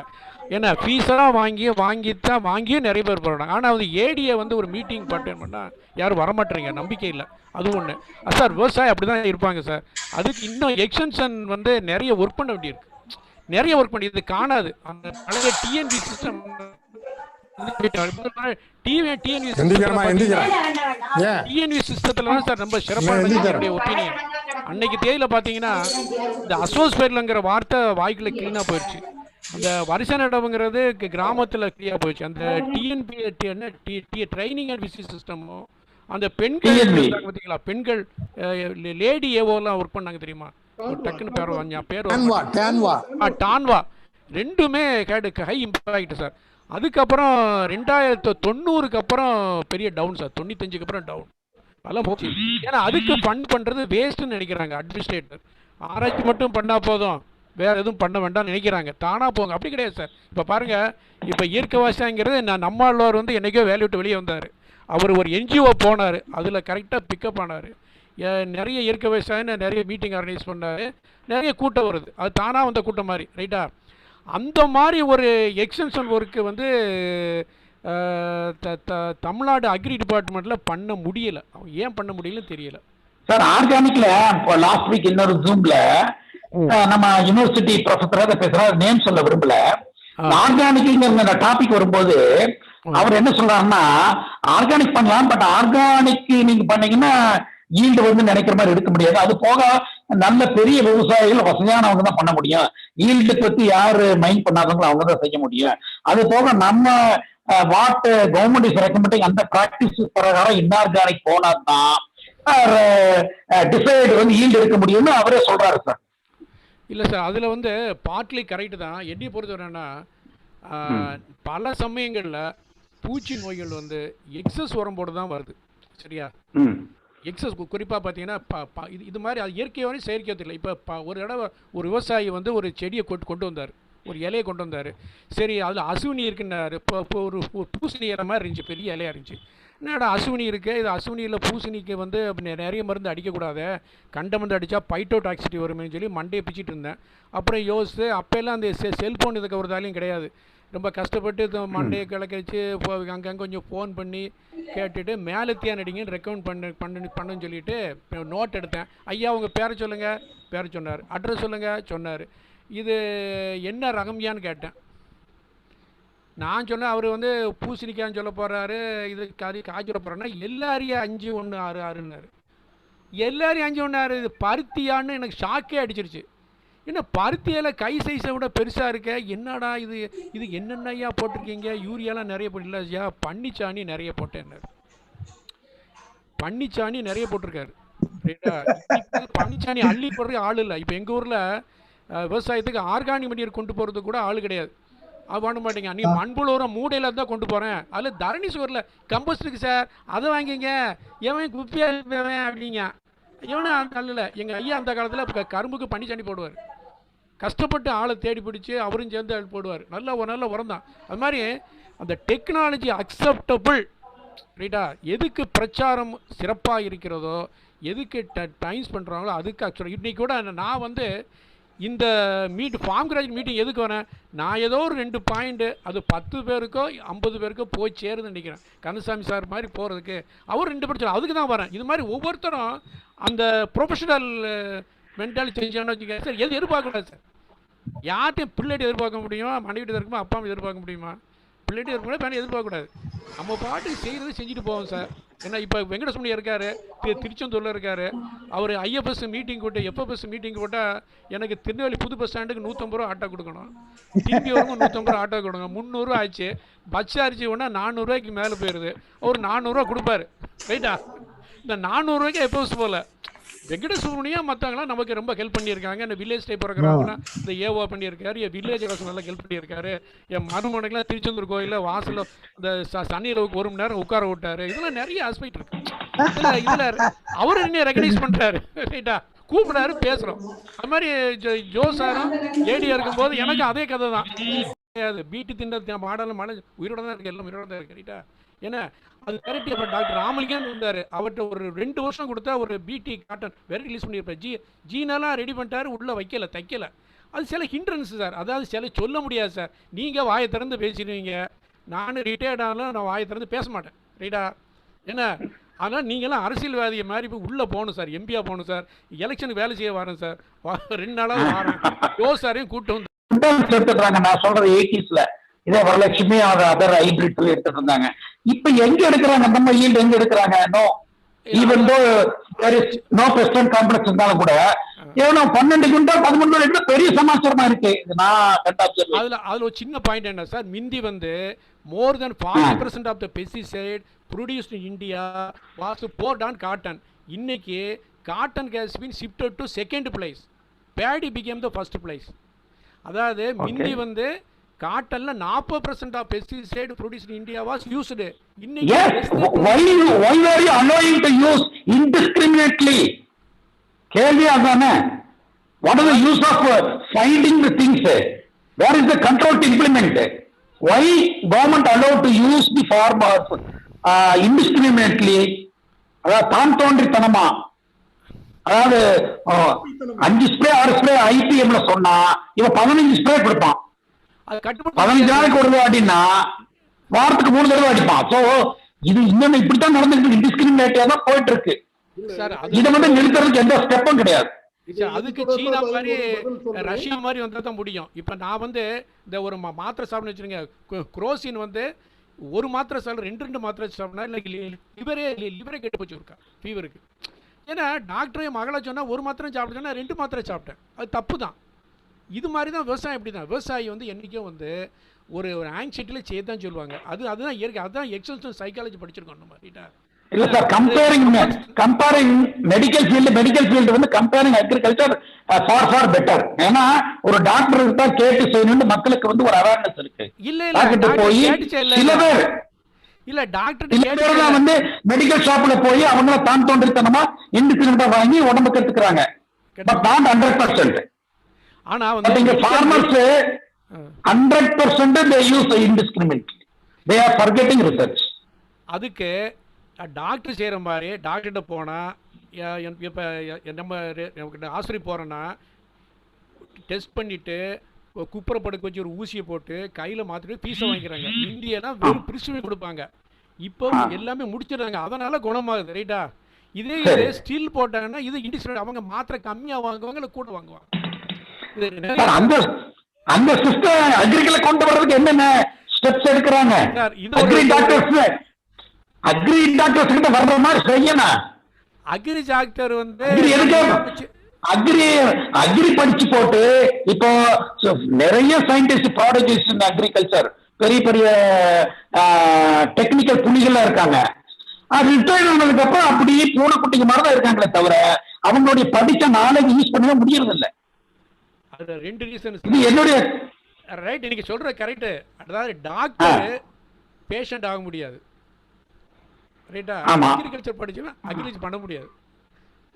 ஏன்னா ஃபீஸ் எல்லாம் வாங்கியும் நிறைய பேர் போடுறாங்க. ஆனால் அது ஏடியை வந்து ஒரு மீட்டிங் அட்டெண்ட் பண்ணால் யாரும் வரமாட்டேறீங்க, நம்பிக்கை இல்லை. அது ஒன்று. சார் விவசாயம் அப்படி தான் இருப்பாங்க சார். அதுக்கு இன்னும் எக்ஸ்டென்ஷன் வந்து நிறைய ஒர்க் பண்ண வேண்டியிருக்கு, நிறைய ஒர்க் பண்ணி இது காணாது. அந்த பழைய டிஎன்பி சிஸ்டம் டிஎன்வி சிஸ்டத்துல தான் சார் ரொம்ப சிறப்பான ஒப்பீனியன். அன்னைக்கு தேதியில பாத்தீங்கன்னா இந்த அசோஸ்பேர்லங்கிற வார்த்தை வாய்க்குள்ள கிளீனா போயிடுச்சு. அந்த வருஷ நடவுங்கிறது கிராமத்தில் ஃப்ரீயாக போச்சு. அந்த டிஎன்பி என்ன ட்ரைனிங் அண்ட் விசிட் சிஸ்டமும் அந்த பெண்கள் பார்த்தீங்களா, பெண்கள் லேடி ஏவோலாம் ஒர்க் பண்ணாங்க தெரியுமா, ஒரு டக்குன்னு பேர் டான்வா, ரெண்டுமே ஹை இம்பாக்ட் சார். அதுக்கப்புறம் 2090 அப்புறம் பெரிய டவுன் சார், 95 அப்புறம் டவுன் அதெல்லாம் போச்சு. ஏன்னா அதுக்கு ஃபண்ட் பண்ணுறது வேஸ்ட்டுன்னு நினைக்கிறாங்க அட்மினிஸ்ட்ரேட்டர். ஆராய்ச்சி மட்டும் பண்ணால் போதும், வேறு எதுவும் பண்ண வேண்டாம்னு நினைக்கிறாங்க. தானாக போங்க, அப்படி கிடையாது சார். இப்போ பாருங்கள், இப்போ இயற்கை விவசாயங்கிறது நம்மாழ்வார் வந்து என்றைக்கோ வேலையை விட்டு வெளியே வந்தார். அவர் ஒரு என்ஜிஓ போனார், அதில் கரெக்டாக பிக்கப் ஆனார். நிறைய இயற்கை விவசாயம் நிறைய மீட்டிங் ஆர்கனைஸ் பண்ணார், நிறைய கூட்டம் வருது. அது தானாக வந்த கூட்டம் மாதிரி, ரைட்டா? அந்த மாதிரி ஒரு எக்ஸ்டென்ஷன் ஒர்க்கு வந்து தமிழ்நாடு அக்ரி டிபார்ட்மெண்ட்டில் பண்ண முடியலை. அவங்க ஏன் பண்ண முடியலன்னு தெரியல சார். ஆர்கானிக்ல இப்போ லாஸ்ட் வீக் இன்னொரு ஜூம்ல நம்ம யூனிவர்சிட்டி ப்ரொஃபஸர் பேசுறாரு, நேம் சொல்ல விரும்பல. ஆர்கானிக்ங்கிற டாபிக் வரும்போது அவர் என்ன சொல்றாருன்னா, ஆர்கானிக் பண்ணலாம், பட் ஆர்கானிக் நீங்க பண்ணீங்கன்னா ஈல்டு வந்து நினைக்கிற மாதிரி எடுக்க முடியாது. அது போக நல்ல பெரிய விவசாயிகள் வசதியானவங்க தான் பண்ண முடியும். ஈல்டு பத்தி யாரு மைண்ட் பண்ணாதவங்களும் அவங்க தான் செய்ய முடியும். அது போக நம்ம வாட் கவர்மெண்ட் இஸ் ரெக்கமெண்டிங் அந்த பிராக்டிஸ் பிரகாரம் இன்ஆர்கானிக் போனா தான் டிசைட் வந்து ஈல்டு எடுக்க முடியும்னு அவரே சொல்றாரு சார். இல்லை சார், அதில் வந்து பார்ட்லி கரெக்டு தான். என்னை பொறுத்தவரைன்னா பல சமயங்களில் பூச்சி நோய்கள் வந்து எக்ஸஸ் உரம் போட்டு தான் வருது, சரியா? எக்ஸஸ் குறிப்பாக பார்த்தீங்கன்னா இது மாதிரி அது இயற்கையானே செயற்கையோ தெரியல. இப்போ ஒரு தடவை ஒரு விவசாயி வந்து ஒரு செடியை கொண்டு வந்தார், ஒரு இலையை கொண்டு வந்தார். சரி, அதில் அசுவினி இருக்குன்னாரு. இப்போ ஒரு பூசணி இலை மாதிரி இருந்துச்சு, பெரிய இலையாக இருந்துச்சு. என்னடா அசுவினி இருக்குது, இது அசுவினியில் பூசணிக்கு வந்து நிறைய மருந்து அடிக்கக்கூடாது, கண்ட மருந்து அடித்தா பைட்டோடாக்சிட்டி வருமேன்னு சொல்லி மண்டையை பிச்சுட்டு இருந்தேன். அப்புறம் யோசித்து, அப்போல்லாம் அந்த செல்ஃபோன் இதுக்கு ஒரு தாலையும் கிடையாது. ரொம்ப கஷ்டப்பட்டு மண்டையை கிளக்கச்சு அங்கங்கே கொஞ்சம் ஃபோன் பண்ணி கேட்டுட்டு மேலத்தியான் அடிங்கன்னு ரெக்கமெண்ட் பண்ணுன்னு சொல்லிட்டு நோட் எடுத்தேன். ஐயா உங்கள் பேரை சொல்லுங்கள், பேரை சொன்னார். அட்ரஸ் சொல்லுங்கள் சொன்னார். இது என்ன ரகம்யான்னு கேட்டேன். நான் சொன்னேன், அவர் வந்து பூசணிக்கான்னு சொல்ல போகிறாரு, இது காய்ச்சி சொல்ல போகிறாருன்னா எல்லாரையும் 5166ன்னாரு. எல்லாரையும் 5166 இது பருத்தியான்னு எனக்கு ஷாக்கே அடிச்சிருச்சு. என்ன பருத்தியில் கை சைஸை விட பெருசாக இருக்க, என்னடா இது என்னென்ன ஐயா போட்டிருக்கீங்க? யூரியாலாம் நிறைய போட்டு ஐயா, பன்னிச்சாணி நிறைய போட்டேன். பன்னிச்சாணி நிறைய போட்டிருக்காரு, ரைட்டா? பன்னிச்சாணி அள்ளி போடுறதுக்கு ஆள் இல்லை. இப்போ எங்கள் ஊரில் விவசாயத்துக்கு ஆர்கானிக் மெட்டீரியல் கொண்டு போகிறதுக்கு கூட ஆள் கிடையாது. அது பண்ண மாட்டேங்க. நீ மண்புழு உரம் மூடையில் தான் கொண்டு போகிறேன், அதில் தரணி சுவரில் கம்போஸ்டுக்கு சார் அதை வாங்கிங்க, எவன் குப்பியாக அப்படிங்க. இவனு நல்ல எங்கள் ஐயா அந்த காலத்தில் கரும்புக்கு பன்னிச்சாணி போடுவார். கஷ்டப்பட்டு ஆளை தேடி பிடிச்சி அவரும் சேர்ந்து போடுவார். நல்ல உரம் தான். அது மாதிரி அந்த டெக்னாலஜி அக்செப்டபிள், ரைட்டா? எதுக்கு பிரச்சாரம் சிறப்பாக இருக்கிறதோ, எதுக்கு டைம்ஸ் பண்ணுறாங்களோ அதுக்கு ஆக்சுவலாக இன்றைக்கி கூட நான் வந்து இந்த ஃபார்ம் கிராஜுவேட் மீட்டிங் எதுக்கு வரேன்? நான் ஏதோ ஒரு 2 பாயிண்ட்டு அது 10 பேருக்கோ 50 பேருக்கோ போய் சேருதுன்னு நினைக்கிறேன். கந்தசாமி சார் மாதிரி போகிறதுக்கு அவர் 2 பேர் அதுக்கு தான் வரேன். இது மாதிரி ஒவ்வொருத்தரும் அந்த ப்ரொஃபஷனல் மென்டாலிட்டி செஞ்சான்னு வச்சுக்க சார். எது எதிர்பார்க்கக்கூடாது சார். யார்ட்டையும் பிள்ளைகிட்ட எதிர்பார்க்க முடியுமா? மனைவிட்டு இருக்குமா? அப்பா அம்மா எதிர்பார்க்க முடியுமா? பிள்ளைகிட்ட இருக்கக்கூடாது, பேனை எதிர்பார்க்கக்கூடாது. நம்ம பாட்டுக்கு செய்கிறது செஞ்சுட்டு போவோம் சார். ஏன்னா இப்போ வெங்கடசுமணி இருக்கார், திருச்செந்தூரில் இருக்கார். அவர் ஐஎஃப்எஸ் மீட்டிங் கூட்ட எஃப்எஃப்எஸ் மீட்டிங் போட்டால் எனக்கு திருநெல்வேலி புது பஸ் ஸ்டாண்டுக்கு 150 ரூபா ஆட்டோ கொடுக்கணும், திரும்பி வரவும் 150 ரூபா ஆட்டோ கொடுங்க. 300 ரூபா ஆச்சு. பஸ் சார்ஜ் ஒன்றா 400 ரூபாய்க்கு மேலே போயிடுது. அவர் 400 ரூபா கொடுப்பாரு, ரைட்டா? இந்த 400 ரூபாய்க்கு எஃப்எஃப்எஸ் போகல. வெங்கடசுமணியா மற்றவங்களாம் நமக்கு ரொம்ப ஹெல்ப் பண்ணியிருக்காங்க. இந்த வில்லேஜ் டைப் இருக்கிறவங்கன்னா இந்த ஏவா பண்ணியிருக்காரு, என் வில்லேஜ் அரசு நல்லா ஹெல்ப் பண்ணியிருக்காரு. என் மருமனைக்கெல்லாம் திருச்செந்தூர் கோயிலில் வாசலில் இந்த சனியில் 1 மணி நேரம் உட்கார விட்டாரு. இதெல்லாம் நிறைய ஆஸ்பெக்ட் இருக்கு. இதில் அவர் என்ன ரெகனைஸ் பண்ணுறாரு, ரைட்டா? கூப்பிடாரு, பேசுகிறோம். அது மாதிரி ஜோ சாரும் ஏடியா இருக்கும்போது எனக்கு அதே கதை தான். பீட்டு திண்ட மாடலும் மழை உயிரோட தான் இருக்கு, எல்லாம் உயிரோட தான் இருக்கு, ரைட்டா? ஏன்னா அது கரெக்ட். அப்புறம் டாக்டர் ராமலிங்கன்னு இருந்தார், அவர்கிட்ட ஒரு 2 வருஷம் கொடுத்தா ஒரு பிடி காட்டன் வேறு ரிலீஸ் பண்ணியிருப்பார். ஜீனெல்லாம் ரெடி பண்ணிட்டாரு, உள்ளே வைக்கலை, தைக்கலை. அது சில ஹிண்ட்ரன்ஸ் சார். அதாவது சில சொல்ல முடியாது சார். நீங்கள் வாயை திறந்து பேசிடுவீங்க, நான் ரிட்டையர்ட் ஆனாலும் நான் வாயை திறந்து பேச மாட்டேன், ரைட்டா? ஏன்னா அதனால் நீங்களாம் அரசியல்வாதியை மாதிரி இப்போ உள்ளே போகணும் சார், எம்பியாக போகணும் சார், எலெக்ஷனுக்கு வேலை செய்ய வரேன் சார். 2 நாளாக வரேன். யோ சாரையும் கூப்பிட்டு வந்து எடுத்துக்கிறாங்க. நான் சொல்றது 80s இதே வரலட்சுமி அதர் ஹைபிரிட் எடுத்துட்டு இருந்தாங்க. இப்ப எங்க எடுக்கிறாங்க? நம்ம ஈல்டு எங்க எடுக்கிறாங்க? No, even though there is no pest and complex இருந்தாலும் கூட எவ்வளோ 12 குவிண்டால் 13 லிட்டர் பெரிய சமாச்சாரமா இருக்கு. இது நான் கண்டாச்சு. அதுல ஒரு சின்ன பாயிண்ட் என்ன சார், மிந்தி வந்து more then 40% of the pesticide produced in India was poured on cotton. இன்னைக்கு cotton has been shifted to second place, paddy became the first place. அதாவது மிந்தி வந்து காட்டன்ல 40% of pesticide produced in India was used. இன்னைக்கு why are you allowing to use indiscriminately? கேள்வி அதானே. What is the use of finding the things? Where is the control to implement? Why government allowed to use the farmers indiscriminately? அதாவது தான் தோன்றித்தனமா, அதாவது 5 spray 6 spray ஐபிஎம்ல சொன்னா இவன் 15 spray கொடுப்பான். 15 நாளைக்கு ஒரு தடவை அடினா வாரத்துக்கு 3 தடவை அடிப்பான். சோ இது இன்னொன்னு இப்படித்தான் நடந்துட்டு இன்டிஸ்கிரிமினேட்டிவா தான் போயிட்டு இருக்கு. இதை வந்து நிறுத்துறதுக்கு எந்த ஸ்டெப்பும் கிடையாது. அதுக்கு சீனா மாதிரி ரஷ்யா மாதிரி வந்தா தான் முடியும். இப்ப நான் வந்து இந்த ஒரு மாத்திரை சாப்பிட வச்சிருங்க, குரோசின் வந்து ஒரு மாத்திரை சாப்பிட 2 மாத்திரை சாப்பிடா இல்லை லிவரே கெட்டு போச்சு இருக்கா ஃபீவருக்கு. ஏன்னா டாக்டரே மகளை சொன்னா ஒரு மாத்திரை சாப்பிட சொன்னா 2 மாத்திரை சாப்பிட்டேன், அது தப்பு தான். இது மாதிரி தான் விவசாயம். இப்படி தான் விவசாயி வந்து என்றைக்கும் வந்து ஒரு ஆங்ஸைட்டியில் செய்ய தான் சொல்லுவாங்க. அதுதான் இயற்கை, அதுதான் எக்ஸல்ஸ் சைக்காலஜி படிச்சிருக்கோம் நம்ம ரைட்டா. இல்ல சார், கம்பேரிங் மெடிக்கல் ஃபீல்டு வந்து கம்பேரிங் அக்ரிகல்ச்சர் ஃபார் பெட்டர். ஏன்னா ஒரு டாக்டர் தான் கேட்டு செய்யணும்னு மக்களுக்கு வந்து ஒரு அவேர்னஸ் இருக்கு. இல்ல போய் சில பேர் இல்ல டாக்டர் வந்து மெடிக்கல் ஷாப்ல போய் அவங்க தான் தோன்றித்தனமா இண்டிசிமெண்டா வாங்கி உடம்புக்கு எடுத்துக்கிறாங்க. But not 100%. ஆனா வந்து farmers 100% they use indiscriminately. They are forgetting research. அதுக்கு டாக்டர் செய்கிற மாதிரி டாக்டர்கிட்ட போனால் இப்போ நம்ம ஆஸ்பத்திரி போகிறோன்னா டெஸ்ட் பண்ணிவிட்டு குப்புரை படுக்க வச்சு ஒரு ஊசியை போட்டு கையில் மாற்றிட்டு பீஸை வாங்கிக்கிறாங்க. இந்தியெல்லாம் வெறும் பிரிஸ்கிரிப்ஷன் கொடுப்பாங்க. இப்போ எல்லாமே முடிச்சிடுறாங்க, அதனால குணமாகுது ரைட்டா. இதே ஸ்டில் போட்டாங்கன்னா இது இண்டிஸ்ட்ரி அவங்க மாத்திரை கம்மியாக வாங்குவாங்க இல்லை கூட வாங்குவாங்க. அந்த சிஸ்டம் அக்ரிகல்ச்சர் கொண்டு வர்றதுக்கு என்னென்ன ஸ்டெப்ஸ் எடுக்கிறாங்க? அக்ரி டாக்டர்ஸ் கிட்ட வர்ற மாதிரி செய்யணும். அக்ரி டாக்டர் வந்து அக்ரி படிச்சு போட்டு இப்போ நிறைய சயின்டிஸ்ட் ப்ராடக்ட்ஸ் இந்த அக்ரிகல்ச்சர் பெரிய பெரிய டெக்னிக்கல் புலிகளா இருக்காங்க. அது ரிட்டையர் ஆனதுக்கு அப்புறம் அப்படியே பூனைக்குட்டிக்கு மாதிரி தான் இருக்காங்களே தவிர அவங்களுடைய படிச்ச நாலேஜ் யூஸ் பண்ணவே முடியறது இல்லை. அது 2 ரீசன். இது என்னுடைய ரைட், நீங்க சொல்ற கரெக்ட். அதாவது டாக்டர் பேஷண்ட் ஆக முடியாது ரைட்டா. அக்ரிகல்ச்சர் படிச்சா அக்ரிகல்ச்சர் பண்ண முடியாது.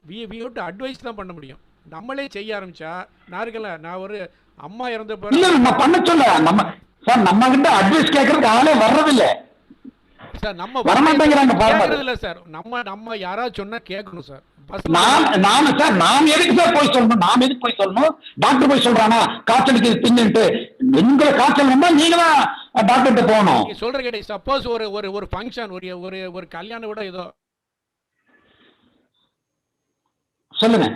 வி ஹேவ் டு அட்வைஸ் தான் பண்ண முடியும். நம்மளே செய்ய ஆரம்பிச்சா நான் ஒரு அம்மா இறந்த இல்ல நான் பண்ண சொல்ல நம்ம சார் நம்ம கிட்ட அட்வைஸ் கேட்கறதுக்கு ஆளே வர்றதில்ல சார். நம்ம வரமாட்டேங்கிறாங்க கேட்கறது இல்ல சார். நம்ம யாராவது சொன்னா கேட்கணும் சார். நான் எதுக்கு சார் போய் சொல்லணும்? நாம் எதுக்கு போய் சொல்லணும்? டாக்டர் போய் சொல்றானா காய்ச்சலுக்கு தின்னுட்டு உங்களை காய்ச்சல் வந்தா நீங்க தான் டாக்டர்கிட்ட போகணும். சொல்ற கேட்டே சப்போஸ் ஒரு ஃபங்க்ஷன் ஒரு கல்யாணம் கூட ஏதோ சொல்லுங்க,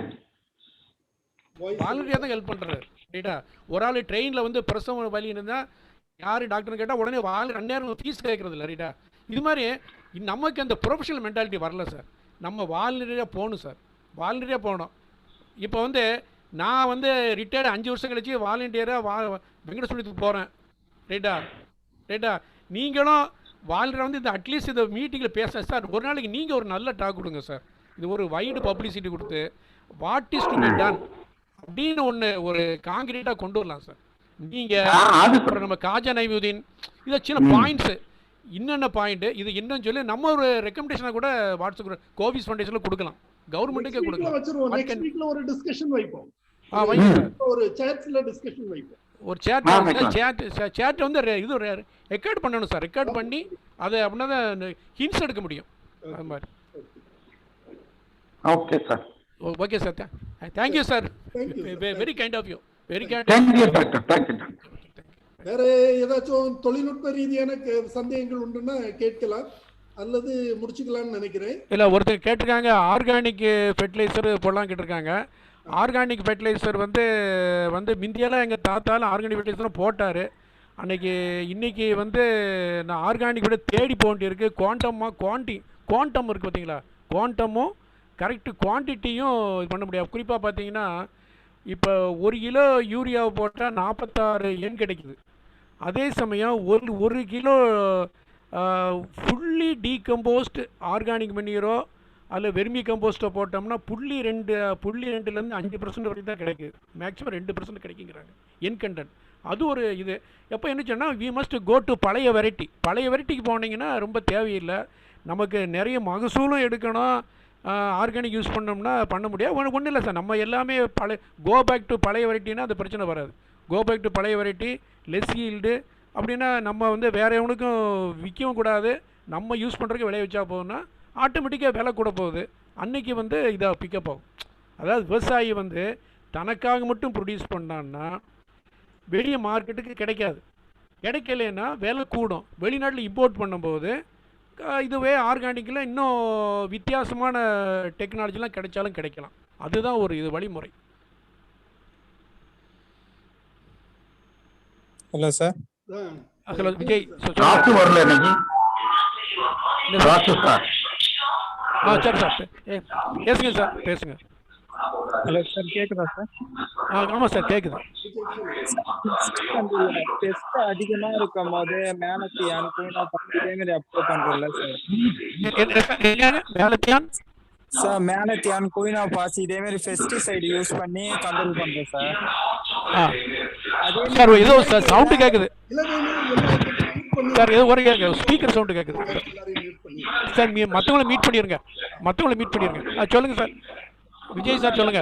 வாலண்டியரா தான் ஹெல்ப் பண்றாரு ரைட்டா. ஒரு ஆள் ட்ரெயின்ல வந்து பிரசவ வலி இருந்தா யாரு டாக்டர் கேட்டா உடனே 2 நேரம் ஃபீஸ் கேட்கறது இல்லை ரைட்டா. இது மாதிரி நமக்கு அந்த ப்ரொஃபஷனல் மென்டாலிட்டி வரல சார். நம்ம வாலண்டியராக போகணும் சார், வாலண்டியராக போகணும். இப்போ வந்து நான் வந்து ரிட்டையர்டு 5 வருஷம் கழிச்சு வாலண்டியராக வெங்கடேஸ்வரத்துக்கு போகிறேன் ரைட்டா. நீங்களும் வாலண்டியராக வந்து இந்த அட்லீஸ்ட் இந்த மீட்டிங்கில் பேசுகிறேன் சார். ஒரு நாளைக்கு நீங்கள் ஒரு நல்ல டாக் கொடுங்க சார். இது ஒரு வைடு பப்ளிசிட்டி கொடுத்து what is to be done அப்படின்னு ஒரு காங்கிரீட்டாக கொண்டு வரலாம் சார். நீங்கள் நம்ம காஜா நைமுதீன் இதை சின்ன பாயிண்ட்ஸு என்னென்ன பாயிண்ட் இது என்னன்னு சொல்லி நம்ம ஒரு ரெக்கமெண்டேஷனை கூட வாட்ஸ்அப் கோவிஸ் ஃபவுண்டேஷன்ல கொடுக்கலாம், கவர்மெண்ட்டுக்கே கொடுக்கலாம். நெக்ஸ்ட் வீக்ல ஒரு டிஸ்கஷன் வைப்போம். ஒரு சாட்ல டிஸ்கஷன் வைப்போம். ஒரு சேட் வந்து இது ரெக்கார்ட் பண்ணணும் சார். ரெக்கார்ட் பண்ணி அதை அப்படின்னா தான் ஹிண்ட்ஸ் எடுக்க முடியும். அது மாதிரி okay sir. Okay sir, thank you sir. Very kind of you. Very kind. Thank you doctor. Thank you. வேற ஏதாச்சும் தொழில்நுட்ப ரீதியான சந்தேகங்கள் உண்டுன்னா கேட்கலாம் அல்லது முடிச்சுக்கலாம்னு நினைக்கிறேன். இல்லை, ஒருத்தர் கேட்டிருக்காங்க ஆர்கானிக் ஃபெர்டிலைசர் போடலாம் கேட்டிருக்காங்க. ஆர்கானிக் ஃபெர்டிலைசர் வந்து முந்தியெல்லாம் எங்கள் தாத்தாலும் ஆர்கானிக் ஃபெர்டிலைசரும் போட்டார். இன்னைக்கு வந்து நான் ஆர்கானிக் விட தேடி போக வேண்டியிருக்கு. குவாண்டம் இருக்குது பார்த்தீங்களா, குவாண்டமும் கரெக்டு குவான்டிட்டியும் இது பண்ண முடியாது. குறிப்பாக பார்த்தீங்கன்னா இப்போ 1 கிலோ யூரியாவை போட்டால் 46 எண் கிடைக்குது. அதே சமயம் 1 கிலோ ஃபுல்லி டீகம்போஸ்டு ஆர்கானிக் மணியரோ அதில் வெர்மி கம்போஸ்ட்டோ போட்டோம்னா 0.2 5% வரைக்கும் தான் கிடைக்குது. மேக்ஸிமம் 2% கிடைக்குங்கிறாங்க என் கண்டென்ட். அது ஒரு இது. எப்போ என்ன சொன்னால் வி மஸ்ட் கோ டு பழைய வெரைட்டிக்கு போனீங்கன்னா ரொம்ப தேவையில்லை. நமக்கு நிறைய மகசூலும் எடுக்கணும். ஆர்கானிக் யூஸ் பண்ணோம்னா பண்ண முடியாது. ஒன்றும் இல்லை சார், நம்ம எல்லாமே கோ பேக் டு பழைய வெரைட்டின்னா அந்த பிரச்சனை வராது. கோ பேக் டு பழைய வெரைட்டி, லெஸ் ஈல்டு அப்படின்னா நம்ம வந்து வேறு எவனுக்கும் விற்கவும் கூடாது, நம்ம யூஸ் பண்ணுறதுக்கு விளைய வச்சா போகும்னா ஆட்டோமேட்டிக்காக விலை கூட போகுது. அன்றைக்கி வந்து இதாக பிக்கப் ஆகும். அதாவது விவசாயி வந்து தனக்காக மட்டும் ப்ரொடியூஸ் பண்ணான்னா வெளியே மார்க்கெட்டுக்கு கிடைக்காது. கிடைக்கலன்னா விலை கூடும். வெளிநாட்டில் இம்போர்ட் பண்ணும்போது இதுவே ஆர்கானிக்கில் இன்னும் வித்தியாசமான டெக்னாலஜிலாம் கிடைச்சாலும் கிடைக்கலாம். அதுதான் ஒரு இது வழிமுறை. Hello sir. ஹலோ விஜய் வரல இன்னைக்கு. சரி சார் பேசுங்க சார், பேசுங்க. ஹலோ சார், கேக்குதா சார்? ஆமாம் சார் கேட்குது. டெஸ்ட் அதிகமா இருக்கும் போது மேலத்தியான் இதே மாதிரி அப்ளை பண்றோம்ல சார் மேலத்தியான் குயினா பாசி இதே மாதிரி பெஸ்டிசைடு யூஸ் பண்ணி கண்ட்ரோல் பண்றோம் சார். சார் ஏதோ சார் சவுண்டு கேட்குது சார், ஏதோ ஒரு ஸ்பீக்கர் சவுண்டு கேட்குது சார். மற்றவங்களை மீட் பண்ணிடுங்க. சொல்லுங்கள் சார் விஜய் சார், சொல்லுங்க.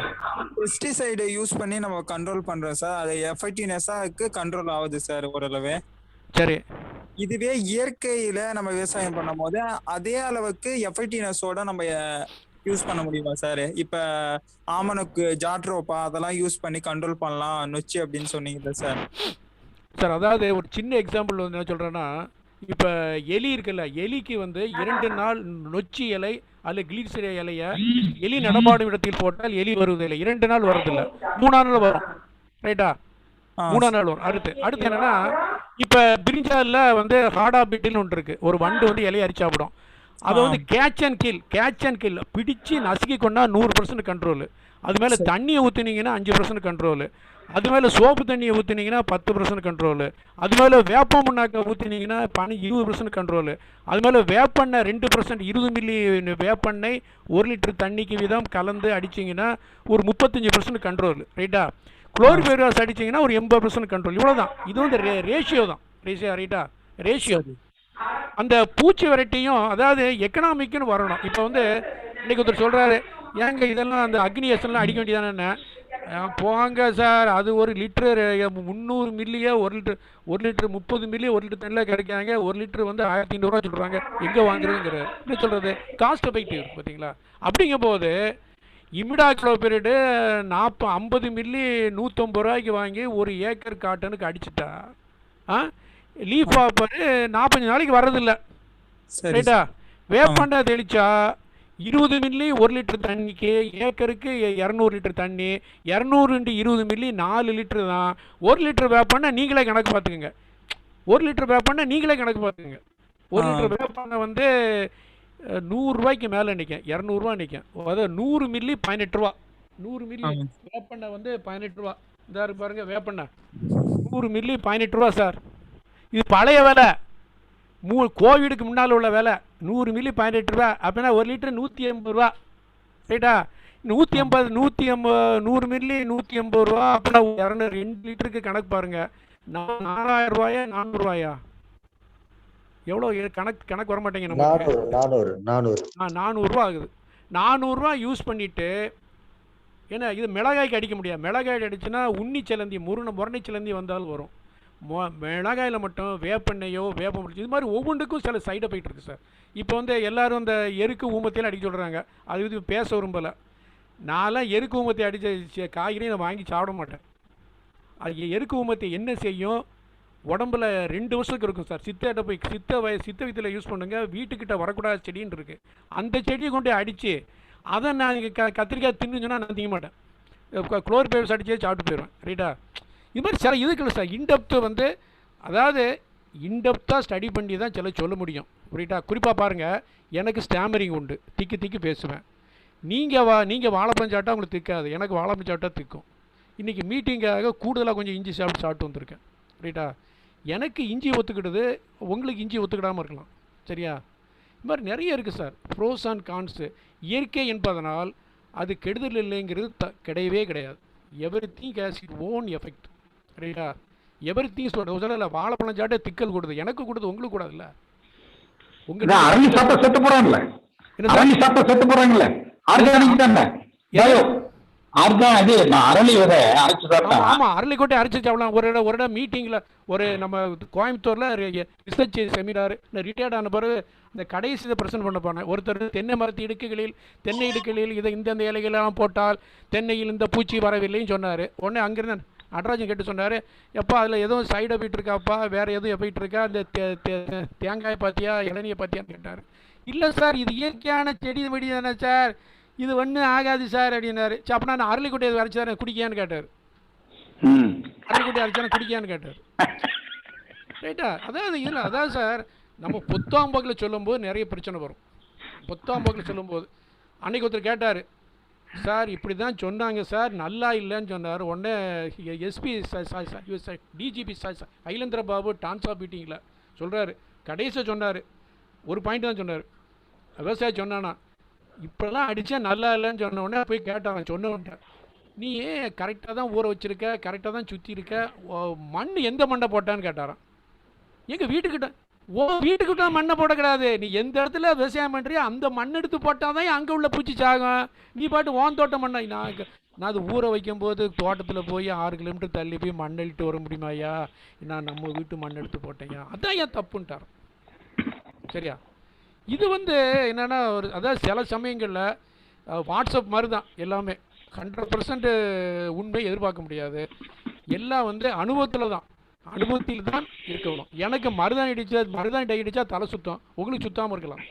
பெஸ்டிசைடு யூஸ் பண்ணி நம்ம கண்ட்ரோல் பண்றோம் சார். அது எஃபெக்டிவ்னஸாக்கு கண்ட்ரோல் ஆகுது சார் ஓரளவு. சரி. இதுவே இயற்கையில நம்ம விவசாயம் பண்ணும் போது அதே அளவுக்கு எஃபெக்டிவ்னஸோட நம்ம யூஸ் பண்ண முடியுமா சார்? இப்ப ஆமணக்கு ஜாட்ரோப்பா அதெல்லாம் யூஸ் பண்ணி கண்ட்ரோல் பண்ணலாம் நொச்சி அப்படின்னு சொன்னீங்கல்ல சார். சார் அதாவது ஒரு சின்ன எக்ஸாம்பிள் வந்து என்ன சொல்கிறேன்னா, இப்போ எலி இருக்குல்ல, எலிக்கு வந்து 2 நாள் நொச்சி இலை அதில் கிளீசரி இலையை எலி நடமாடும் இடத்தில் போட்டால் எலி வருவதில்லை. 2 நாள் வர்றதில்லை, 3ஆம் நாள் வரும். ரைட்டா? 3ஆம் நாள் வரும். அடுத்து என்னன்னா, இப்போ பிரிஞ்சாலில் வந்து ஹார்டா பிட்டுன்னு ஒன்று இருக்குது. ஒரு வண்டு வந்து இலையை அரிச்சு சாப்பிடும். அதை வந்து கேட்ச் அண்ட் கில் பிடிச்சி நசுக்கி கொண்டா 100% கண்ட்ரோலு. அது மேலே தண்ணியை ஊற்றுனீங்கன்னா 5% கண்ட்ரோலு. அது மேலே சோப்பு தண்ணியை ஊற்றினீங்கன்னா 10% கண்ட்ரோலு. அது மேலே வேப்ப முன்னாக்க ஊற்றினீங்கன்னா 20% கண்ட்ரோலு. அது மேலே வேப்பெண்ணெய் 2% 20 மில்லி வேப்பெண்ணெய் 1 லிட்டர் தண்ணிக்கு வீதம் கலந்து அடிச்சிங்கன்னா ஒரு 35% கண்ட்ரோலு. ரைட்டா? குளோரிபைரிஃபாஸ் அடிச்சிங்கன்னா ஒரு 80% கண்ட்ரோல். இவ்வளோ தான். இது வந்து ரேஷியோ தான். ரைட்டா? ரேஷியோ. அந்த பூச்சி வெரைட்டியும் அதாவது எக்கனாமிக்குன்னு வரணும். இப்போ வந்து இன்றைக்கி ஒருத்தர் சொல்கிறாரு, ஏங்க இதெல்லாம் அந்த அக்னி எஸ்எல்லாம் அடிக்க வேண்டியதானே? போங்க சார், அது 1 லிட்டரு 300 மில்லியே 1 லிட்டரு 30 மில்லி 1 லிட்டர் தண்ணியில் கிடைக்காங்க. 1 லிட்டரு வந்து 1500 ரூபா சொல்கிறாங்க. எங்கே வாங்குறதுங்கிற என்ன சொல்கிறது? காஸ்ட் எஃபெக்டிவ் பார்த்தீங்களா? அப்படிங்கும் போது இமிடாக்ளோபிரிடு 50 மில்லி 150 ரூபாய்க்கு வாங்கி 1 ஏக்கர் காட்டனுக்கு அடிச்சுட்டா லீஃப் ஆப்பர் 45 நாளைக்கு வர்றதில்லை. ரைட்டா? வேப்பண்டை தெளிச்சா 20 மில்லி 1 லிட்டர் தண்ணிக்கு ஏக்கருக்கு 200 லிட்டர் தண்ணி. 200 × 20 மில்லி 4 லிட்டரு தான். 1 லிட்டர் வேப்பண்ணை நீங்களே கணக்கு பார்த்துக்குங்க. 1 லிட்டர் வேப்பண்ணை நீங்களே கணக்கு பார்த்துக்குங்க. 1 லிட்டர் வேப்பண்ணை வந்து 100 ரூபாய்க்கு மேலே நிற்கும், 200 ரூபா நிற்கும். அதாவது 100 மில்லி 18 ரூபா. 100 மில்லி வேப்பண்ணை வந்து 18 ரூபா. இதாக இருக்கு பாருங்க வேப்பண்ணை 100 மில்லி 18 ரூபா சார். இது பழைய விலை, கோவிடுக்கு முன்னால் உள்ள விலை. 100 மில்லி 18 ரூபா. அப்படின்னா 1 லிட்டர் 180 ரூபா. ரைட்டா? 100 மில்லி 180 ரூபா. அப்படின்னா 2 லிட்டருக்கு கணக்கு பாருங்க. 4000 ரூபாயா 400 ரூபாயா? எவ்வளோ கணக்கு வர மாட்டேங்க நமக்கு. 400 ரூபா ஆகுது. 400 ரூபா யூஸ் பண்ணிட்டு ஏன்னா இது மிளகாய்க்கு அடிக்க முடியாது. மிளகாய் அடிச்சுன்னா உண்ணி சிலந்தி முரணை சிலந்தி வந்தாலும் வரும். மிளகாயில் மட்டும் வேப்பெண்ணையோ வேப்பம் இது மாதிரி ஒவ்வொன்றுக்கும் சில சைடு எஃபெக்ட் இருக்குது சார். இப்போ வந்து எல்லோரும் அந்த எருக்கு ஊமத்தையில் அடிக்க சொல்கிறாங்க. அது இது பேச விரும்பலை. நான்லாம் எருக்கு ஊமத்தை அடித்த காய்கறியை நான் வாங்கி சாப்பிட மாட்டேன். அது எருக்கு ஊமத்தை என்ன செய்யும், உடம்புல 2 வருஷத்துக்கு இருக்கும் சார். சித்தையிட்ட போய் சித்த வித்தில் யூஸ் பண்ணுங்க. வீட்டுக்கிட்ட வரக்கூடாத செடின்னு இருக்குது. அந்த செடியை கொண்டு அடித்து அதை நான் கத்திரிக்காய் தின்னுச்சுன்னா நான் திங்க மாட்டேன். குளோரிபைரிஃபாஸ் அடிச்சே சாப்பிட்டு போயிடுவேன். ரைட்டா? இது மாதிரி சில இதுக்குள்ள சார் இன்டெப்த்து வந்து அதாவது இன்டெப்த்தாக ஸ்டடி பண்ணி தான் சொல்ல முடியும். ரைட்டா? குறிப்பாக பாருங்கள், எனக்கு ஸ்டாமரிங் உண்டு, திக்கி பேசுவேன். நீங்கள் வாழைப்பழம் சாப்பிட்டா உங்களுக்கு திக்காது, எனக்கு வாழைப்பழம் சாப்பிட்டா திக்கும். இன்றைக்கி மீட்டிங்காக கூடுதலாக கொஞ்சம் இஞ்சி சாப்பிட்டு வந்திருக்கேன். ரைட்டா? எனக்கு இஞ்சி ஒத்துக்கிடுது, உங்களுக்கு இஞ்சி ஒத்துக்கிடாமல் இருக்கலாம். சரியா? இது மாதிரி நிறைய இருக்குது சார், ப்ரோஸ் அண்ட் கான்ஸு. இயற்கை என்பதனால் அது கெடுதல் இல்லைங்கிறது கிடையவே கிடையாது. Everything has it own effect. ரைட்டா? எவ்ரிதிங் சொல்ல வாழைப்பழம் சாப்பிட்டா திக்கல் கொடுது, எனக்கு கொடுது, உங்களுக்கு கூடாதுல்ல. அரளி சாப்பிட்டா செத்து போறாங்கல்ல, அரளி சாப்பிட்டா செத்து போறாங்கல்ல, ஆர்கானிக் தானே, அரளி விதை அரைச்சு சாப்பிட்டா. ஆமா, அரளி கொட்டை அரைச்சு சாப்பிடலாம். ஒரு இடம் மீட்டிங்ல ஒரு நம்ம கோயம்புத்தூர்ல ரிசர்ச் செமினார் ரிட்டையர்ட் ஆன பிறகு இந்த கடைசி பிரசன்ட் பண்ண போனேன். ஒருத்தர் தென்னை மரத்து தென்னை இடுக்குகளில் இதை இந்த இலைகளெல்லாம் போட்டால் தென்னையில் இந்த பூச்சி வரவில்லைன்னு சொன்னார். உடனே அங்கிருந்து நடராஜன் கேட்டு சொன்னார், எப்பா அதில் எதுவும் சைடு எஃபெக்ட் இருக்காப்பா, வேறு எதுவும் எஃபெக்ட் இருக்கா, இந்த தேங்காய் பார்த்தியா இளநியை பார்த்தியான்னு கேட்டார். இல்லை சார், இது இயற்கையான செடி வெடி தானே சார், இது ஒன்றும் ஆகாது சார் அப்படின்னாரு. சரி, அப்படின்னா நான் அரளிக்குட்டையை அரைச்சாரு குடிக்கியான்னு கேட்டார். அரளிக்குட்டை அரைச்சாரு குடிக்கியான்னு கேட்டார். ரைட்டா? அதாவது இல்லை, அதாவது சார் நம்ம புத்தாம்பக்கில் சொல்லும்போது நிறைய பிரச்சனை வரும். புத்தாம்பக்கில் சொல்லும்போது அன்றைக்கி ஒருத்தர் கேட்டார், சார் இப்படி தான் சொன்னாங்க சார், நல்லா இல்லைன்னு சொன்னார். உடனே எஸ்பி டிஜிபி ஐலேந்திர பாபு டான்ஸா மீட்டிங்கில் சொல்கிறாரு, கடைசியாக சொன்னார், ஒரு பாயிண்ட் தான் சொன்னார். விவசாயி சொன்னானா, இப்போல்லாம் அடித்தா நல்லா இல்லைன்னு சொன்ன உடனே போய் கேட்டான், சொன்னவன்ட்ட நீ ஏன் கரெக்டாக தான் ஊற வச்சுருக்க, கரெக்டாக தான் சுற்றி இருக்க, மண் எந்த மண்ணை போட்டான்னு கேட்டாரான். எங்கள் வீட்டுக்கிட்ட வீட்டுக்கிட்ட மண்ணை போடக்கூடாது, நீ எந்த இடத்துல விவசாயம் பண்ணுறியோ அந்த மண் எடுத்து போட்டால் தான் அங்கே உள்ள பூச்சி சாகும். நீ பாட்டு ஓன் தோட்டம் மண்ணை நான் அது ஊற வைக்கும்போது தோட்டத்தில் போய் 6 கிலோமீட்டர் தள்ளி போய் மண் அள்ளிட்டு வர முடியுமாய்யா, நான் நம்ம வீட்டு மண் எடுத்து போட்டேங்க, அதான் ஏன் தப்புன்ட்டார். சரியா? இது என்னென்னா அதாவது சில சமயங்களில் வாட்ஸ்அப் மாதிரி தான் எல்லாமே 100% உண்மை எதிர்பார்க்க முடியாது. எல்லாம் அனுபவத்தில் தான், அனுபவத்தில் தான் இருக்கணும். எனக்கு மருதாணி டை அடித்தா தலை சுத்தம், உங்களுக்கு சுத்தாமல் இருக்கலாம்.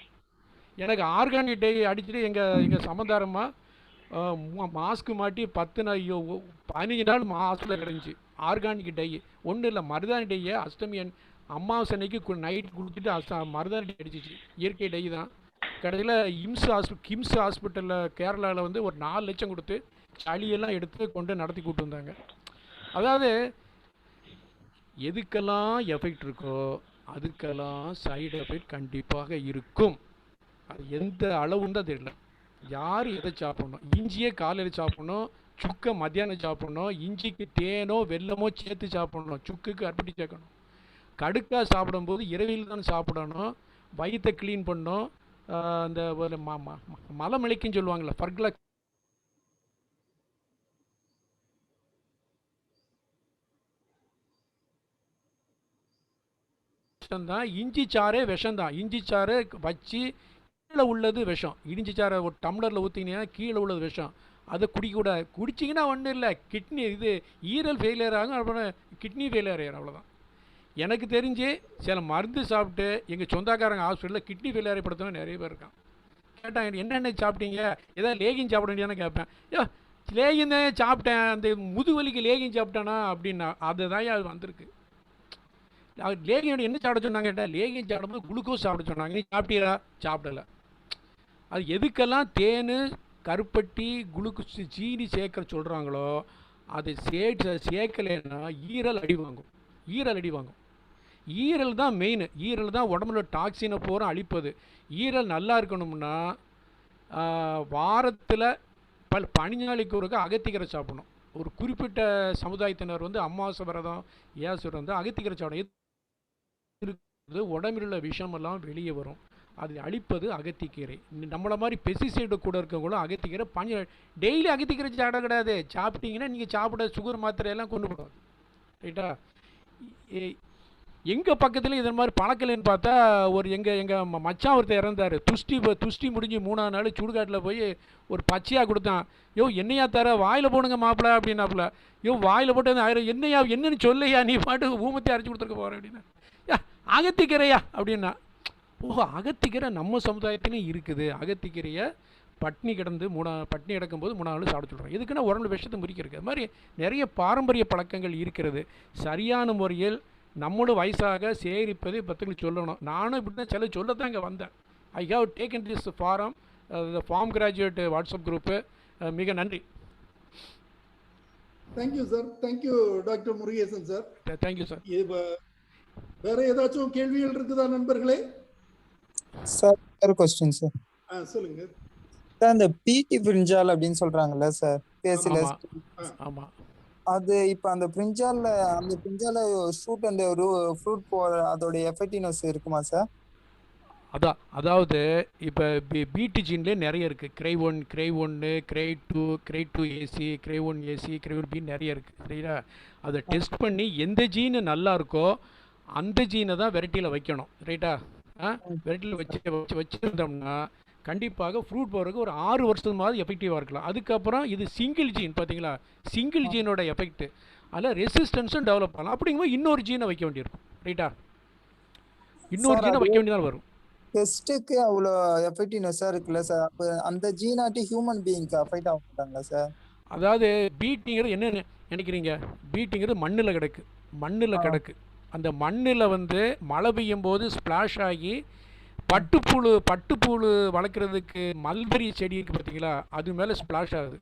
எனக்கு ஆர்கானிக் டை அடிச்சுட்டு எங்கள் சமதாரமாக மாஸ்க்கு மாட்டி 15 நாள் ஹாஸ்பிட்டலில் கிடந்துச்சு. ஆர்கானிக் டை ஒன்றும் இல்லை, மருதாணி டையை அஷ்டமி அமாவாசை அன்னைக்கு நைட் கொடுத்துட்டு மருதாணி டை அடிச்சிச்சு. இயற்கை டை தான். கடைசியில் கிம்ஸ் ஹாஸ்பிட்டலில் கேரளாவில் ஒரு 4 லட்சம் கொடுத்து சளியெல்லாம் எடுத்து கொண்டு நடத்தி கூப்பிட்டு வந்தாங்க. அதாவது எதுக்கெல்லாம் எஃபெக்ட் இருக்கோ அதுக்கெல்லாம் சைடு எஃபெக்ட் கண்டிப்பாக இருக்கும். அது எந்த அளவுன்னு தான் தெரியல. யார் எதை சாப்பிடணும், இஞ்சியே காலையில் சாப்பிடணும், சுக்கை மத்தியானம் சாப்பிடணும், இஞ்சிக்கு தேனோ வெல்லமோ சேர்த்து சாப்பிடணும், சுக்குக்கு அர்ப்பட்டி சேர்க்கணும். கடுக்காக சாப்பிடும்போது இரவில் தான் சாப்பிடணும், வயிற்றை க்ளீன் பண்ணணும். அந்த ஒரு மலமிளைக்குன்னு சொல்லுவாங்கள்ல, ஃபர்க்லா தான். இஞ்சி சாறே விஷம் தான். இஞ்சி சாறு வச்சு கீழே உள்ளது விஷம். இஞ்சி சாறை ஒரு டம்ளரில் ஊற்றினீங்கன்னா கீழே உள்ளது விஷம். அதை குடிக்கக்கூடாது. குடிச்சிங்கன்னா ஒன்றும் இல்லை, கிட்னி ஈரல் ஃபெயிலியர் ஆகும், அப்புறம் கிட்னி ஃபெயிலியர் ஆகிடும், அவ்வளோதான். எனக்கு தெரிஞ்சு சில மருந்து சாப்பிட்டு எங்கள் சொந்தக்காரங்க ஹாஸ்பிட்டலில் கிட்னி ஃபெயிலியர் ஏற்படுத்தணும் நிறைய பேர் இருக்கான். கேட்டாங்க, என்னென்ன சாப்பிட்டீங்க, ஏதாவது லேகியம் சாப்பிட வேண்டியானு கேட்பேன். லேகியம் தான் சாப்பிட்டேன், அந்த முதுவலிக்கு லேகியம் சாப்பிட்டேனா அப்படின்னா அதுதான் அது வந்திருக்கு. லேகியம் என்ன சாப்பிட சொன்னாங்க கேட்டால், லேகியம் சாப்பிடும்போது குளுக்கோஸ் சாப்பிட சொன்னாங்க. நீ சாப்பிட்டீரா? சாப்பிடலை. அது எதுக்கெல்லாம் தேன் கருப்பட்டி குளுக்கோஸ் சீனி சேர்க்க சொல்கிறாங்களோ அதை சேர்க்கலைன்னா ஈரல் அடி வாங்கும். ஈரல் தான் மெயின். ஈரல் தான் உடம்புல டாக்ஸினை பூரா அழிப்பது. ஈரல் நல்லா இருக்கணும்னா வாரத்தில் 15 நாளைக்கு ஒருக்க அகத்திக்கீரை சாப்பிடணும். ஒரு குறிப்பிட்ட சமுதாயத்தினர் அமாவாசை விரதம் ஏசுரம் அகத்திக்கீரை சாப்பிடணும். உடம்பில் உள்ள விஷமெல்லாம் வெளியே வரும். அது அழிப்பது அகத்திக்கீரை. நம்மளை மாதிரி பெஸ்டிசைடு கூட இருக்கவங்களும் அகத்திக்கீரை டெய்லி அகத்திக்கீரை சாப்பிட கிடையாது. சாப்பிட்டீங்கன்னா நீங்கள் சாப்பிட சுகர் மாத்திரையெல்லாம் கொண்டு போடாது. ரைட்டா? எங்கள் பக்கத்தில் இதன் மாதிரி பழக்கலைன்னு பார்த்தா எங்கள் மச்சான் ஒருத்தர் இறந்தார். துஷ்டி முடிஞ்சு 3ஆம் நாள் சுடுகாட்டில் போய் ஒரு பச்சையாக கொடுத்தான். என்னையா தர, வாயில் போடுங்க மாப்பிள்ள அப்படின்னாப்புல. வாயில் போட்டு ஆயிரம் என்னையா என்னன்னு சொல்லையா, நீ பாட்டு ஊமத்தை அரைச்சி கொடுத்துருக்க போகிற அப்படின்னா. அகத்திக்கீரையா அப்படின்னா, அகத்திக்கீரை நம்ம சமுதாயத்திலையும் இருக்குது. அகத்திக்கீரையை பட்னி கிடக்கும்போது 3 நாள் சாப்பிட சொல்கிறோம். எதுக்குன்னா உடம்புல விஷத்தை முறிக்கிறது. அது மாதிரி நிறைய பாரம்பரிய பழக்கங்கள் இருக்கிறது. சரியான முறையில் நம்மளோட வயசாக சேகரிப்பதை பற்றி சொல்லணும். நானும் இப்படி தான் சொல்லத்தான் இங்கே வந்தேன். I have taken this forum from graduate WhatsApp group. மிக நன்றி. Thank you sir. Thank you doctor Murugesan sir. Thank you sir. வேற ஏதாச்சும் கேள்விகள் இருக்குதா நண்பர்களே? சார் ஒரு கொஸ்டின் சார். சொல்லுங்க சார். அந்த பிடி பிரிஞ்சால் அப்படின்னு சொல்றாங்கல்ல சார், பேசில. ஆமா. அது இப்ப அந்த பிரிஞ்சால ஷூட் அந்த ஃப்ரூட் அதோட எஃபெக்டிவ்னஸ் இருக்குமா சார்? அதாவது இப்போ பிடி ஜீன்லேயே நிறைய இருக்குது. கிரைவ் 1, கிரைவ் 1, கிரைவ் 2, கிரைவ் 2 ஏசி, கிரைவ் 1 ஏசி, கிரைவ் 1 பி நிறைய இருக்குது. சரிங்களா? அதை டெஸ்ட் பண்ணி எந்த ஜீனு நல்லா இருக்கோ அந்த ஜீனை தான் வெரைட்டியில் வைக்கணும். ரைட்டா? வெரைட்டியில் வச்சுருந்தோம்னா கண்டிப்பாக ஃப்ரூட் போகிறதுக்கு ஒரு 6 வருஷத்துக்கு மாதிரி எஃபெக்டிவாக இருக்கலாம். அதுக்கப்புறம் இது சிங்கிள் ஜீன் பார்த்தீங்களா, சிங்கிள் ஜீனோட எஃபெக்ட், அதில் ரெசிஸ்டன்ஸும் டெவலப் பண்ணலாம். அப்படிங்கும்போது இன்னொரு ஜீனை வைக்க வேண்டியிருக்கும். ரைட்டா? இன்னொரு ஜீனை வைக்க வேண்டியதாக வரும். டெஸ்ட்டுக்கு அவ்வளோ எஃபெக்டிவ்னஸா இருக்குல்ல சார், அப்போ அந்த ஜீனாட்டி ஹியூமன் பீயிங்க்கு அஃபெக்ட் ஆக மாட்டாங்களா சார்? அதாவது பீட்டிங்கிறது என்ன நினைக்கிறீங்க? பீட்டிங்கிறது மண்ணில் கிடக்கு. அந்த மண்ணில் வந்து மழை பெய்யும் போது ஸ்ப்ளாஷ் ஆகி பட்டுப்புழு வளர்க்குறதுக்கு மல்பெரி செடி இருக்குது பார்த்தீங்களா, அது மேலே ஸ்ப்ளாஷ் ஆகுது.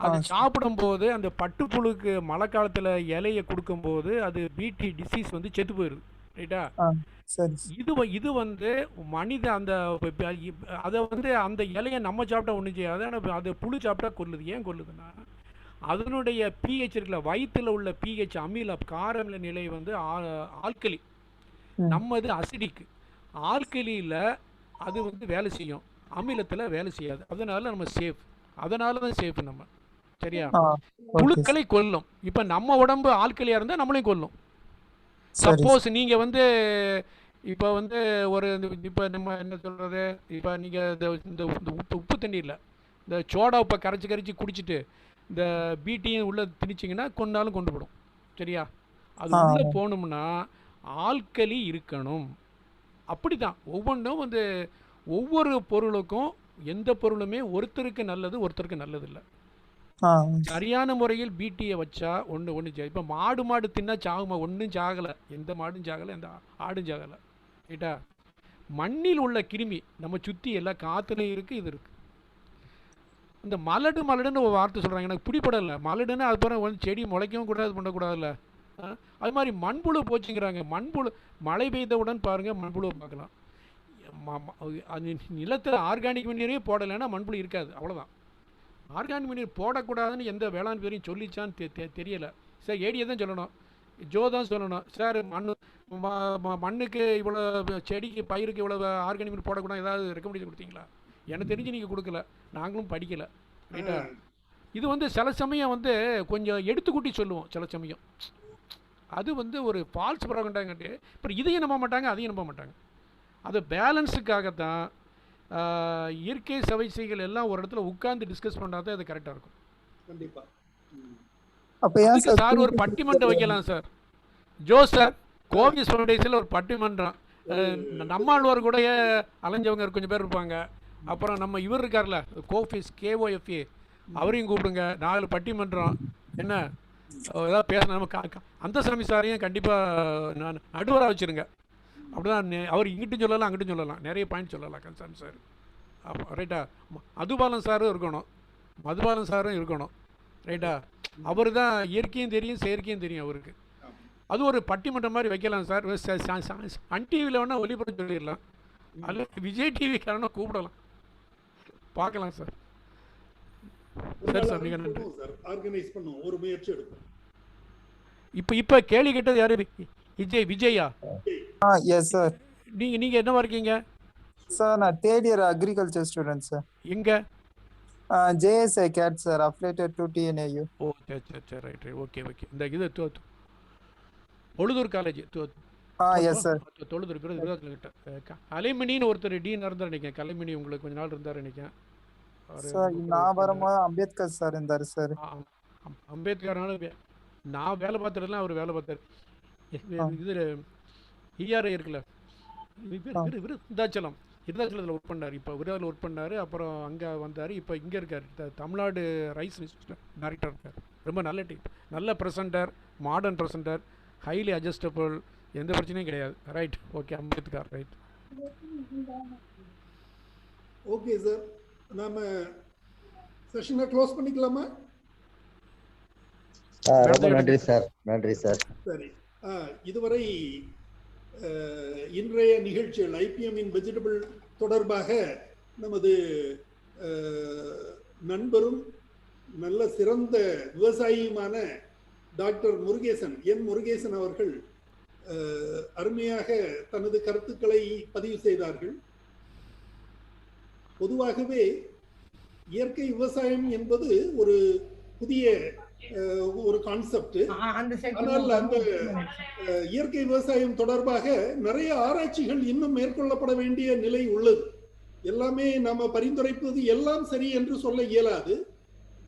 அது சாப்பிடும்போது அந்த பட்டுப்புழுக்கு மழை காலத்தில் இலையை கொடுக்கும்போது அது பிடி டிசீஸ் வந்து செத்து போயிடுது. ரைட்டா? இது வந்து மனித அந்த அதை வந்து அந்த இலையை நம்ம சாப்பிட்டா ஒன்றும் செய்யாது, ஆனால் அது புழு சாப்பிட்டா கொல்லுது. ஏன் கொல்லுதுன்னா அதனுடைய பிஹெச் இருக்குல்ல, வயிற்றில் உள்ள பிஹெச் அமில காரமில நிலை வந்து ஆல்கலி, நம்ம இது அசிடிக்கு. ஆல்கலியில் அது வந்து வேலை செய்யும், அமிலத்தில் வேலை செய்யாது. அதனால நம்ம சேஃப். அதனால தான் சேஃப் நம்ம. சரியா? புழுக்களை கொல்லும். இப்போ நம்ம உடம்பு ஆல்கலியாக இருந்தால் நம்மளையும் கொல்லும். சப்போஸ் நீங்கள் வந்து இப்போ வந்து இப்போ நம்ம என்ன சொல்கிறது, இப்போ நீங்கள் இந்த உப்பு தண்ணீரில் இந்த சோடா உப்பை கரைச்சி குடிச்சிட்டு இந்த பீட்டியும் உள்ளே திணிச்சிங்கன்னா கொண்டாலும் கொண்டு போடும். சரியா? அது உள்ளே போகணும்னா ஆல்கலி இருக்கணும். அப்படி தான் ஒவ்வொன்றும் வந்து ஒவ்வொரு பொருளுக்கும் எந்த பொருளுமே ஒருத்தருக்கு நல்லது ஒருத்தருக்கு நல்லது இல்லை. சரியான முறையில் பிடியை வச்சா ஒன்று இப்போ மாடு தின்னா சாகுமா? ஒன்றும் சாகலை. எந்த மாடும் சாகலை, எந்த ஆடும் சாகலை. ரைட்டா? மண்ணில் உள்ள கிருமி நம்ம சுற்றி எல்லாம் காற்றுலையும் இருக்குது, இது இருக்குது. இந்த மலடுன்னு ஒரு வார்த்தை சொல்கிறாங்க, எனக்கு பிடிப்படலை. மலடுன்னு அது பிறகு வந்து செடி முளைக்கவும் கூடாது, பண்ணக்கூடாதுல்ல. அது மாதிரி மண்புழு போச்சுங்கிறாங்க. மண்புழு மழை பெய்தவுடன் பாருங்கள் மண்புழுவை பார்க்கலாம். நிலத்தில் ஆர்கானிக் மண்ணீரே போடலைன்னா மண்புழு இருக்காது. அவ்வளோதான். ஆர்கானிக் மண்ணீர் போடக்கூடாதுன்னு எந்த வேளாண் பேரையும் சொல்லிச்சான்னு தெரியலை சார். ஏடியை தான் சொல்லணும், ஜோ தான் சொல்லணும். சார் மண்ணுக்கு இவ்வளோ, செடிக்கு பயிருக்கு இவ்வளோ ஆர்கானிக் மண்ணீர் போடக்கூடாது ஏதாவது ரெக்கமெண்டேஷன் கொடுத்தீங்களா? எனக்கு தெரிஞ்சு நீங்கள் கொடுக்கல, நாங்களும் படிக்கலை. ரைட்டா? இது வந்து சில சமயம் வந்து கொஞ்சம் எடுத்துக்கூட்டி சொல்லுவோம். சில சமயம் அது வந்து ஒரு ஃபால்ஸ் ப்ராகண்டாங்கட்டு. இப்போ இதையும் நம்ப மாட்டாங்க, அதையும் நம்ப மாட்டாங்க. அது பேலன்ஸுக்காகத்தான் இயற்கை சவைசைகள் எல்லாம் ஒரு இடத்துல உட்கார்ந்து டிஸ்கஸ் பண்ணால் தான் அது கரெக்டாக இருக்கும். கண்டிப்பாக. அப்போ சார் ஒரு பட்டிமன்றம் வைக்கலாம் சார். ஜோ சார், கோவிஸ் ஃபவுண்டேஷனில் ஒரு பட்டிமன்றம், நம்மாழ்வார் கூட அலைஞ்சவங்க கொஞ்சம் பேர் இருப்பாங்க. அப்புறம் நம்ம இவர் இருக்கார்ல, கோஃபிஸ் KOFA, அவரையும் கூப்பிடுங்க. 4 பட்டிமன்றம் என்ன ஏதாவது பேச. நம்ம அந்த சாமி சாரையும் கண்டிப்பாக நான் நடுவராக வச்சுருங்க. அப்படிதான் அவர் இங்கிட்டும் சொல்லலாம் அங்கிட்டும் சொல்லலாம், நிறைய பாயிண்ட் சொல்லலாம் கந்தசாமி சார். ரைட்டா? மதுபாலன் சாரும் இருக்கணும். ரைட்டா? அவர் தான் இயற்கையும் தெரியும் செயற்கையும் தெரியும் அவருக்கு. அது ஒரு பட்டிமன்றம் மாதிரி வைக்கலாம் சார். சன் டிவியில் வேணால் ஒளிபரப்பு சொல்லிடலாம், அல்லது விஜய் டிவி காரணம் கூப்பிடலாம், பார்க்கலாம் சார். சரி சார், மிக நன்றி. ஆர்கனைஸ் பண்ணுவோம், ஒரு முயற்சி எடுப்போம். இப்போ கேள்வி கேட்டது யாரு? விஜயா? Yes sir. நீங்க என்னவா இருக்கீங்க சார்? நான் 3rd year agriculture student sir. எங்க? JSI CAT sir, affiliated to TNAU. Oh சரி ரைட். ஓகே. இந்த இது Thozhudur college. Yes sir. Thozhudur கிட்ட கலைமணின்னு ஒருத்தர் டீன் இருந்தார் நினைக்கிறேன். கலைமணி உங்களுக்கு கொஞ்ச நாள் இருந்தார் நினைக்கிறேன் சார். நான் வரும்போது அம்பேத்கர் சார் இருந்தார் சார். அம்பேத்கர்னால நான் வேலை பார்த்துறதுலாம் அவர் வேலை பார்த்தார். இது ERI இருக்குல்ல, விருதாச்சலத்தில் ஒர்க் பண்ணார். இப்போ விருதாவில் ஒர்க் பண்ணார், அப்புறம் அங்கே வந்தார். இப்போ இங்கே இருக்கார், தமிழ்நாடு ரைஸ் இன்ஸ்டியூட்டில் டைரக்டர் இருக்கார். ரொம்ப நல்ல டீம், நல்ல presenter, modern presenter, highly adjustable, எந்த பிரச்சனையும் கிடையாது. Right? Okay, Ambedkar. Right. Okay sir. நாம செஷனை க்ளோஸ் பண்ணிக்கலாமா? ரொம்ப நன்றி சார். நன்றி சார். சரி, இதுவரை இன்றைய நிகழ்ச்சிகள் ஐபிஎம் இன் வெஜிடபிள் தொடர்பாக நமது நண்பரும் நல்ல சிறந்த விவசாயியுமான டாக்டர் முருகேசன், என் முருகேசன் அவர்கள் அருமையாக தனது கருத்துக்களை பதிவு செய்தார்கள். பொதுவாகவே இயற்கை விவசாயம் என்பது ஒரு புதிய ஒரு கான்செப்ட். ஆனால் அந்த இயற்கை விவசாயம் தொடர்பாக நிறைய ஆராய்ச்சிகள் இன்னும் மேற்கொள்ளப்பட வேண்டிய நிலை உள்ளது. எல்லாமே நாம பரிந்துரைப்பது எல்லாம் சரி என்று சொல்ல இயலாது.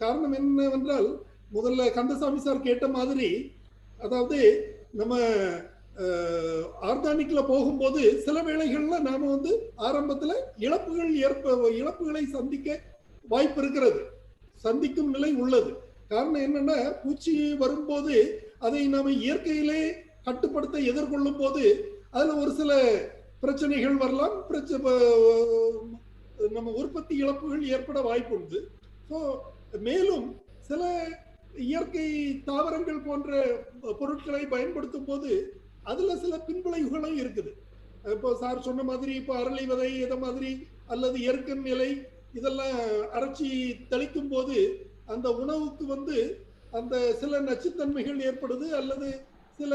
காரணம் என்னவென்றால், முதல்ல கந்தசாமி சார் கேட்ட மாதிரி, அதாவது நம்ம ஆர்கானிக்ல போகும்போது சில வேளைகள்ல நாம வந்து ஆரம்பத்துல இழப்புகளை சந்திக்க வாய்ப்பு இருக்கிறது, சந்திக்கும் நிலை உள்ளது. காரணம் என்னன்னா, பூச்சி வரும்போது அதை நாம இயற்கையிலே கட்டுப்படுத்த எதிர்கொள்ளும் போது அதுல ஒரு சில பிரச்சனைகள் வரலாம், நம்ம உற்பத்தி இழப்புகள் ஏற்பட வாய்ப்பு உண்டு. ஸோ மேலும் சில இயற்கை தாவரங்கள் போன்ற பொருட்களை பயன்படுத்தும் போது அதுல சில பின்விளைவுகளும் இருக்குது. இப்போ சார் சொன்ன மாதிரி, இப்போ அரளி விதை இதை மாதிரி அல்லது எருக்கன் இலை இதெல்லாம் அரைச்சி தெளிக்கும் போது அந்த உணவுக்கு வந்து அந்த சில நச்சுத்தன்மைகள் ஏற்படுது, அல்லது சில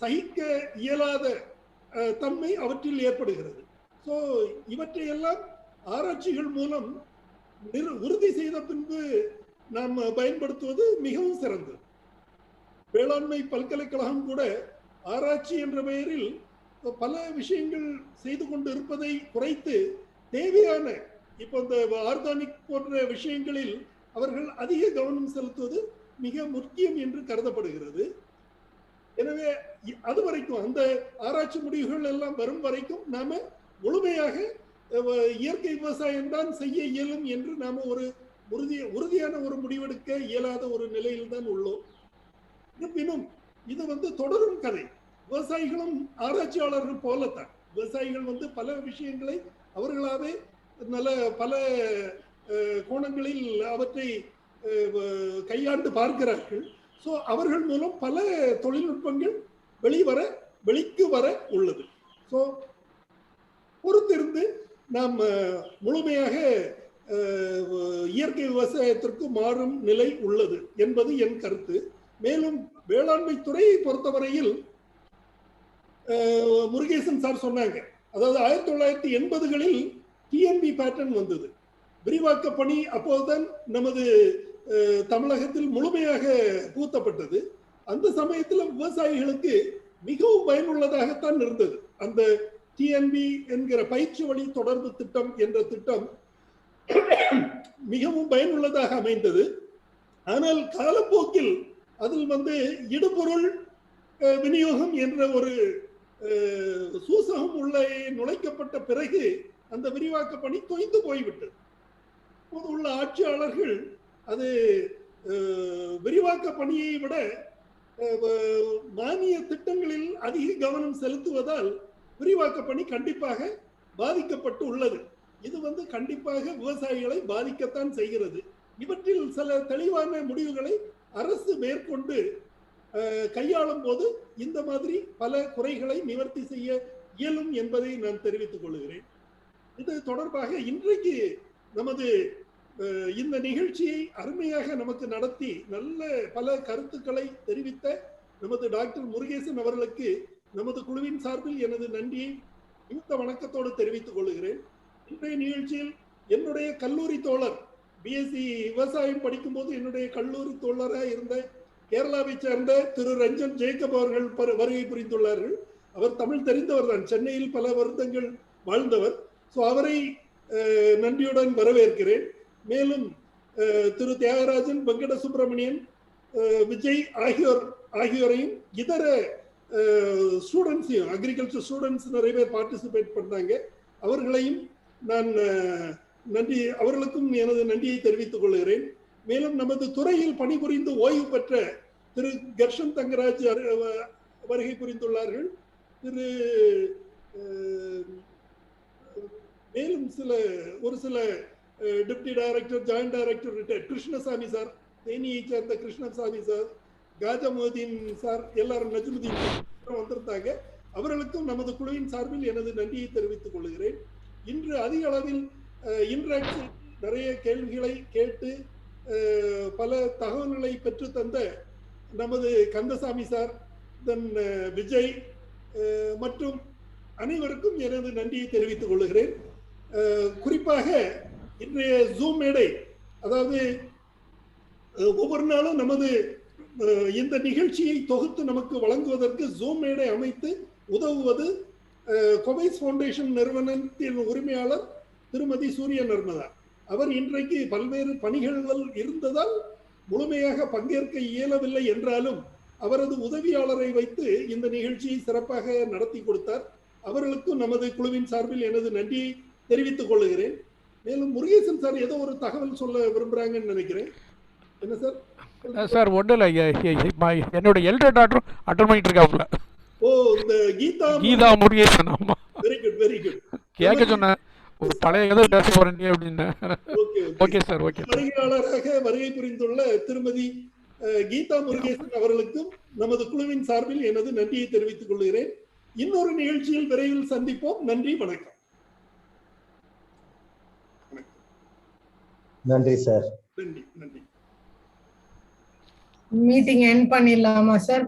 சகிக்க இயலாத தன்மை அவற்றில் ஏற்படுகிறது. ஸோ இவற்றையெல்லாம் ஆராய்ச்சிகள் மூலம் உறுதி செய்த பின்பு நாம் பயன்படுத்துவது மிகவும் சிறந்தது. வேளாண்மை பல்கலைக்கழகம் கூட ஆராய்ச்சி என்ற பெயரில் பல விஷயங்கள் செய்து கொண்டு இருப்பதை குறைத்து தேவையான இப்போ இந்த ஆர்கானிக் போன்ற விஷயங்களில் அவர்கள் அதிக கவனம் செலுத்துவது மிக முக்கியம் என்று கருதப்படுகிறது. எனவே அது வரைக்கும் அந்த ஆராய்ச்சி முடிவுகள் எல்லாம் வரும் வரைக்கும் நாம முழுமையாக இயற்கை விவசாயம் தான் செய்ய இயலும் என்று நாம ஒரு உறுதியான ஒரு முடிவெடுக்க இயலாத ஒரு நிலையில் தான் உள்ளோம். இருப்பினும் இது வந்து தொடரும் கதை. விவசாயிகளும் ஆராய்ச்சியாளர்கள் போலத்தான். விவசாயிகள் வந்து பல விஷயங்களை அவர்களாவே நல்ல பல கோணங்களில் அவற்றை கையாண்டு பார்க்கிறார்கள். ஸோ அவர்கள் மூலம் பல தொழில்நுட்பங்கள் வெளிக்கு வர உள்ளது. ஸோ பொறுத்திருந்து நாம் முழுமையாக இயற்கை விவசாயத்திற்கு மாறும் நிலை உள்ளது என்பது என் கருத்து. மேலும் வேளாண்மை துறையை பொறுத்தவரையில் முருகேசன் சார் சொன்னாங்க, அதாவது 1980களில் டிஎன்பி பேட்டர்ன் வந்தது, விரிவாக்க பணி அப்போதுதான் நமது தமிழகத்தில் முழுமையாக பூத்தப்பட்டது. அந்த சமயத்தில் விவசாயிகளுக்கு மிகவும் பயனுள்ளதாகத்தான் இருந்தது. அந்த டிஎன்பி என்கிற பயிற்சி வழி தொடர்பு திட்டம் என்ற திட்டம் மிகவும் பயனுள்ளதாக அமைந்தது. ஆனால் காலப்போக்கில் அதில் வந்து இடுபொருள் விநியோகம் என்ற ஒரு சூசகம் உள்ள நுழைக்கப்பட்ட பிறகு அந்த விரிவாக்க பணி தொய்ந்து போய்விட்டது. இப்போது உள்ள ஆட்சியாளர்கள் அது விரிவாக்க பணியை விட மானிய திட்டங்களில் அதிக கவனம் செலுத்துவதால் விரிவாக்க பணி கண்டிப்பாக பாதிக்கப்பட்டு உள்ளது. இது வந்து கண்டிப்பாக விவசாயிகளை பாதிக்கத்தான் செய்கிறது. இவற்றில் சில தெளிவான முடிவுகளை அரசு மேற்கொண்டு கையாளும் போது இந்த மாதிரி பல குறைகளை நிவர்த்தி செய்ய இயலும் என்பதை நான் தெரிவித்துக் கொள்கிறேன். இது தொடர்பாக இன்றைக்கு நமது இந்த நிகழ்ச்சியை அருமையாக நமக்கு நடத்தி நல்ல பல கருத்துக்களை தெரிவித்த நமது டாக்டர் முருகேசன் அவர்களுக்கு நமது குழுவின் சார்பில் எனது நன்றியை மிகுந்த வணக்கத்தோடு தெரிவித்துக் கொள்கிறேன். இன்றைய நிகழ்ச்சியில் என்னுடைய கல்லூரி தோழர், பிஎஸ்சி விவசாயம் படிக்கும் போது என்னுடைய கல்லூரி தோழராக இருந்த கேரளாவை சேர்ந்த திரு ரஞ்சன் ஜேக்கப் அவர்கள் வருகை புரிந்துள்ளார்கள். அவர் தமிழ் தெரிந்தவர் தான், சென்னையில் பல வருடங்கள் வாழ்ந்தவர். ஸோ அவரை நன்றியுடன் வரவேற்கிறேன். மேலும் திரு தியாகராஜன், வெங்கட சுப்பிரமணியன், விஜய் ஆகியோரையும் இதர ஸ்டூடெண்ட்ஸையும், அக்ரிகல்ச்சர் ஸ்டூடெண்ட்ஸ் நிறைய பேர் பார்ட்டிசிபேட் பண்ணாங்க, அவர்களையும் நான் அவர்களுக்கும் எனது நன்றியை தெரிவித்துக் கொள்கிறேன். மேலும் நமது துறையில் பணிபுரிந்து ஓய்வு பெற்ற திரு கர்ஷன் தங்கராஜ் வருகை புரிந்துள்ளார்கள். திரு மேலும் ஒரு சில deputy director, joint director retired Krishnasamy sir, தேனியை சேர்ந்த கிருஷ்ணசாமி சார், காஜாமுதீன் சார், எல்லாரும் நஜ்முதீன் வந்திருந்தாங்க. அவர்களுக்கும் நமது குழுவின் சார்பில் எனது நன்றியை தெரிவித்துக் கொள்கிறேன். இன்று அதிக அளவில் இன்டராக்ஷன், நிறைய கேள்விகளை கேட்டு பல தகவல்களை பெற்று தந்த நமது கந்தசாமி சார், தென் விஜய் மற்றும் அனைவருக்கும் எனது நன்றியை தெரிவித்துக் கொள்கிறேன். குறிப்பாக இன்றைய ஜூம் மேடை, அதாவது ஒவ்வொரு நாளும் நமது இந்த நிகழ்ச்சியை தொகுத்து நமக்கு வழங்குவதற்கு ஜூம் மேடை அமைத்து உதவுவது கொவைஸ் ஃபவுண்டேஷன் நிறுவனத்தின் உரிமையாளர் திருமதி சூரிய நர்மதா. அவர் இன்றைக்கு பல்வேறு பணிகள் இருந்ததால் முழுமையாக பங்கேற்க இயலவில்லை என்றாலும் அவரது உதவியாளரை வைத்து இந்த நிகழ்ச்சியை சிறப்பாக நடத்தி கொடுத்தார். அவர்களுக்கும் நமது குழுவின் சார்பில் எனது நன்றியை தெரிவித்துக் கொள்கிறேன். மேலும் முருகேசன் சார் ஏதோ ஒரு தகவல் சொல்ல விரும்புறாங்கன்னு நினைக்கிறேன். என்ன சார்? சார் ஒன்றும் இல்லை, என்னோட எல்டர் டாக்டர் அட்டன் பண்ணிட்டு இருக்காப்புல. ஓ, இந்த கீதா முருகேசன். ஆமா, வெரி குட் வெரி குட். கேட்க சொன்னேன், ஒரு பழைய கதை பேச போறேன் அப்படின்னு. Okay sir, okay. வருகையாளராக வருகை புரிந்துள்ள திருமதி கீதா முருகேசன் அவர்களுக்கும் நமது குழுவின் சார்பில் எனது நன்றியை தெரிவித்துக் கொள்கிறேன். இன்னொரு நிகழ்ச்சியில் விரைவில் சந்திப்போம். நன்றி, வணக்கம். நன்றி சார். நன்றி நன்றி. மீட்டிங் எண்ட் பண்ணிடலாமா சார்?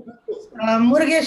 முருகேஷ்